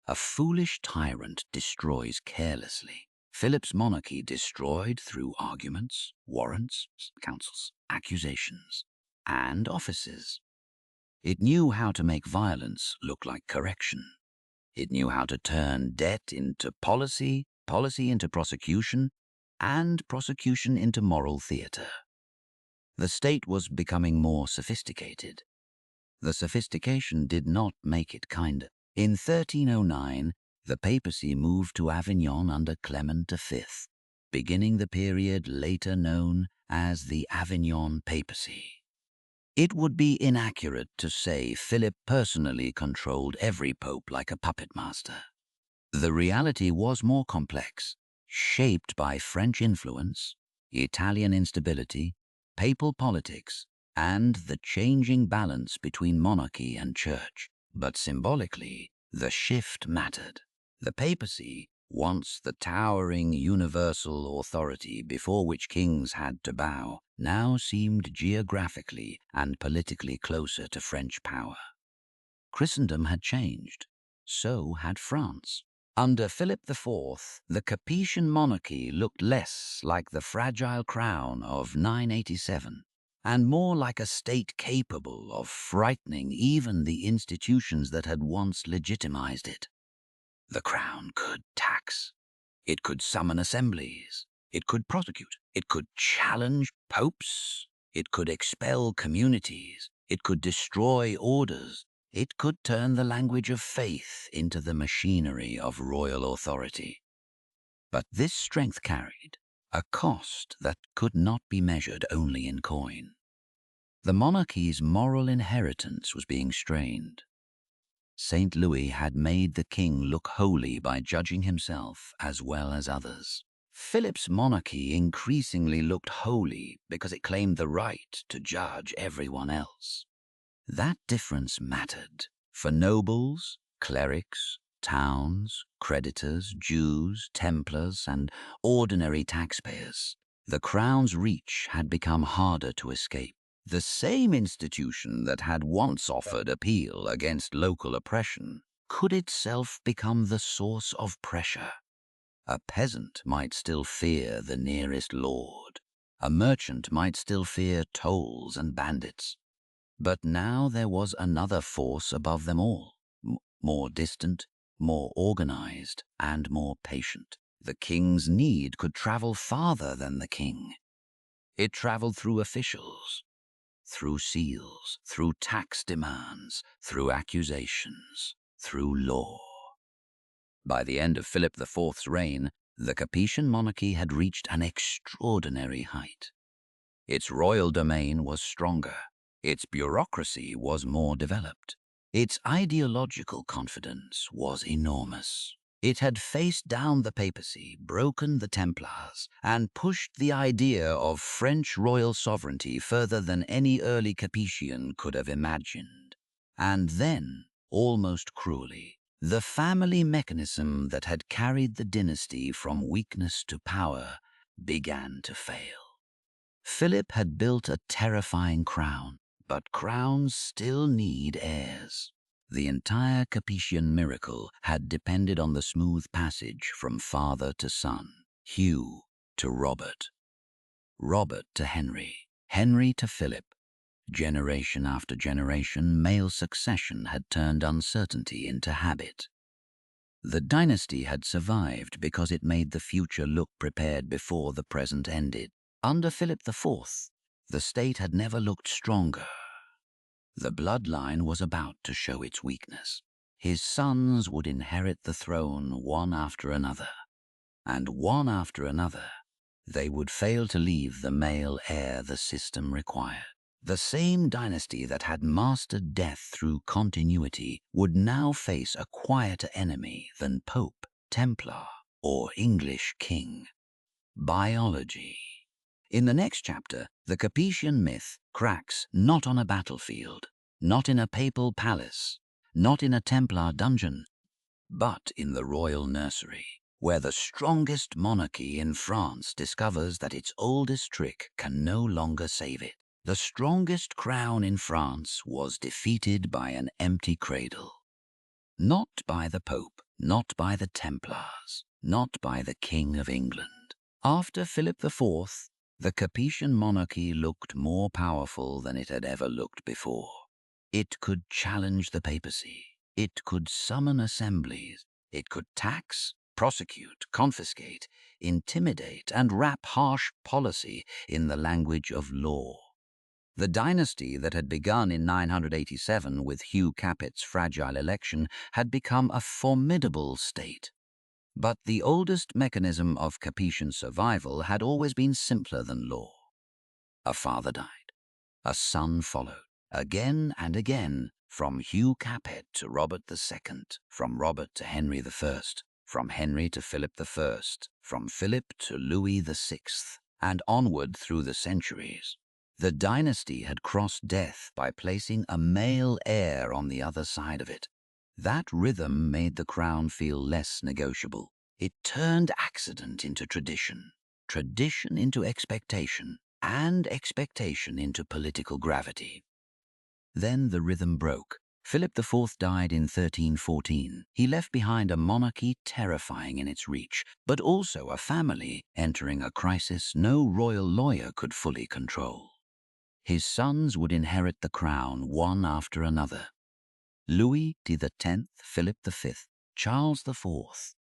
A foolish tyrant destroys carelessly. Philip's monarchy destroyed through arguments, warrants, councils, accusations, and offices. It knew how to make violence look like correction. It knew how to turn debt into policy, policy into prosecution, and prosecution into moral theater. The state was becoming more sophisticated. The sophistication did not make it kinder. In 1309, the papacy moved to Avignon under Clement V, beginning the period later known as the Avignon Papacy. It would be inaccurate to say Philip personally controlled every pope like a puppet master. The reality was more complex, shaped by French influence, Italian instability, papal politics, and the changing balance between monarchy and church. But symbolically, the shift mattered. The papacy, once the towering universal authority before which kings had to bow, now seemed geographically and politically closer to French power. Christendom had changed. So had France. Under Philip IV, the Capetian monarchy looked less like the fragile crown of 987 and more like a state capable of frightening even the institutions that had once legitimized it. The crown could tax. It could summon assemblies. It could prosecute. It could challenge popes. It could expel communities. It could destroy orders. It could turn the language of faith into the machinery of royal authority. But this strength carried a cost that could not be measured only in coin. The monarchy's moral inheritance was being strained. St. Louis had made the king look holy by judging himself as well as others. Philip's monarchy increasingly looked holy because it claimed the right to judge everyone else. That difference mattered for nobles, clerics, towns, creditors, Jews, Templars, and ordinary taxpayers. The crown's reach had become harder to escape. The same institution that had once offered appeal against local oppression could itself become the source of pressure. A peasant might still fear the nearest lord. A merchant might still fear tolls and bandits. But now there was another force above them all, more distant, more organized, and more patient. The king's need could travel farther than the king. It traveled through officials, through seals, through tax demands, through accusations, through law. By the end of Philip IV's reign, the Capetian monarchy had reached an extraordinary height. Its royal domain was stronger. Its bureaucracy was more developed. Its ideological confidence was enormous. It had faced down the papacy, broken the Templars, and pushed the idea of French royal sovereignty further than any early Capetian could have imagined. And then, almost cruelly, the family mechanism that had carried the dynasty from weakness to power began to fail. Philip had built a terrifying crown, but crowns still need heirs. The entire Capetian miracle had depended on the smooth passage from father to son, Hugh to Robert, Robert to Henry, Henry to Philip. Generation after generation, male succession had turned uncertainty into habit. The dynasty had survived because it made the future look prepared before the present ended. Under Philip IV, the state had never looked stronger. The bloodline was about to show its weakness. His sons would inherit the throne one after another, and one after another, they would fail to leave the male heir the system required. The same dynasty that had mastered death through continuity would now face a quieter enemy than Pope, Templar, or English king: biology. In the next chapter, the Capetian myth cracks not on a battlefield, not in a papal palace, not in a Templar dungeon, but in the royal nursery, where the strongest monarchy in France discovers that its oldest trick can no longer save it. The strongest crown in France was defeated by an empty cradle. Not by the Pope, not by the Templars, not by the King of England. After Philip IV, the Capetian monarchy looked more powerful than it had ever looked before. It could challenge the papacy. It could summon assemblies. It could tax, prosecute, confiscate, intimidate, and wrap harsh policy in the language of law. The dynasty that had begun in 987 with Hugh Capet's fragile election had become a formidable state. But the oldest mechanism of Capetian survival had always been simpler than law. A father died. A son followed. Again and again, from Hugh Capet to Robert II, from Robert to Henry I, from Henry to Philip I, from Philip to Louis VI, and onward through the centuries. The dynasty had crossed death by placing a male heir on the other side of it. That rhythm made the crown feel less negotiable. It turned accident into tradition, tradition into expectation, and expectation into political gravity. Then the rhythm broke. Philip IV died in 1314. He left behind a monarchy terrifying in its reach, but also a family entering a crisis no royal lawyer could fully control. His sons would inherit the crown one after another. Louis X, Philip V, Charles IV,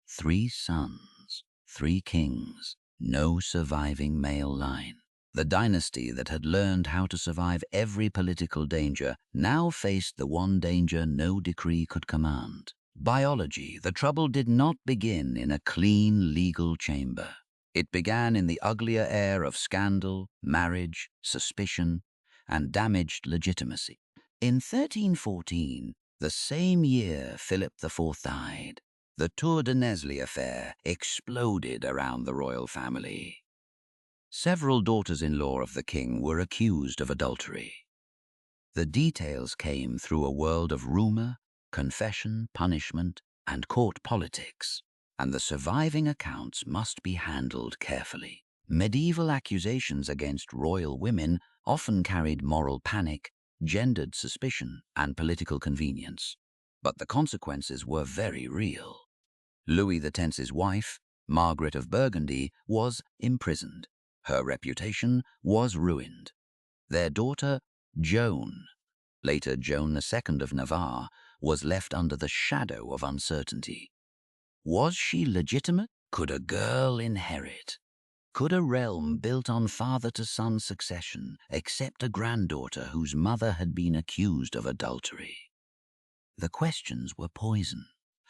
3 sons, 3 kings, no surviving male line. The dynasty that had learned how to survive every political danger now faced the one danger no decree could command. Biology. The trouble did not begin in a clean legal chamber. It began in the uglier air of scandal, marriage, suspicion, and damaged legitimacy. In 1314, the same year Philip IV died, the Tour de Nesle affair exploded around the royal family. Several daughters-in-law of the king were accused of adultery. The details came through a world of rumor, confession, punishment, and court politics, and the surviving accounts must be handled carefully. Medieval accusations against royal women often carried moral panic, gendered suspicion, and political convenience. But the consequences were very real. Louis X's wife, Margaret of Burgundy, was imprisoned. Her reputation was ruined. Their daughter, Joan, later Joan II of Navarre, was left under the shadow of uncertainty. Was she legitimate? Could a girl inherit? Could a realm built on father-to-son succession accept a granddaughter whose mother had been accused of adultery? The questions were poison.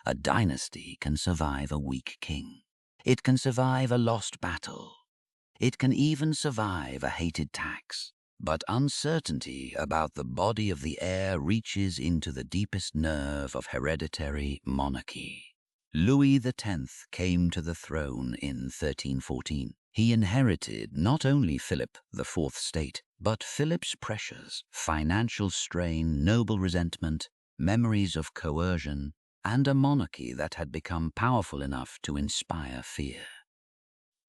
A dynasty can survive a weak king. It can survive a lost battle. It can even survive a hated tax. But uncertainty about the body of the heir reaches into the deepest nerve of hereditary monarchy. Louis X came to the throne in 1314. He inherited not only Philip IV's state, but Philip's pressures, financial strain, noble resentment, memories of coercion, and a monarchy that had become powerful enough to inspire fear.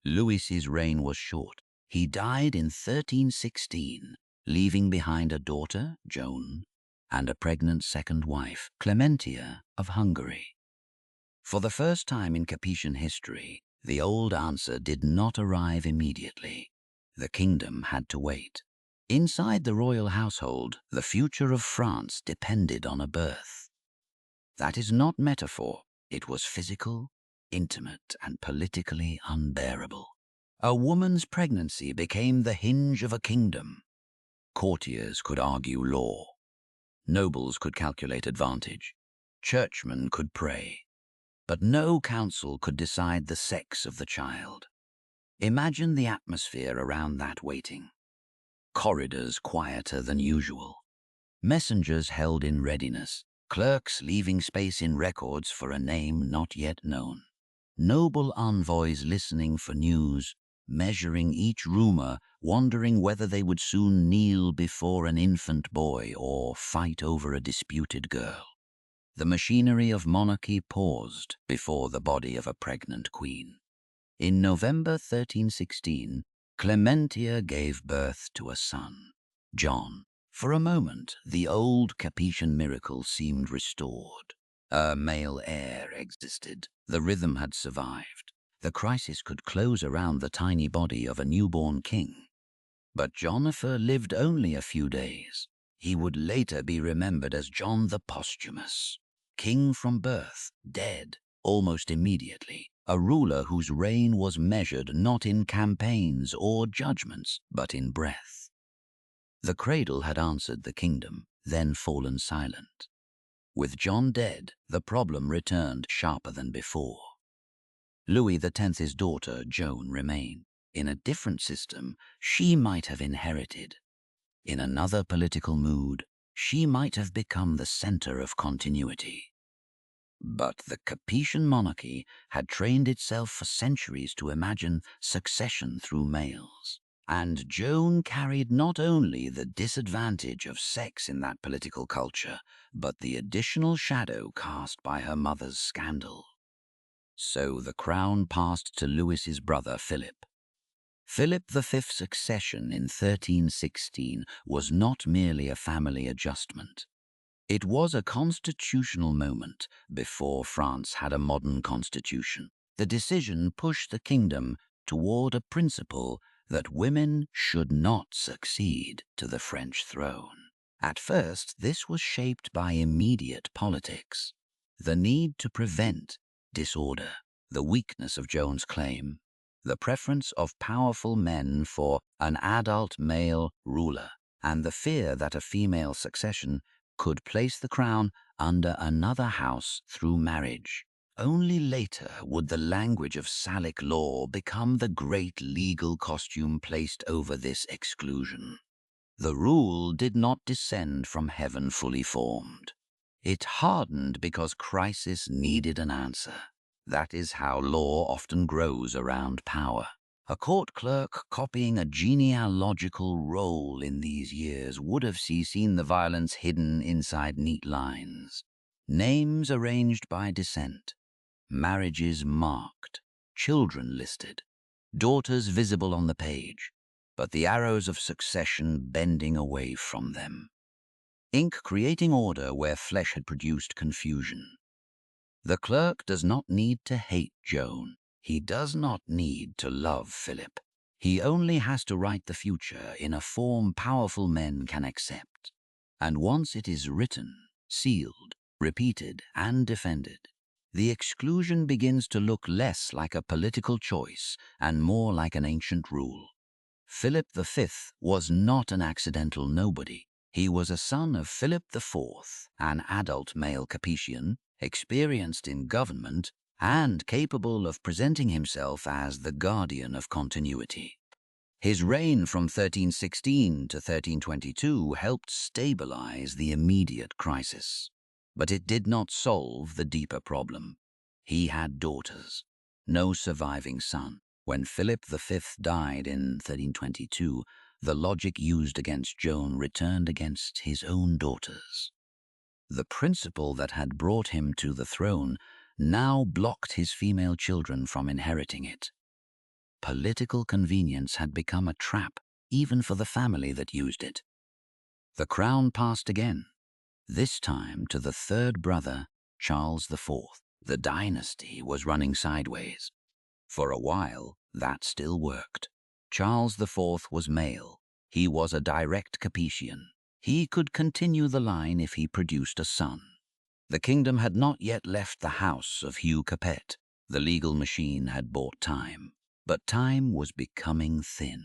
Louis's reign was short. He died in 1316, leaving behind a daughter, Joan, and a pregnant second wife, Clementia of Hungary. For the first time in Capetian history, the old answer did not arrive immediately. The kingdom had to wait. Inside the royal household, the future of France depended on a birth. That is not metaphor. It was physical, intimate, and politically unbearable. A woman's pregnancy became the hinge of a kingdom. Courtiers could argue law. Nobles could calculate advantage. Churchmen could pray. But no council could decide the sex of the child. Imagine the atmosphere around that waiting. Corridors quieter than usual. Messengers held in readiness. Clerks leaving space in records for a name not yet known. Noble envoys listening for news, measuring each rumor, wondering whether they would soon kneel before an infant boy or fight over a disputed girl. The machinery of monarchy paused before the body of a pregnant queen. In November 1316, Clementia gave birth to a son, John. For a moment, the old Capetian miracle seemed restored. A male heir existed. The rhythm had survived. The crisis could close around the tiny body of a newborn king. But Jonapher lived only a few days. He would later be remembered as John the Posthumous, king from birth, dead almost immediately, a ruler whose reign was measured not in campaigns or judgments, but in breath. The cradle had answered the kingdom, then fallen silent. With John dead, the problem returned sharper than before. Louis X's daughter, Joan, remained. In a different system, she might have inherited. In another political mood, she might have become the center of continuity. But the Capetian monarchy had trained itself for centuries to imagine succession through males. And Joan carried not only the disadvantage of sex in that political culture, but the additional shadow cast by her mother's scandal. So the crown passed to Louis's brother Philip. Philip V's accession in 1316 was not merely a family adjustment. It was a constitutional moment before France had a modern constitution. The decision pushed the kingdom toward a principle that women should not succeed to the French throne. At first, this was shaped by immediate politics, the need to prevent disorder, the weakness of Joan's claim, the preference of powerful men for an adult male ruler, and the fear that a female succession could place the crown under another house through marriage. Only later would the language of Salic law become the great legal costume placed over this exclusion. The rule did not descend from heaven fully formed. It hardened because crisis needed an answer. That is how law often grows around power. A court clerk copying a genealogical roll in these years would have seen the violence hidden inside neat lines. Names arranged by descent, marriages marked, children listed, daughters visible on the page, but the arrows of succession bending away from them. Ink creating order where flesh had produced confusion. The clerk does not need to hate Joan. He does not need to love Philip. He only has to write the future in a form powerful men can accept. And once it is written, sealed, repeated, and defended, the exclusion begins to look less like a political choice and more like an ancient rule. Philip V was not an accidental nobody. He was a son of Philip IV, an adult male Capetian, experienced in government, and capable of presenting himself as the guardian of continuity. His reign from 1316 to 1322 helped stabilize the immediate crisis. But it did not solve the deeper problem. He had daughters, no surviving son. When Philip V died in 1322, the logic used against Joan returned against his own daughters. The principle that had brought him to the throne now blocked his female children from inheriting it. Political convenience had become a trap, even for the family that used it. The crown passed again, this time to the third brother, Charles IV. The dynasty was running sideways. For a while, that still worked. Charles IV was male. He was a direct Capetian. He could continue the line if he produced a son. The kingdom had not yet left the house of Hugh Capet. The legal machine had bought time, but time was becoming thin.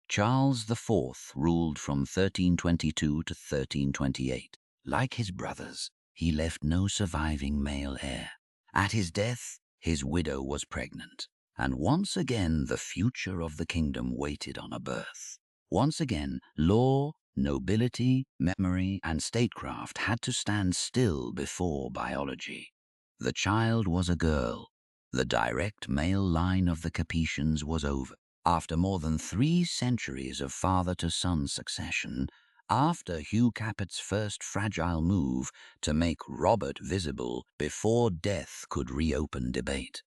Charles IV ruled from 1322 to 1328. Like his brothers, he left no surviving male heir. At his death, his widow was pregnant, and once again the future of the kingdom waited on a birth. Once again, law, nobility, memory, and statecraft had to stand still before biology. The child was a girl. The direct male line of the Capetians was over. After more than 3 centuries of father-to-son succession, after Hugh Capet's first fragile move to make Robert visible before death could reopen debate,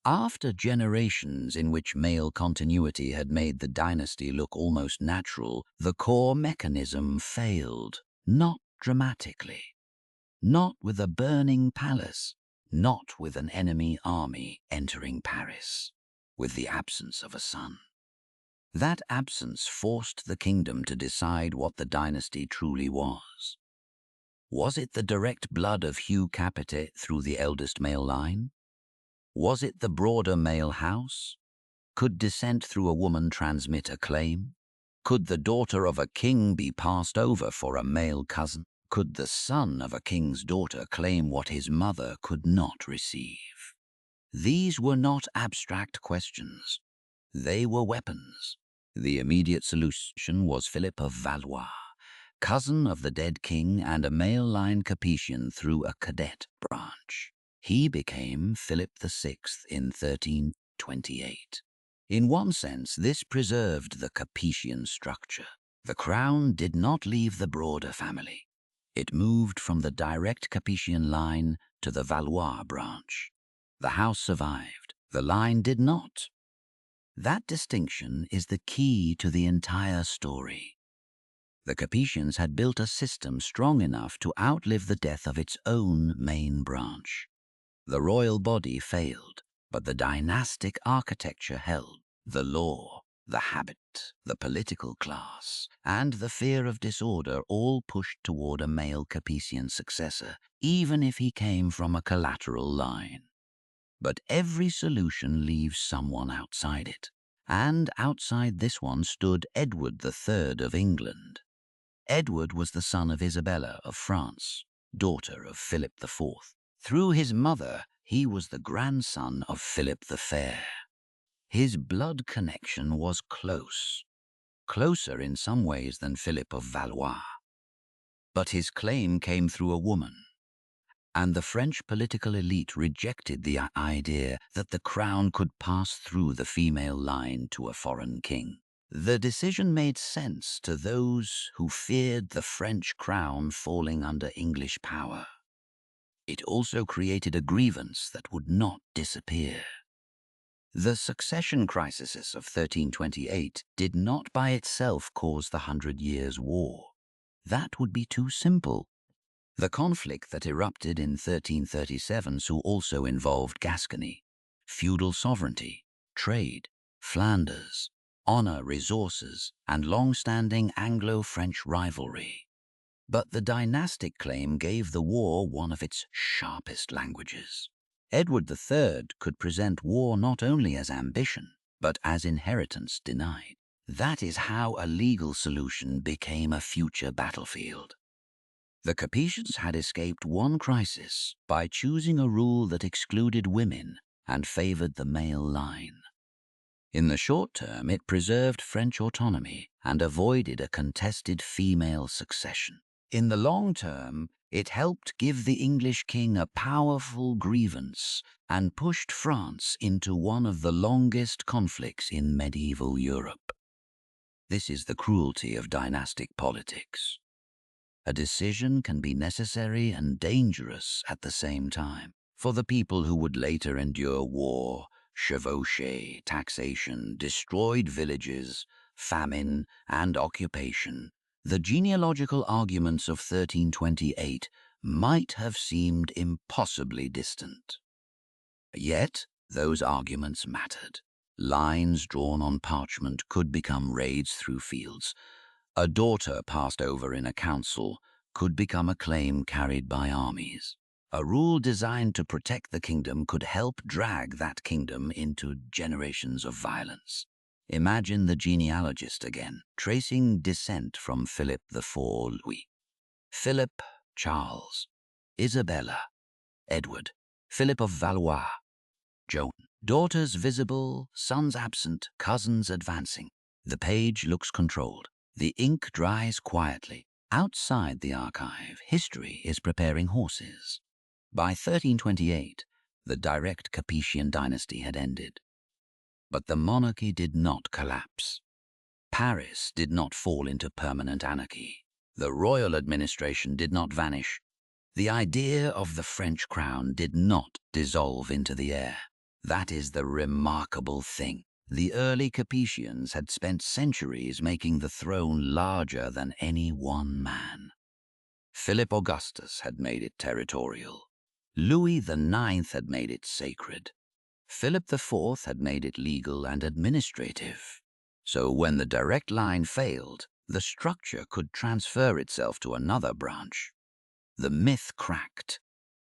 after generations in which male continuity had made the dynasty look almost natural, the core mechanism failed, not dramatically, not with a burning palace, not with an enemy army entering Paris, with the absence of a son. That absence forced the kingdom to decide what the dynasty truly was. Was it the direct blood of Hugh Capet through the eldest male line? Was it the broader male house? Could descent through a woman transmit a claim? Could the daughter of a king be passed over for a male cousin? Could the son of a king's daughter claim what his mother could not receive? These were not abstract questions. They were weapons. The immediate solution was Philip of Valois, cousin of the dead king and a male-line Capetian through a cadet branch. He became Philip VI in 1328. In one sense, this preserved the Capetian structure. The crown did not leave the broader family. It moved from the direct Capetian line to the Valois branch. The house survived. The line did not. That distinction is the key to the entire story. The Capetians had built a system strong enough to outlive the death of its own main branch. The royal body failed, but the dynastic architecture held. The law, the habit, the political class, and the fear of disorder all pushed toward a male Capetian successor, even if he came from a collateral line. But every solution leaves someone outside it, and outside this one stood Edward III of England. Edward was the son of Isabella of France, daughter of Philip IV. Through his mother, he was the grandson of Philip the Fair. His blood connection was close, closer in some ways than Philip of Valois. But his claim came through a woman, and the French political elite rejected the idea that the crown could pass through the female line to a foreign king. The decision made sense to those who feared the French crown falling under English power. It also created a grievance that would not disappear. The succession crisis of 1328 did not by itself cause the 100 Years' War. That would be too simple. The conflict that erupted in 1337 also involved Gascony, feudal sovereignty, trade, Flanders, honor, resources, and long-standing Anglo-French rivalry. But the dynastic claim gave the war one of its sharpest languages. Edward III could present war not only as ambition, but as inheritance denied. That is how a legal solution became a future battlefield. The Capetians had escaped one crisis by choosing a rule that excluded women and favored the male line. In the short term, it preserved French autonomy and avoided a contested female succession. In the long term, it helped give the English king a powerful grievance and pushed France into one of the longest conflicts in medieval Europe. This is the cruelty of dynastic politics. A decision can be necessary and dangerous at the same time. For the people who would later endure war, chevauchée, taxation, destroyed villages, famine, and occupation, the genealogical arguments of 1328 might have seemed impossibly distant. Yet, those arguments mattered. Lines drawn on parchment could become raids through fields. A daughter passed over in a council could become a claim carried by armies. A rule designed to protect the kingdom could help drag that kingdom into generations of violence. Imagine the genealogist again, tracing descent from Philip IV Louis. Philip, Charles, Isabella, Edward, Philip of Valois, Joan. Daughters visible, sons absent, cousins advancing. The page looks controlled. The ink dries quietly. Outside the archive, history is preparing horses. By 1328, the direct Capetian dynasty had ended. But the monarchy did not collapse. Paris did not fall into permanent anarchy. The royal administration did not vanish. The idea of the French crown did not dissolve into the air. That is the remarkable thing. The early Capetians had spent centuries making the throne larger than any one man. Philip Augustus had made it territorial. Louis IX had made it sacred. Philip IV had made it legal and administrative. So when the direct line failed, the structure could transfer itself to another branch. The myth cracked.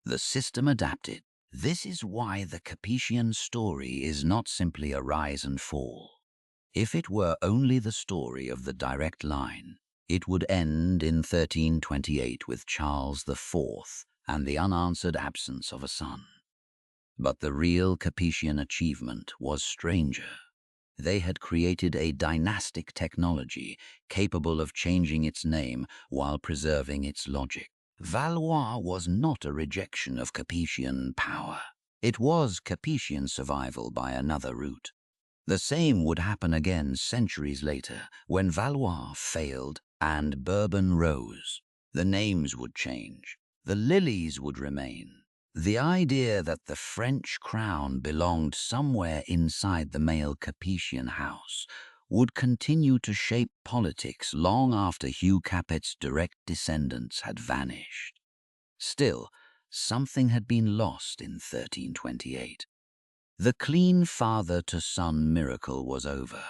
The system adapted. This is why the Capetian story is not simply a rise and fall. If it were only the story of the direct line, it would end in 1328 with Charles IV and the unanswered absence of a son. But the real Capetian achievement was stranger. They had created a dynastic technology capable of changing its name while preserving its logic. Valois was not a rejection of Capetian power. It was Capetian survival by another route. The same would happen again centuries later when Valois failed and Bourbon rose. The names would change. The lilies would remain. The idea that the French crown belonged somewhere inside the male Capetian house would continue to shape politics long after Hugh Capet's direct descendants had vanished. Still, something had been lost in 1328. The clean father-to-son miracle was over.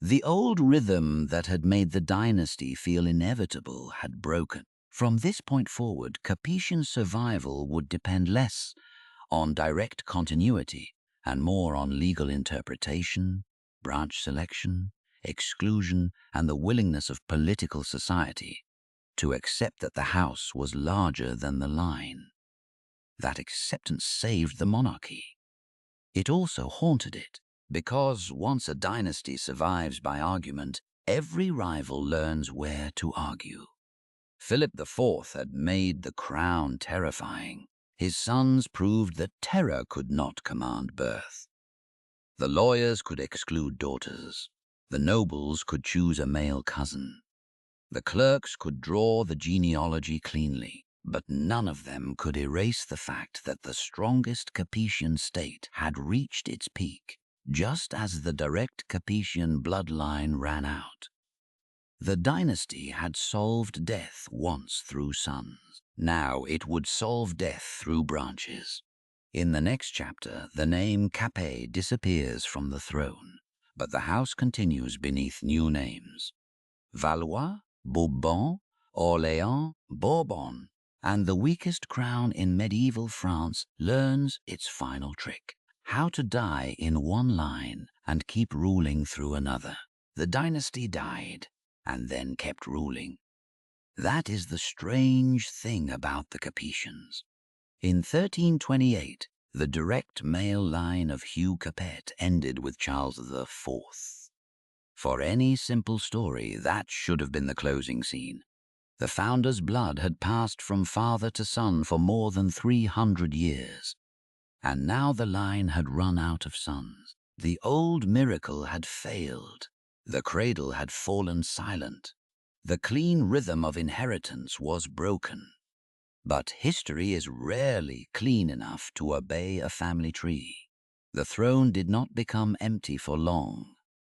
The old rhythm that had made the dynasty feel inevitable had broken. From this point forward, Capetian survival would depend less on direct continuity and more on legal interpretation, branch selection, exclusion, and the willingness of political society to accept that the house was larger than the line. That acceptance saved the monarchy. It also haunted it, because once a dynasty survives by argument, every rival learns where to argue. Philip IV had made the crown terrifying. His sons proved that terror could not command birth. The lawyers could exclude daughters. The nobles could choose a male cousin. The clerks could draw the genealogy cleanly, but none of them could erase the fact that the strongest Capetian state had reached its peak, just as the direct Capetian bloodline ran out. The dynasty had solved death once through sons. Now it would solve death through branches. In the next chapter, the name Capet disappears from the throne, but the house continues beneath new names. Valois, Bourbon, Orléans, Bourbon, and the weakest crown in medieval France learns its final trick: how to die in one line and keep ruling through another. The dynasty died and then kept ruling. That is the strange thing about the Capetians. In 1328, the direct male line of Hugh Capet ended with Charles IV. For any simple story, that should have been the closing scene. The founder's blood had passed from father to son for more than 300 years, and now the line had run out of sons. The old miracle had failed. The cradle had fallen silent. The clean rhythm of inheritance was broken. But history is rarely clean enough to obey a family tree. The throne did not become empty for long.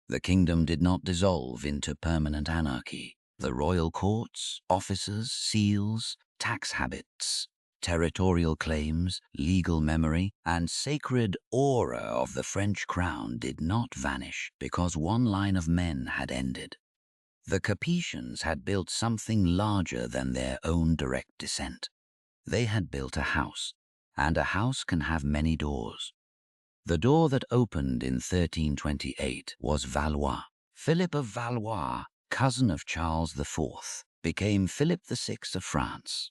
The kingdom did not dissolve into permanent anarchy. The royal courts, officers, seals, tax habits, territorial claims, legal memory, and sacred aura of the French crown did not vanish because one line of men had ended. The Capetians had built something larger than their own direct descent. They had built a house, and a house can have many doors. The door that opened in 1328 was Valois. Philip of Valois, cousin of Charles IV, became Philip VI of France.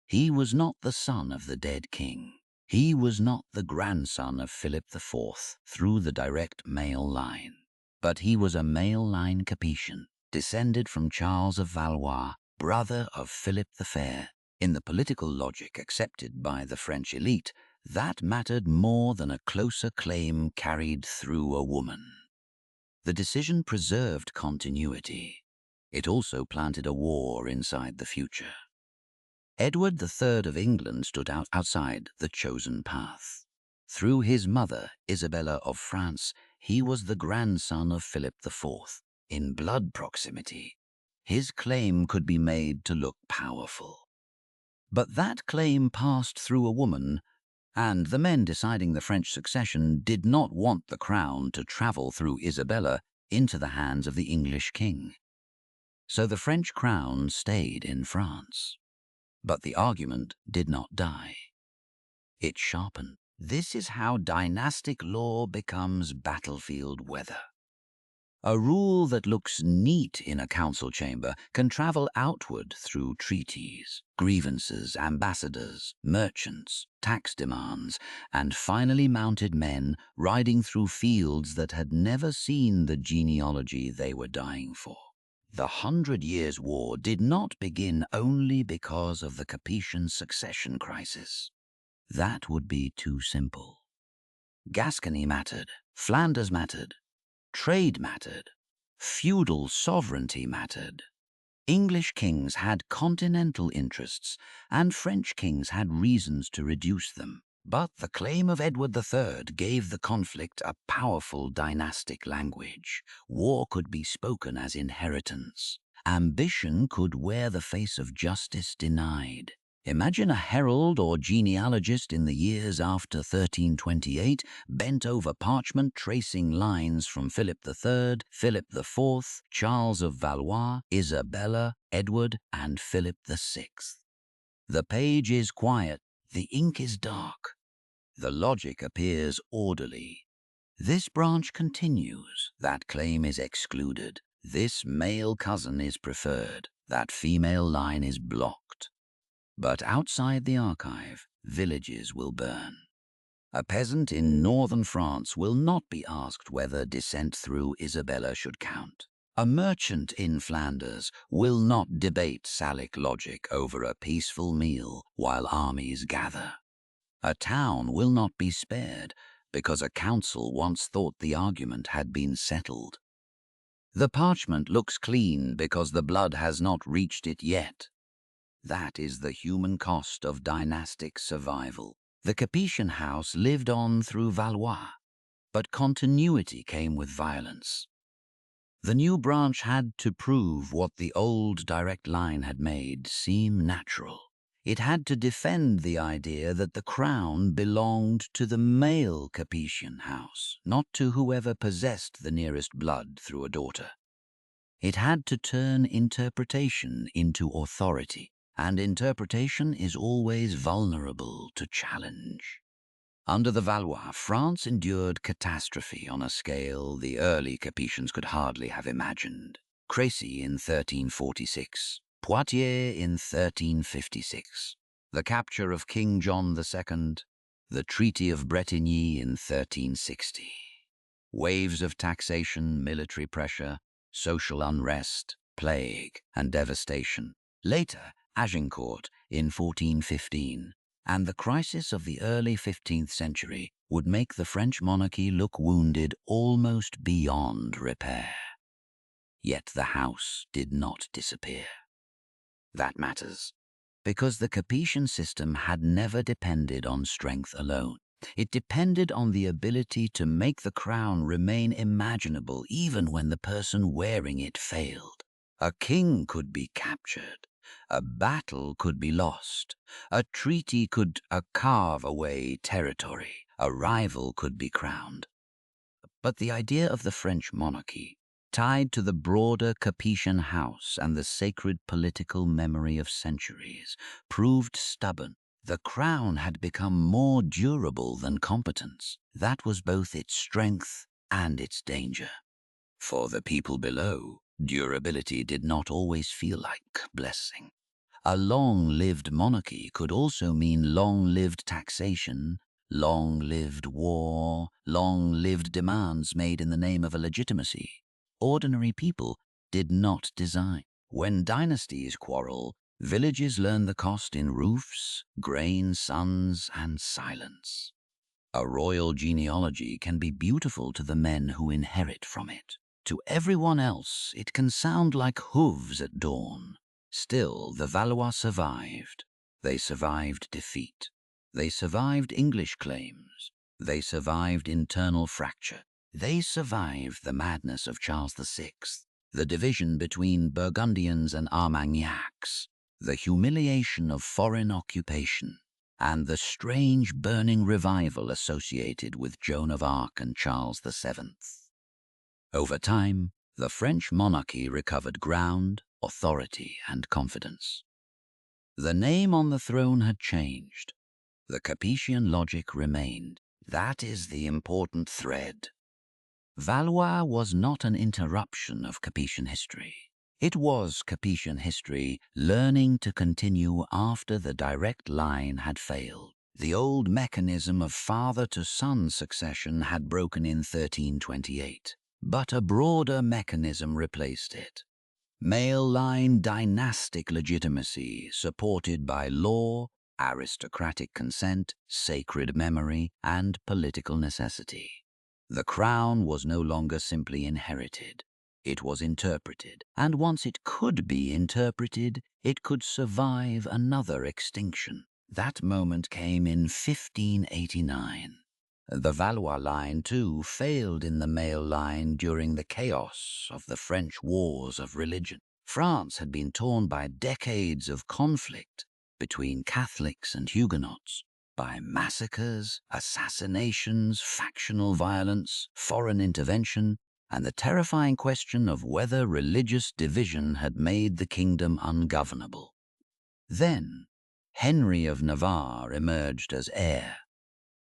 He was not the son of the dead king. He was not the grandson of Philip IV through the direct male line. But he was a male line Capetian, descended from Charles of Valois, brother of Philip the Fair. In the political logic accepted by the French elite, that mattered more than a closer claim carried through a woman. The decision preserved continuity. It also planted a war inside the future. Edward III of England stood outside the chosen path. Through his mother, Isabella of France, he was the grandson of Philip IV. In blood proximity, his claim could be made to look powerful. But that claim passed through a woman, and the men deciding the French succession did not want the crown to travel through Isabella into the hands of the English king. So the French crown stayed in France. But the argument did not die. It sharpened. This is how dynastic law becomes battlefield weather. A rule that looks neat in a council chamber can travel outward through treaties, grievances, ambassadors, merchants, tax demands, and finally mounted men riding through fields that had never seen the genealogy they were dying for. The 100 Years' War did not begin only because of the Capetian succession crisis. That would be too simple. Gascony mattered, Flanders mattered, Trade mattered. Feudal sovereignty mattered. English kings had continental interests, and French kings had reasons to reduce them. But the claim of Edward III gave the conflict a powerful dynastic language. War could be spoken as inheritance. Ambition could wear the face of justice denied. Imagine a herald or genealogist in the years after 1328 bent over parchment tracing lines from Philip III, Philip IV, Charles of Valois, Isabella, Edward, and Philip VI. The page is quiet, the ink is dark. The logic appears orderly. This branch continues, that claim is excluded. This male cousin is preferred, that female line is blocked. But outside the archive, villages will burn. A peasant in northern France will not be asked whether descent through Isabella should count. A merchant in Flanders will not debate Salic logic over a peaceful meal while armies gather. A town will not be spared because a council once thought the argument had been settled. The parchment looks clean because the blood has not reached it yet. That is the human cost of dynastic survival. The Capetian house lived on through Valois, but continuity came with violence. The new branch had to prove what the old direct line had made seem natural. It had to defend the idea that the crown belonged to the male Capetian house, not to whoever possessed the nearest blood through a daughter. It had to turn interpretation into authority, and interpretation is always vulnerable to challenge. Under the Valois, France endured catastrophe on a scale the early Capetians could hardly have imagined. Crécy in 1346, Poitiers in 1356, the capture of King John II, the Treaty of Bretigny in 1360. Waves of taxation, military pressure, social unrest, plague, and devastation. Later, Agincourt in 1415, and the crisis of the early 15th century would make the French monarchy look wounded almost beyond repair. Yet the house did not disappear. That matters, because the Capetian system had never depended on strength alone. It depended on the ability to make the crown remain imaginable even when the person wearing it failed. A king could be captured. A battle could be lost. A treaty could carve away territory. A rival could be crowned. But the idea of the French monarchy, tied to the broader Capetian house and the sacred political memory of centuries, proved stubborn. The crown had become more durable than competence. That was both its strength and its danger. For the people below, durability did not always feel like blessing. A long-lived monarchy could also mean long-lived taxation, long-lived war, long-lived demands made in the name of a legitimacy ordinary people did not design. When dynasties quarrel, villages learn the cost in roofs, grain, sons, and silence. A royal genealogy can be beautiful to the men who inherit from it. To everyone else, it can sound like hooves at dawn. Still, the Valois survived. They survived defeat. They survived English claims. They survived internal fracture. They survived the madness of Charles VI, the division between Burgundians and Armagnacs, the humiliation of foreign occupation, and the strange burning revival associated with Joan of Arc and Charles VII. Over time, the French monarchy recovered ground, authority, and confidence. The name on the throne had changed. The Capetian logic remained. That is the important thread. Valois was not an interruption of Capetian history. It was Capetian history learning to continue after the direct line had failed. The old mechanism of father-to-son succession had broken in 1328, but a broader mechanism replaced it. Male line dynastic legitimacy supported by law, aristocratic consent, sacred memory, and political necessity. The crown was no longer simply inherited. It was interpreted, and once it could be interpreted, it could survive another extinction. That moment came in 1589. The Valois line, too, failed in the male line during the chaos of the French wars of religion. France had been torn by decades of conflict between Catholics and Huguenots, by massacres, assassinations, factional violence, foreign intervention, and the terrifying question of whether religious division had made the kingdom ungovernable. Then, Henry of Navarre emerged as heir.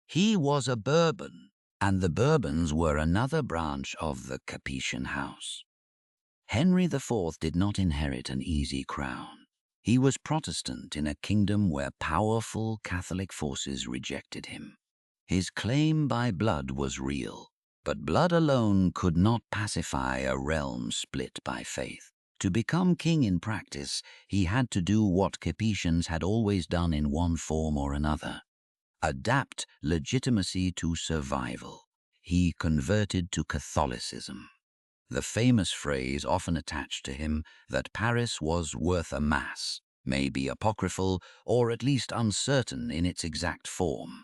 He was a Bourbon, and the Bourbons were another branch of the Capetian house. Henry IV did not inherit an easy crown. He was Protestant in a kingdom where powerful Catholic forces rejected him. His claim by blood was real, but blood alone could not pacify a realm split by faith. To become king in practice, he had to do what Capetians had always done in one form or another: adapt legitimacy to survival. He converted to Catholicism. The famous phrase often attached to him that Paris was worth a mass may be apocryphal or at least uncertain in its exact form.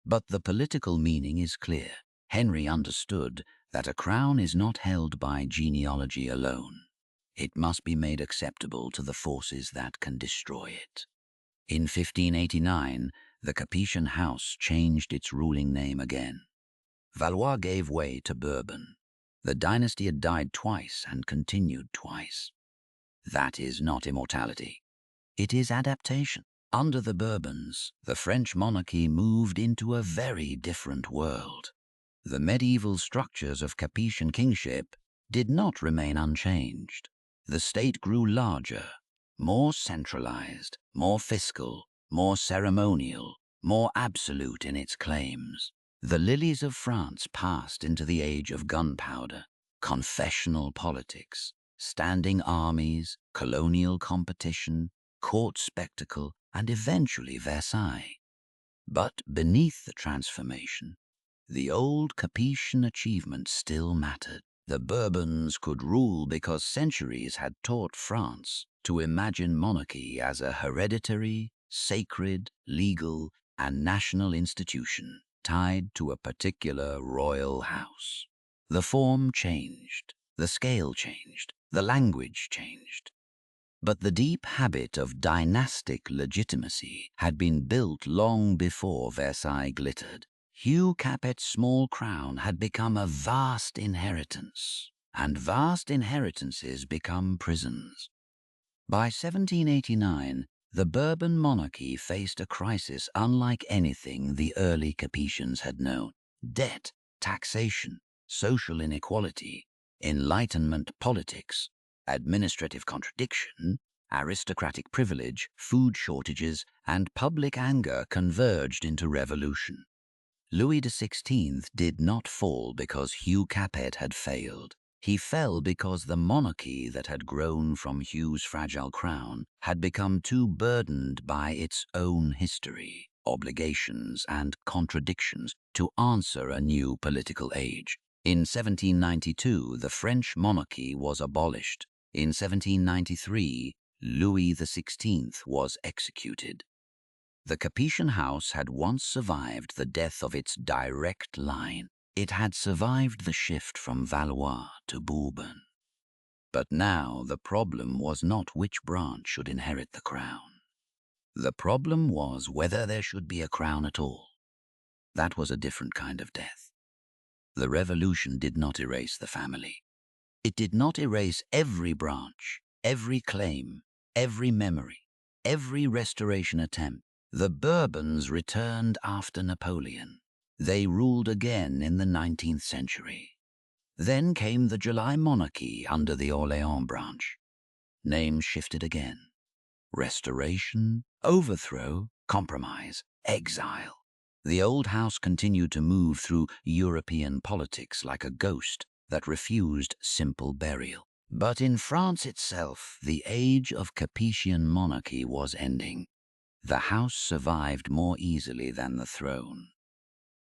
But the political meaning is clear. Henry understood that a crown is not held by genealogy alone. It must be made acceptable to the forces that can destroy it. In 1589, the Capetian house changed its ruling name again. Valois gave way to Bourbon. The dynasty had died twice and continued twice. That is not immortality. It is adaptation. Under the Bourbons, the French monarchy moved into a very different world. The medieval structures of Capetian kingship did not remain unchanged. The state grew larger, more centralized, more fiscal, more ceremonial, more absolute in its claims. The lilies of France passed into the age of gunpowder, confessional politics, standing armies, colonial competition, court spectacle, and eventually Versailles. But beneath the transformation, the old Capetian achievements still mattered. The Bourbons could rule because centuries had taught France to imagine monarchy as a hereditary, sacred, legal, and national institution tied to a particular royal house. The form changed, the scale changed, the language changed. But the deep habit of dynastic legitimacy had been built long before Versailles glittered. Hugh Capet's small crown had become a vast inheritance, and vast inheritances become prisons. By 1789, the Bourbon monarchy faced a crisis unlike anything the early Capetians had known. Debt, taxation, social inequality, Enlightenment politics, administrative contradiction, aristocratic privilege, food shortages, and public anger converged into revolution. Louis XVI did not fall because Hugh Capet had failed. He fell because the monarchy that had grown from Hugh's fragile crown had become too burdened by its own history, obligations, and contradictions to answer a new political age. In 1792, the French monarchy was abolished. In 1793, Louis XVI was executed. The Capetian house had once survived the death of its direct line. It had survived the shift from Valois to Bourbon. But now the problem was not which branch should inherit the crown. The problem was whether there should be a crown at all. That was a different kind of death. The revolution did not erase the family. It did not erase every branch, every claim, every memory, every restoration attempt. The Bourbons returned after Napoleon. They ruled again in the 19th century. Then came the July monarchy under the Orléans branch. Names shifted again. Restoration, overthrow, compromise, exile. The old house continued to move through European politics like a ghost that refused simple burial. But in France itself, the age of Capetian monarchy was ending. The house survived more easily than the throne.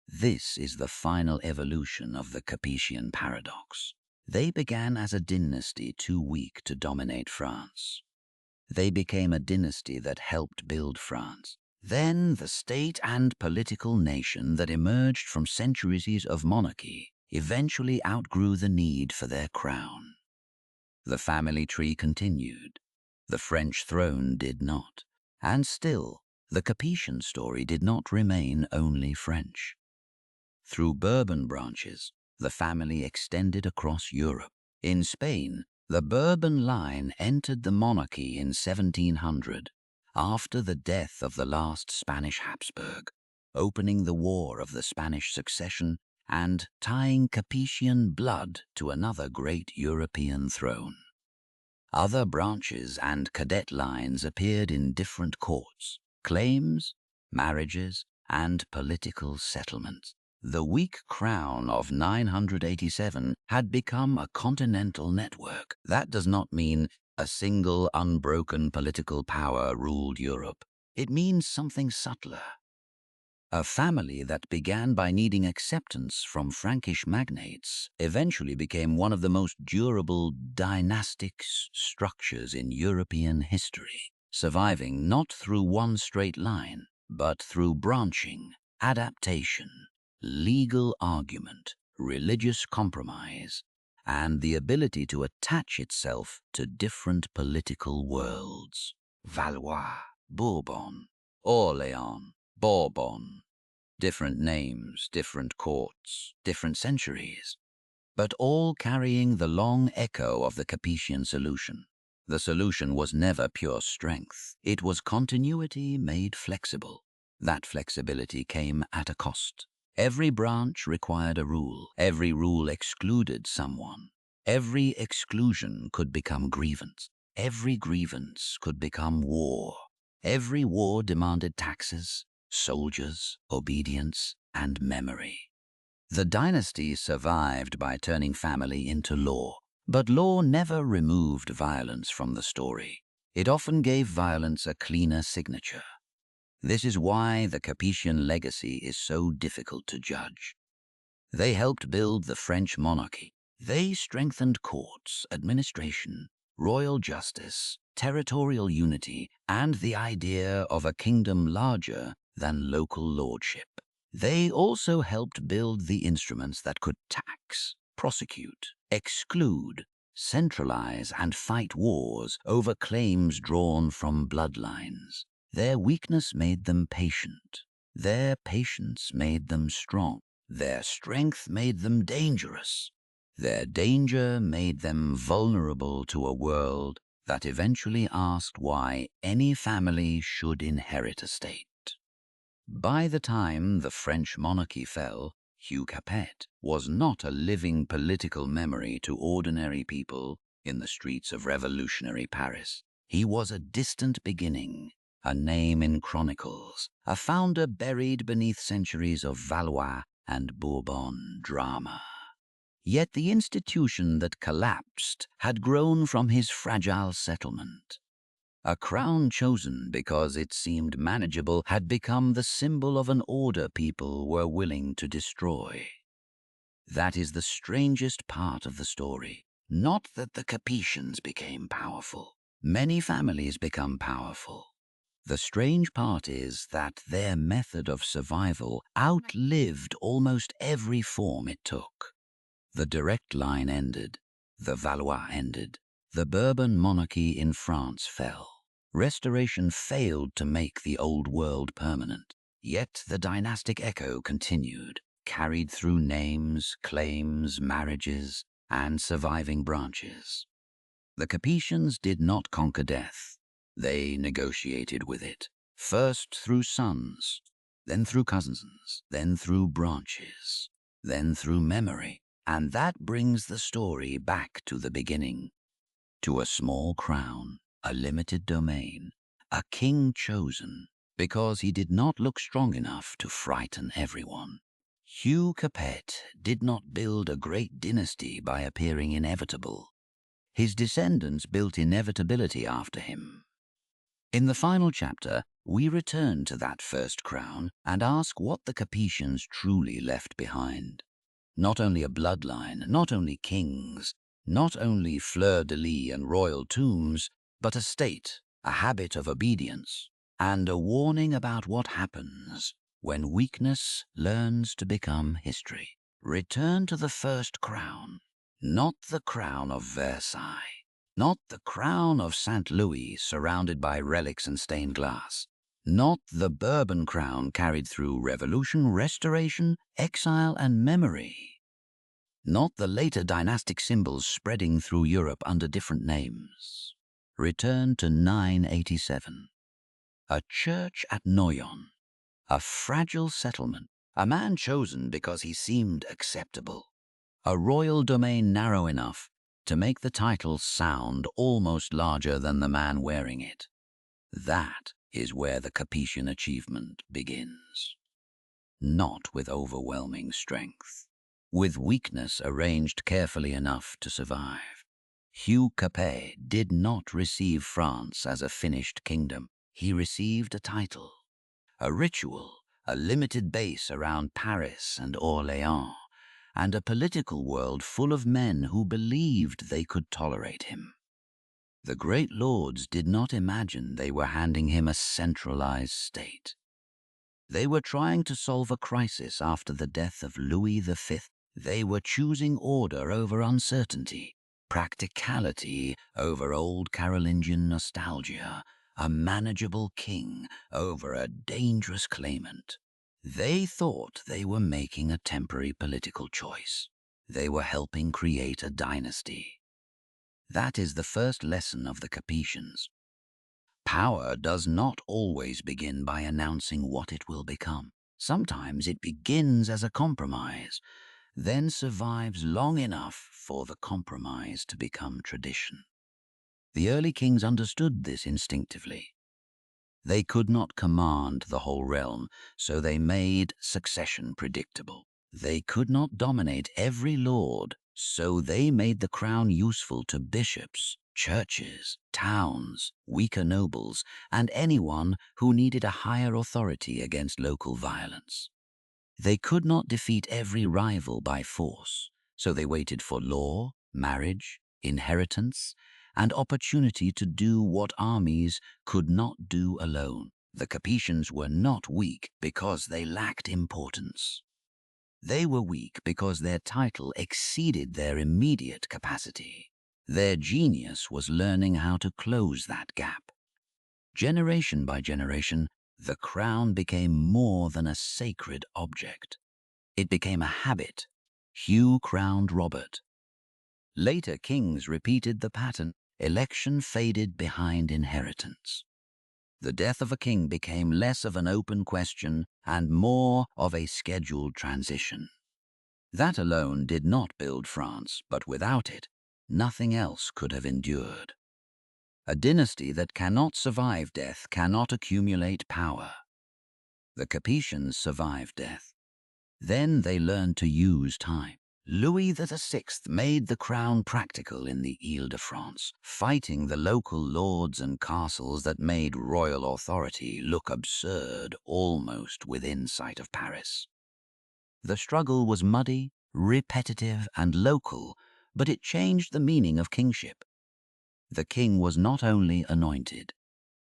This is the final evolution of the Capetian paradox. They began as a dynasty too weak to dominate France. They became a dynasty that helped build France. Then the state and political nation that emerged from centuries of monarchy eventually outgrew the need for their crown. The family tree continued. The French throne did not. And still, the Capetian story did not remain only French. Through Bourbon branches, the family extended across Europe. In Spain, the Bourbon line entered the monarchy in 1700, after the death of the last Spanish Habsburg, opening the War of the Spanish Succession and tying Capetian blood to another great European throne. Other branches and cadet lines appeared in different courts, claims, marriages, and political settlements. The weak crown of 987 had become a continental network. That does not mean a single unbroken political power ruled Europe. It means something subtler. A family that began by needing acceptance from Frankish magnates eventually became one of the most durable dynastic structures in European history, surviving not through one straight line, but through branching, adaptation, legal argument, religious compromise, and the ability to attach itself to different political worlds. Valois, Bourbon, Orléans, Bourbon. Different names, different courts, different centuries, but all carrying the long echo of the Capetian solution. The solution was never pure strength. It was continuity made flexible. That flexibility came at a cost. Every branch required a rule. Every rule excluded someone. Every exclusion could become grievance. Every grievance could become war. Every war demanded taxes, soldiers, obedience, and memory. The dynasty survived by turning family into law, but law never removed violence from the story. It often gave violence a cleaner signature. This is why the Capetian legacy is so difficult to judge. They helped build the French monarchy. They strengthened courts, administration, royal justice, territorial unity, and the idea of a kingdom larger than local lordship. They also helped build the instruments that could tax, prosecute, exclude, centralize, and fight wars over claims drawn from bloodlines. Their weakness made them patient. Their patience made them strong. Their strength made them dangerous. Their danger made them vulnerable to a world that eventually asked why any family should inherit a state. By the time the French monarchy fell, Hugh Capet was not a living political memory to ordinary people in the streets of revolutionary Paris. He was a distant beginning, a name in chronicles, a founder buried beneath centuries of Valois and Bourbon drama. Yet the institution that collapsed had grown from his fragile settlement. A crown chosen because it seemed manageable had become the symbol of an order people were willing to destroy. That is the strangest part of the story. Not that the Capetians became powerful. Many families become powerful. The strange part is that their method of survival outlived almost every form it took. The direct line ended. The Valois ended. The Bourbon monarchy in France fell. Restoration failed to make the old world permanent. Yet the dynastic echo continued, carried through names, claims, marriages, and surviving branches. The Capetians did not conquer death. They negotiated with it, first through sons, then through cousins, then through branches, then through memory. And that brings the story back to the beginning, to a small crown, a limited domain, a king chosen because he did not look strong enough to frighten everyone. Hugh Capet did not build a great dynasty by appearing inevitable. His descendants built inevitability after him. In the final chapter, we return to that first crown and ask what the Capetians truly left behind. Not only a bloodline, not only kings, not only fleur-de-lis and royal tombs, but a state, a habit of obedience, and a warning about what happens when weakness learns to become history. Return to the first crown, not the crown of Versailles, not the crown of St. Louis surrounded by relics and stained glass, not the Bourbon crown carried through revolution, restoration, exile, and memory, not the later dynastic symbols spreading through Europe under different names. Return to 987. A church at Noyon, a fragile settlement, a man chosen because he seemed acceptable, a royal domain narrow enough to make the title sound almost larger than the man wearing it. That is where the Capetian achievement begins. Not with overwhelming strength, with weakness arranged carefully enough to survive. Hugh Capet did not receive France as a finished kingdom. He received a title, a ritual, a limited base around Paris and Orléans, and a political world full of men who believed they could tolerate him. The great lords did not imagine they were handing him a centralized state. They were trying to solve a crisis after the death of Louis V. They were choosing order over uncertainty, practicality over old Carolingian nostalgia, a manageable king over a dangerous claimant. They thought they were making a temporary political choice. They were helping create a dynasty. That is the first lesson of the Capetians. Power does not always begin by announcing what it will become. Sometimes it begins as a compromise, then survives long enough for the compromise to become tradition. The early kings understood this instinctively. They could not command the whole realm, so they made succession predictable. They could not dominate every lord, so they made the crown useful to bishops, churches, towns, weaker nobles, and anyone who needed a higher authority against local violence. They could not defeat every rival by force, so they waited for law, marriage, inheritance, and opportunity to do what armies could not do alone. The Capetians were not weak because they lacked importance. They were weak because their title exceeded their immediate capacity. Their genius was learning how to close that gap. Generation by generation, the crown became more than a sacred object. It became a habit. Hugh crowned Robert. Later kings repeated the pattern. Election faded behind inheritance. The death of a king became less of an open question and more of a scheduled transition. That alone did not build France, but without it, nothing else could have endured. A dynasty that cannot survive death cannot accumulate power. The Capetians survived death. Then they learned to use time. Louis VI made the crown practical in the Ile-de-France, fighting the local lords and castles that made royal authority look absurd almost within sight of Paris. The struggle was muddy, repetitive, and local, but it changed the meaning of kingship. The king was not only anointed.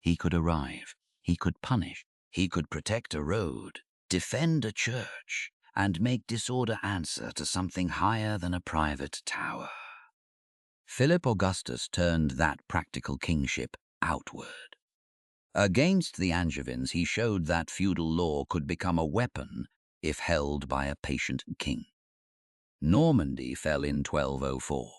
He could arrive, he could punish, he could protect a road, defend a church, and make disorder answer to something higher than a private tower. Philip Augustus turned that practical kingship outward. Against the Angevins, he showed that feudal law could become a weapon if held by a patient king. Normandy fell in 1204.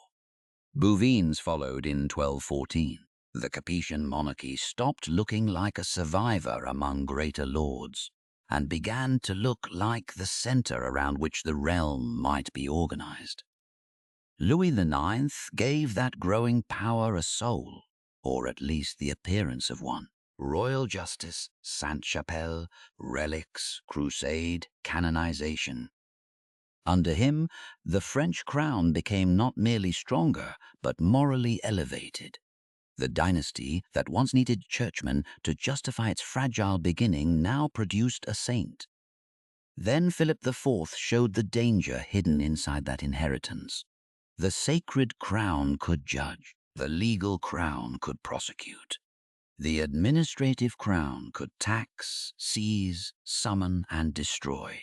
Bouvines followed in 1214. The Capetian monarchy stopped looking like a survivor among greater lords and began to look like the center around which the realm might be organized. Louis IX gave that growing power a soul, or at least the appearance of one. Royal justice, Sainte-Chapelle, relics, crusade, canonization. Under him, the French crown became not merely stronger, but morally elevated. The dynasty that once needed churchmen to justify its fragile beginning now produced a saint. Then Philip IV showed the danger hidden inside that inheritance. The sacred crown could judge, the legal crown could prosecute. The administrative crown could tax, seize, summon, and destroy.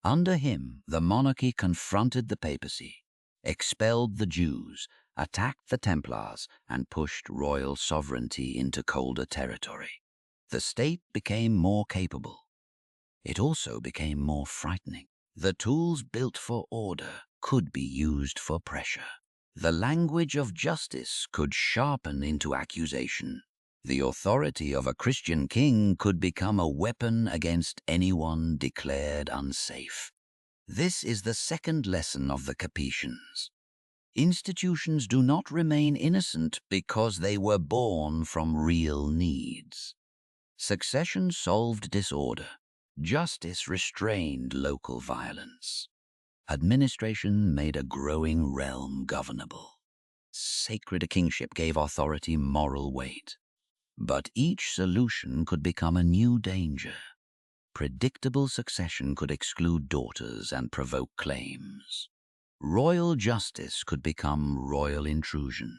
Under him, the monarchy confronted the papacy, expelled the Jews, attacked the Templars, and pushed royal sovereignty into colder territory. The state became more capable. It also became more frightening. The tools built for order could be used for pressure. The language of justice could sharpen into accusation. The authority of a Christian king could become a weapon against anyone declared unsafe. This is the second lesson of the Capetians. Institutions do not remain innocent because they were born from real needs. Succession solved disorder. Justice restrained local violence. Administration made a growing realm governable. Sacred kingship gave authority moral weight. But each solution could become a new danger. Predictable succession could exclude daughters and provoke claims. Royal justice could become royal intrusion.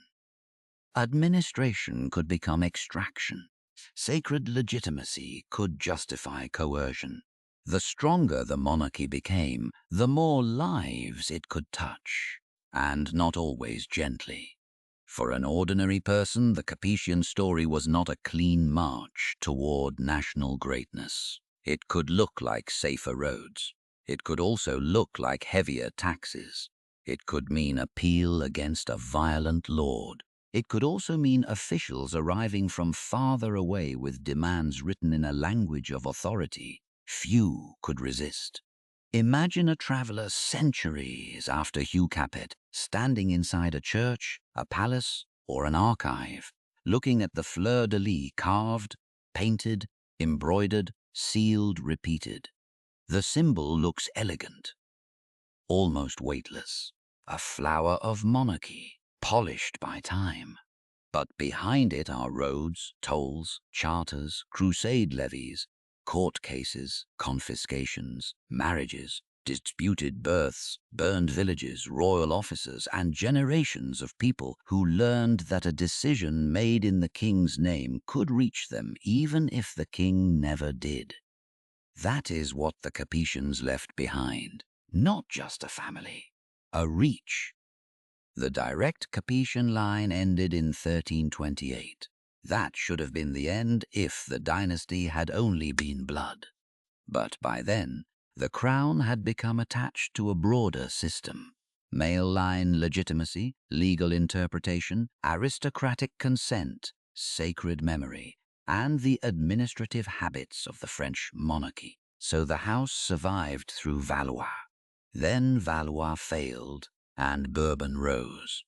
Administration could become extraction. Sacred legitimacy could justify coercion. The stronger the monarchy became, the more lives it could touch, and not always gently. For an ordinary person, the Capetian story was not a clean march toward national greatness. It could look like safer roads. It could also look like heavier taxes. It could mean appeal against a violent lord. It could also mean officials arriving from farther away with demands written in a language of authority few could resist. Imagine a traveler centuries after Hugh Capet, standing inside a church, a palace, or an archive, looking at the fleur-de-lis carved, painted, embroidered, sealed, repeated. The symbol looks elegant, almost weightless, a flower of monarchy, polished by time. But behind it are roads, tolls, charters, crusade levies, court cases, confiscations, marriages, disputed births, burned villages, royal officers, and generations of people who learned that a decision made in the king's name could reach them even if the king never did. That is what the Capetians left behind, not just a family, a reach. The direct Capetian line ended in 1328. That should have been the end if the dynasty had only been blood. But by then, the crown had become attached to a broader system. Male line legitimacy, legal interpretation, aristocratic consent, sacred memory, and the administrative habits of the French monarchy. So the house survived through Valois. Then Valois failed, and Bourbon rose.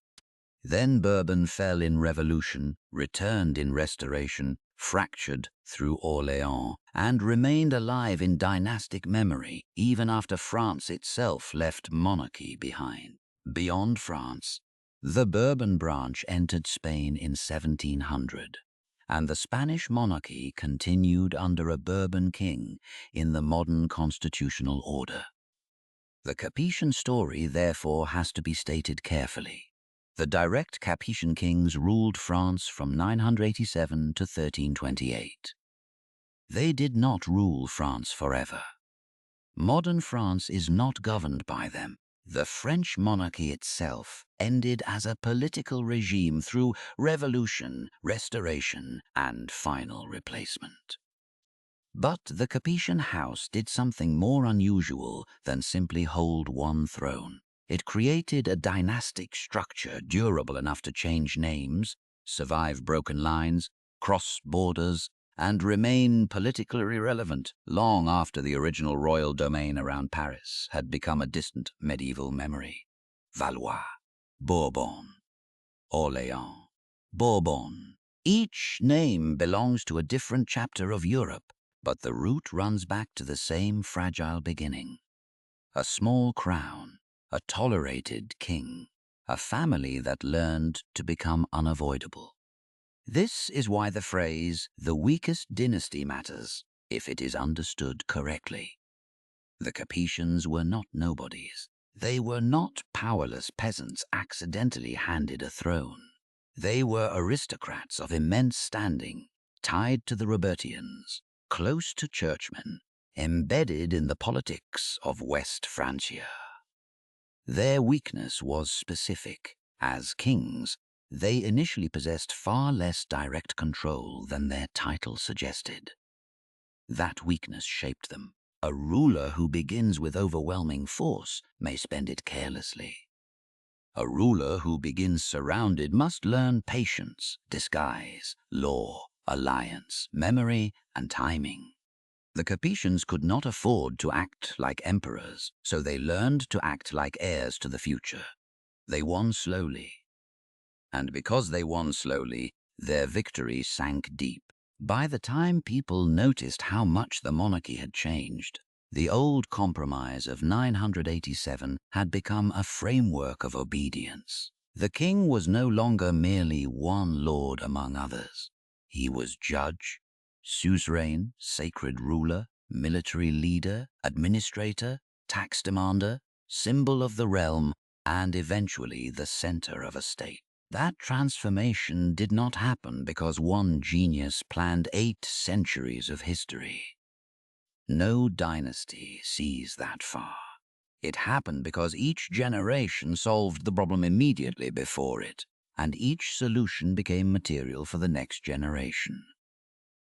Then Bourbon fell in revolution, returned in restoration, fractured through Orléans, and remained alive in dynastic memory even after France itself left monarchy behind. Beyond France, the Bourbon branch entered Spain in 1700, and the Spanish monarchy continued under a Bourbon king in the modern constitutional order. The Capetian story, therefore, has to be stated carefully. The direct Capetian kings ruled France from 987 to 1328. They did not rule France forever. Modern France is not governed by them. The French monarchy itself ended as a political regime through revolution, restoration, and final replacement. But the Capetian house did something more unusual than simply hold one throne. It created a dynastic structure durable enough to change names, survive broken lines, cross borders, and remain politically relevant long after the original royal domain around Paris had become a distant medieval memory. Valois, Bourbon, Orléans, Bourbon. Each name belongs to a different chapter of Europe, but the root runs back to the same fragile beginning. A small crown, a tolerated king, a family that learned to become unavoidable. This is why the phrase, "the weakest dynasty," matters, if it is understood correctly. The Capetians were not nobodies. They were not powerless peasants accidentally handed a throne. They were aristocrats of immense standing, tied to the Robertians, close to churchmen, embedded in the politics of West Francia. Their weakness was specific. As kings, they initially possessed far less direct control than their title suggested. That weakness shaped them. A ruler who begins with overwhelming force may spend it carelessly. A ruler who begins surrounded must learn patience, disguise, law, alliance, memory, and timing. The Capetians could not afford to act like emperors, so they learned to act like heirs to the future. They won slowly. And because they won slowly, their victory sank deep. By the time people noticed how much the monarchy had changed, the old compromise of 987 had become a framework of obedience. The king was no longer merely one lord among others. He was judge, suzerain, sacred ruler, military leader, administrator, tax demander, symbol of the realm, and eventually the center of a state. That transformation did not happen because one genius planned 8 centuries of history. No dynasty sees that far. It happened because each generation solved the problem immediately before it, and each solution became material for the next generation.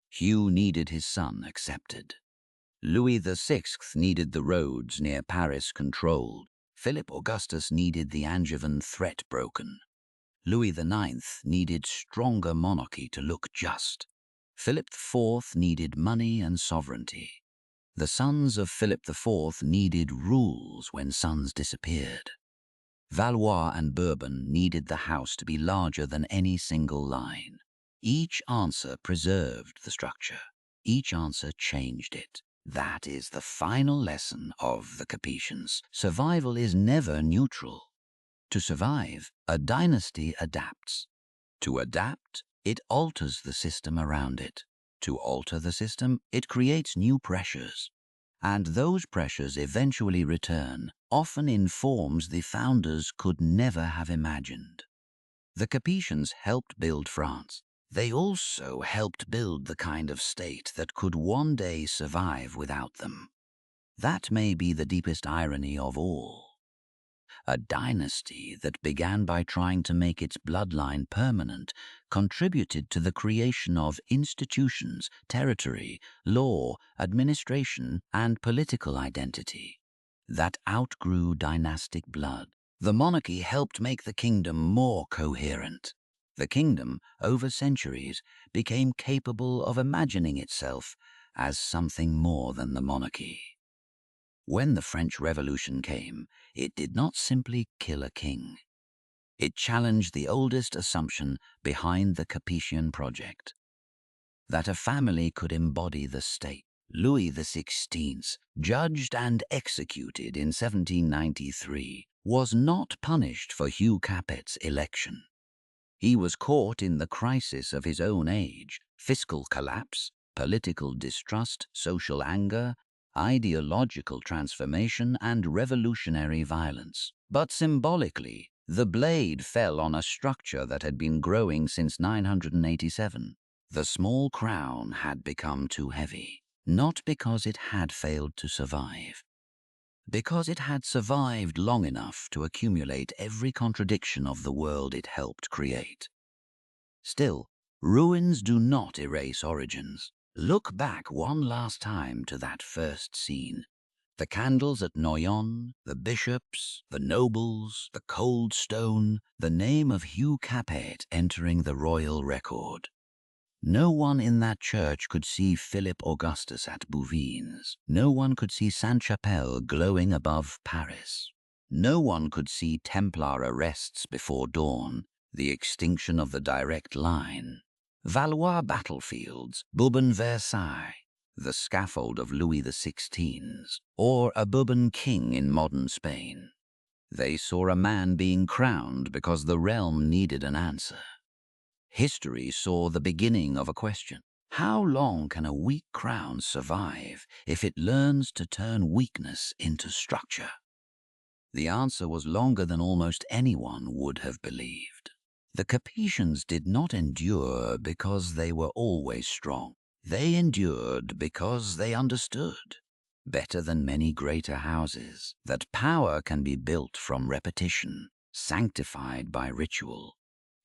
Hugh needed his son accepted. Louis VI needed the roads near Paris controlled. Philip Augustus needed the Angevin threat broken. Louis IX needed stronger monarchy to look just. Philip IV needed money and sovereignty. The sons of Philip IV needed rules when sons disappeared. Valois and Bourbon needed the house to be larger than any single line. Each answer preserved the structure. Each answer changed it. That is the final lesson of the Capetians. Survival is never neutral. To survive, a dynasty adapts. To adapt, it alters the system around it. To alter the system, it creates new pressures. And those pressures eventually return, often in forms the founders could never have imagined. The Capetians helped build France. They also helped build the kind of state that could one day survive without them. That may be the deepest irony of all. A dynasty that began by trying to make its bloodline permanent contributed to the creation of institutions, territory, law, administration, and political identity that outgrew dynastic blood. The monarchy helped make the kingdom more coherent. The kingdom, over centuries, became capable of imagining itself as something more than the monarchy. When the French Revolution came, it did not simply kill a king. It challenged the oldest assumption behind the Capetian project, that a family could embody the state. Louis XVI, judged and executed in 1793, was not punished for Hugh Capet's election. He was caught in the crisis of his own age: fiscal collapse, political distrust, social anger, ideological transformation, and revolutionary violence. But symbolically, the blade fell on a structure that had been growing since 987. The small crown had become too heavy, not because it had failed to survive, because it had survived long enough to accumulate every contradiction of the world it helped create. Still, ruins do not erase origins. Look back one last time to that first scene. The candles at Noyon, the bishops, the nobles, the cold stone, the name of Hugh Capet entering the royal record. No one in that church could see Philip Augustus at Bouvines. No one could see Sainte-Chapelle glowing above Paris. No one could see Templar arrests before dawn, the extinction of the direct line, Valois battlefields, Bourbon Versailles, the scaffold of Louis XVI's, or a Bourbon king in modern Spain. They saw a man being crowned because the realm needed an answer. History saw the beginning of a question. How long can a weak crown survive if it learns to turn weakness into structure? The answer was longer than almost anyone would have believed. The Capetians did not endure because they were always strong. They endured because they understood, better than many greater houses, that power can be built from repetition, sanctified by ritual,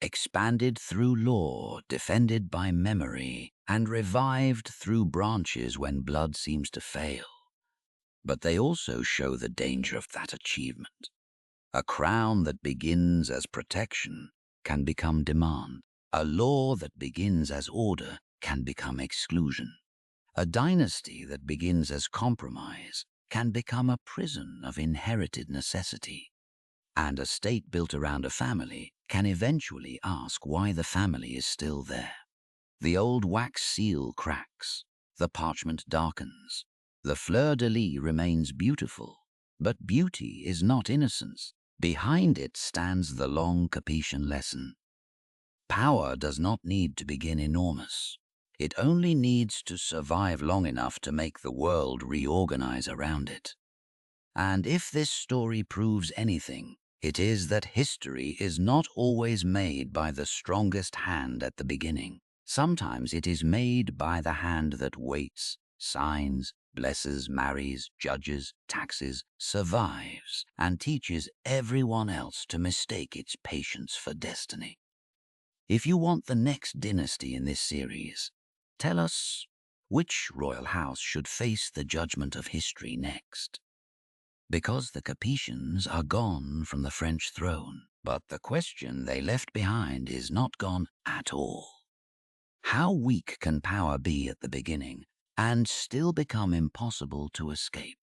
expanded through law, defended by memory, and revived through branches when blood seems to fail. But they also show the danger of that achievement. A crown that begins as protection can become demand. A law that begins as order can become exclusion. A dynasty that begins as compromise can become a prison of inherited necessity. And a state built around a family can eventually ask why the family is still there. The old wax seal cracks, the parchment darkens, the fleur-de-lis remains beautiful, but beauty is not innocence. Behind it stands the long Capetian lesson. Power does not need to begin enormous. It only needs to survive long enough to make the world reorganize around it. And if this story proves anything, it is that history is not always made by the strongest hand at the beginning. Sometimes it is made by the hand that waits, signs, blesses, marries, judges, taxes, survives, and teaches everyone else to mistake its patience for destiny. If you want the next dynasty in this series, tell us which royal house should face the judgment of history next. Because the Capetians are gone from the French throne, but the question they left behind is not gone at all. How weak can power be at the beginning and still become impossible to escape?